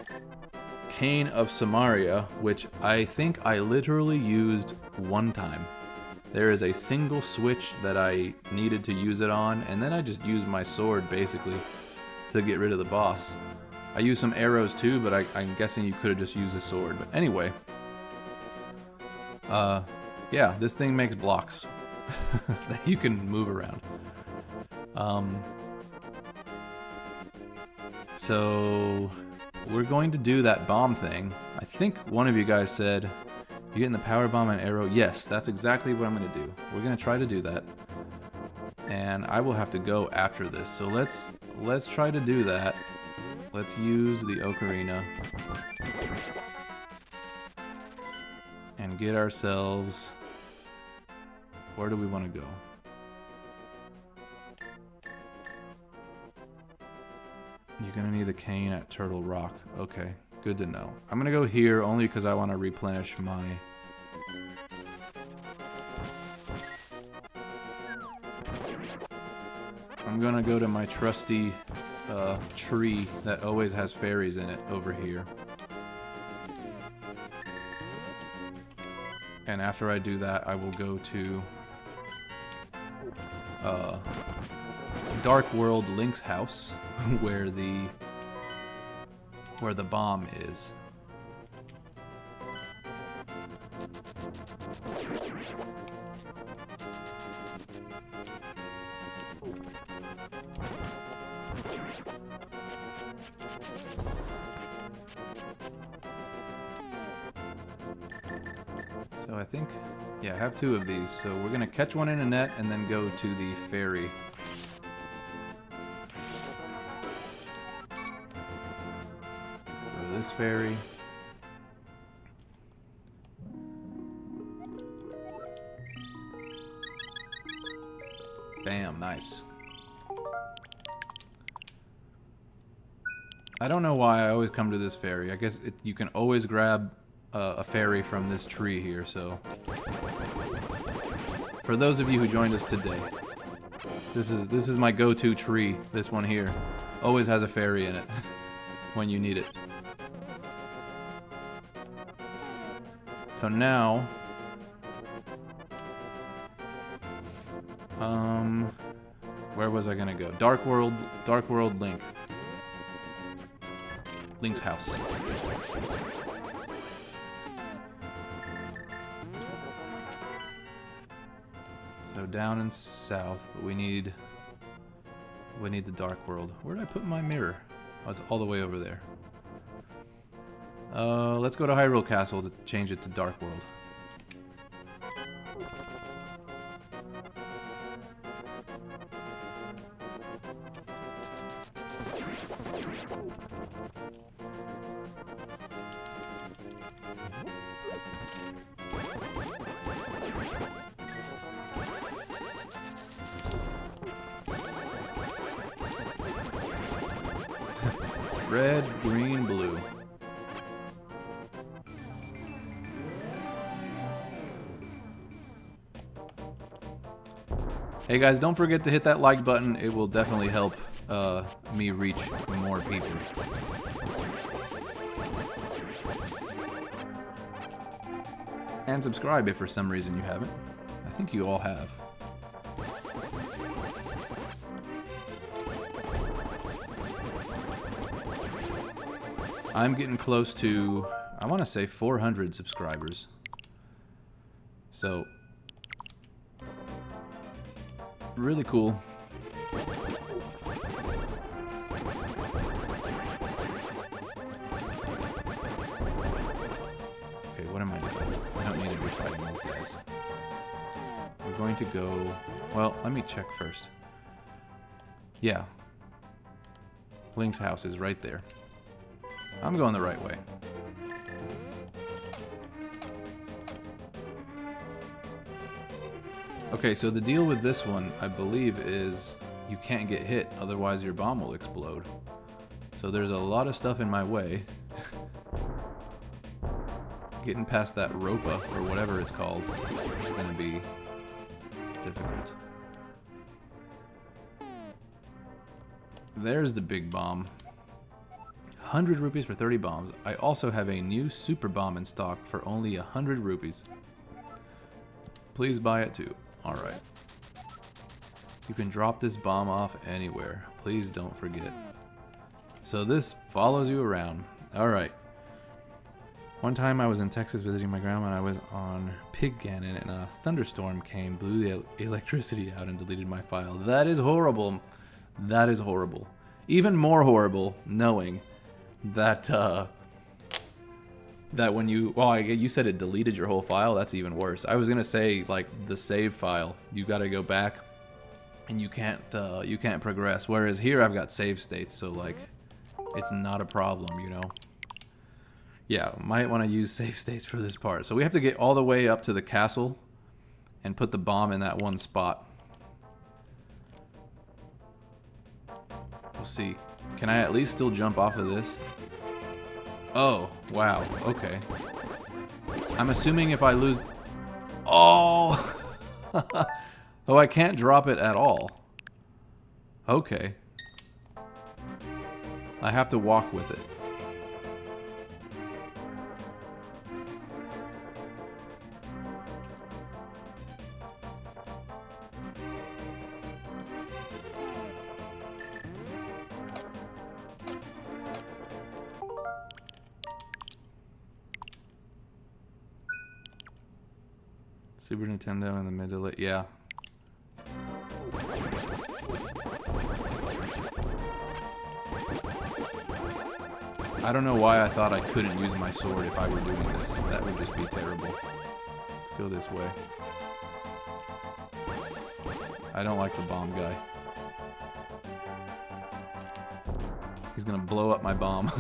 Cane of Samaria, which I think I literally used one time. There is a single switch that I needed to use it on, and then I just used my sword, basically, to get rid of the boss. I used some arrows too, but I'm guessing you could have just used a sword. But anyway, yeah, this thing makes blocks that you can move around. So we're going to do that bomb thing. I think one of you guys said you're getting the power bomb and arrow. Yes, that's exactly what I'm going to do. We're going to try to do that, and I will have to go after this. So let's try to do that. Let's use the ocarina and get ourselves. Where do we want to go? You're gonna need the cane at Turtle Rock. Okay, good to know. I'm gonna go here only because I want to replenish my. I'm gonna go to my trusty tree that always has fairies in it over here. And after I do that, I will go to Dark World Link's house, where the bomb is. So I think, yeah, I have two of these. So we're gonna catch one in a net and then go to the ferry. Go to this ferry. Bam, nice. I don't know why I always come to this ferry. I guess you can always grab a ferry from this tree here, so for those of you who joined us today, this is my go-to tree. This one here always has a ferry in it when you need it. So now where was I gonna go? Dark World Link's house. So down and south, but we need the Dark World. Where did I put my mirror? Oh, it's all the way over there. Let's go to Hyrule Castle to change it to Dark World. Red, green, blue. Hey guys, don't forget to hit that like button. It will definitely help me reach more people. And subscribe if for some reason you haven't. I think you all have. I'm getting close to I want to say 400 subscribers. So, really cool. Okay, what am I doing? I don't need to be fighting these guys. We're going to go... Well, let me check first. Yeah. Link's house is right there. I'm going the right way. Okay, so the deal with this one, I believe, is you can't get hit, otherwise your bomb will explode. So there's a lot of stuff in my way. Getting past that ropa, or whatever it's called, is going to be difficult. There's the big bomb. 100 rupees for 30 bombs. I also have a new super bomb in stock for only 100 rupees. Please buy it too. Alright. You can drop this bomb off anywhere. Please don't forget. So this follows you around. Alright. One time I was in Texas visiting my grandma and I was on Pig Cannon and a thunderstorm came, blew the electricity out and deleted my file. That is horrible. That is horrible. Even more horrible knowing that that when you... Well, you said it deleted your whole file. That's even worse. I was going to say, like, the save file. You got to go back and you can't progress. Whereas here I've got save states, so, like, it's not a problem, you know? Yeah, might want to use save states for this part. So we have to get all the way up to the castle and put the bomb in that one spot. We'll see. Can I at least still jump off of this? Oh, wow. Okay. I'm assuming if I lose... Oh! Oh, I can't drop it at all. Okay. I have to walk with it. Super Nintendo in the middle. Yeah. I don't know why I thought I couldn't use my sword if I were doing this. That would just be terrible. Let's go this way. I don't like the bomb guy. He's gonna blow up my bomb.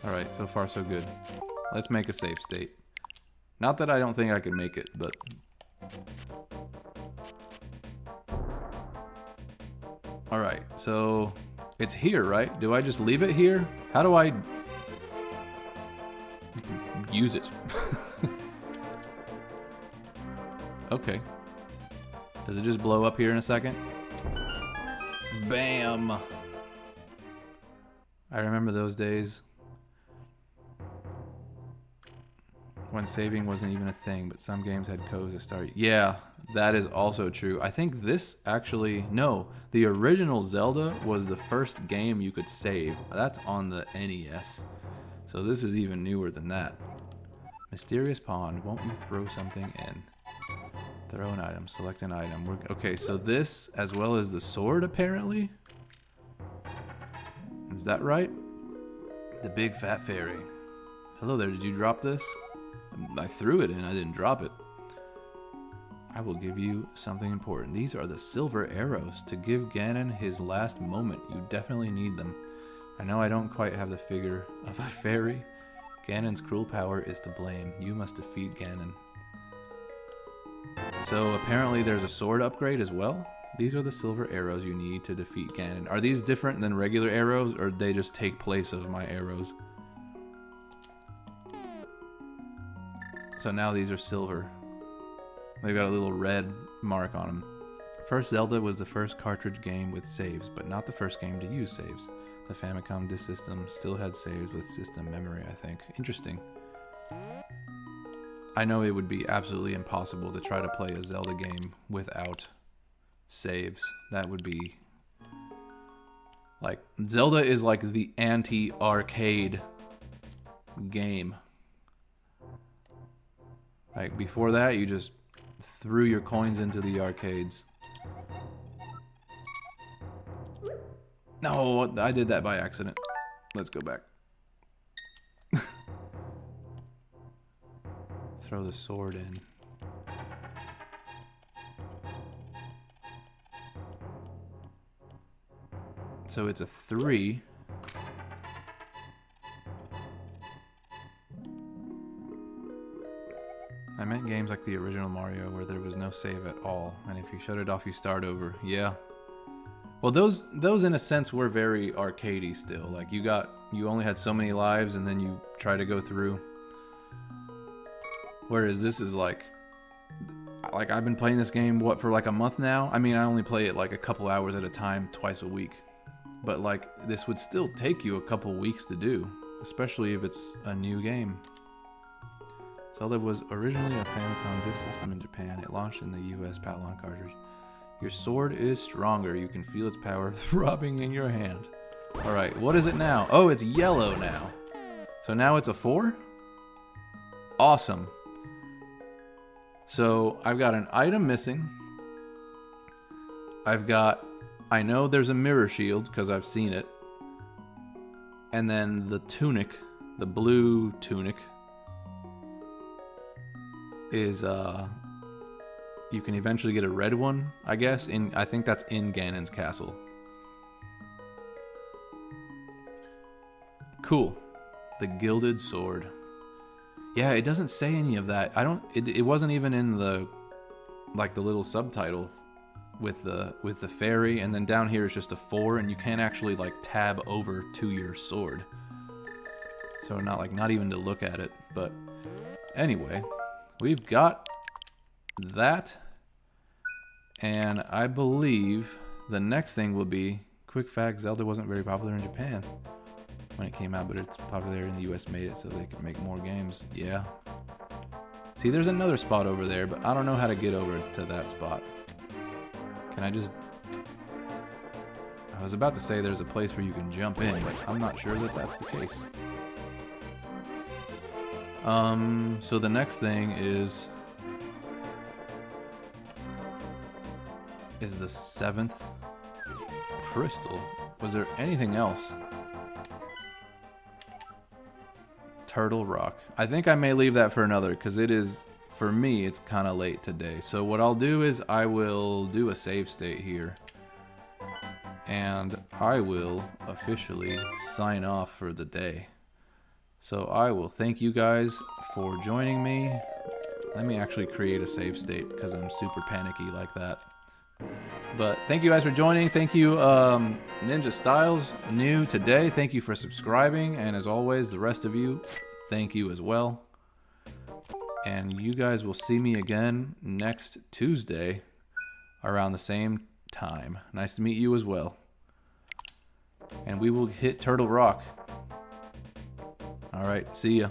Alright, so far so good. Let's make a save state. Not that I don't think I could make it, but... Alright, so... It's here, right? Do I just leave it here? How do I... use it? Okay. Does it just blow up here in a second? Bam! I remember those days. When saving wasn't even a thing, but some games had codes to start. Yeah, that is also true. I think this actually... No, the original Zelda was the first game you could save. That's on the NES. So this is even newer than that. Mysterious pond. Won't you throw something in? Throw an item. Select an item. Okay, so this, as well as the sword, apparently? Is that right? The big fat fairy. Hello there, did you drop this? I threw it in, I didn't drop it. I will give you something important. These are the silver arrows to give Ganon his last moment. You definitely need them. I know I don't quite have the figure of a fairy. Ganon's cruel power is to blame. You must defeat Ganon. So apparently there's a sword upgrade as well. These are the silver arrows you need to defeat Ganon. Are these different than regular arrows, or do they just take place of my arrows? So now these are silver. They've got a little red mark on them. First Zelda was the first cartridge game with saves, but not the first game to use saves. The Famicom disk system still had saves with system memory, I think. Interesting. I know it would be absolutely impossible to try to play a Zelda game without saves. That would be... like, Zelda is like the anti-arcade game. Like, before that, you just threw your coins into the arcades. No, I did that by accident. Let's go back. Throw the sword in. So it's a 3. I meant games like the original Mario where there was no save at all, and if you shut it off, you start over. Yeah. Well, those in a sense were very arcadey still. Like you only had so many lives, and then you try to go through. Whereas this is like I've been playing this game for like a month now. I mean, I only play it like a couple hours at a time, twice a week. But like this would still take you a couple weeks to do, especially if it's a new game. Zelda was originally a Famicom disk system in Japan. It launched in the US Patlon cartridge. Your sword is stronger. You can feel its power throbbing in your hand. Alright, what is it now? Oh, it's yellow now. So now it's a 4? Awesome. So I've got an item missing. I know there's a mirror shield because I've seen it. And then the tunic, the blue tunic, is you can eventually get a red one, I guess. I think that's in Ganon's castle. Cool. The gilded sword. Yeah, it doesn't say any of that. It wasn't even in the little subtitle with the fairy, and then down here is just a 4, and you can't actually like tab over to your sword. So not even to look at it. But anyway, we've got that, and I believe the next thing will be quick fact: Zelda wasn't very popular in Japan when it came out, but it's popular in the US. Made it so they could make more games. Yeah. See, there's another spot over there, but I don't know how to get over to that spot. Can I just... I was about to say there's a place where you can jump in, but I'm not sure that that's the case. So the next thing is the 7th crystal. Was there anything else? Turtle Rock. I think I may leave that for another, because it is, for me, it's kind of late today. So what I'll do is I will do a save state here, and I will officially sign off for the day. So I will thank you guys for joining me. Let me actually create a save state because I'm super panicky like that. But thank you guys for joining. Thank you, Ninja Styles, new today. Thank you for subscribing. And as always, the rest of you, thank you as well. And you guys will see me again next Tuesday around the same time. Nice to meet you as well. And we will hit Turtle Rock. All right, see ya.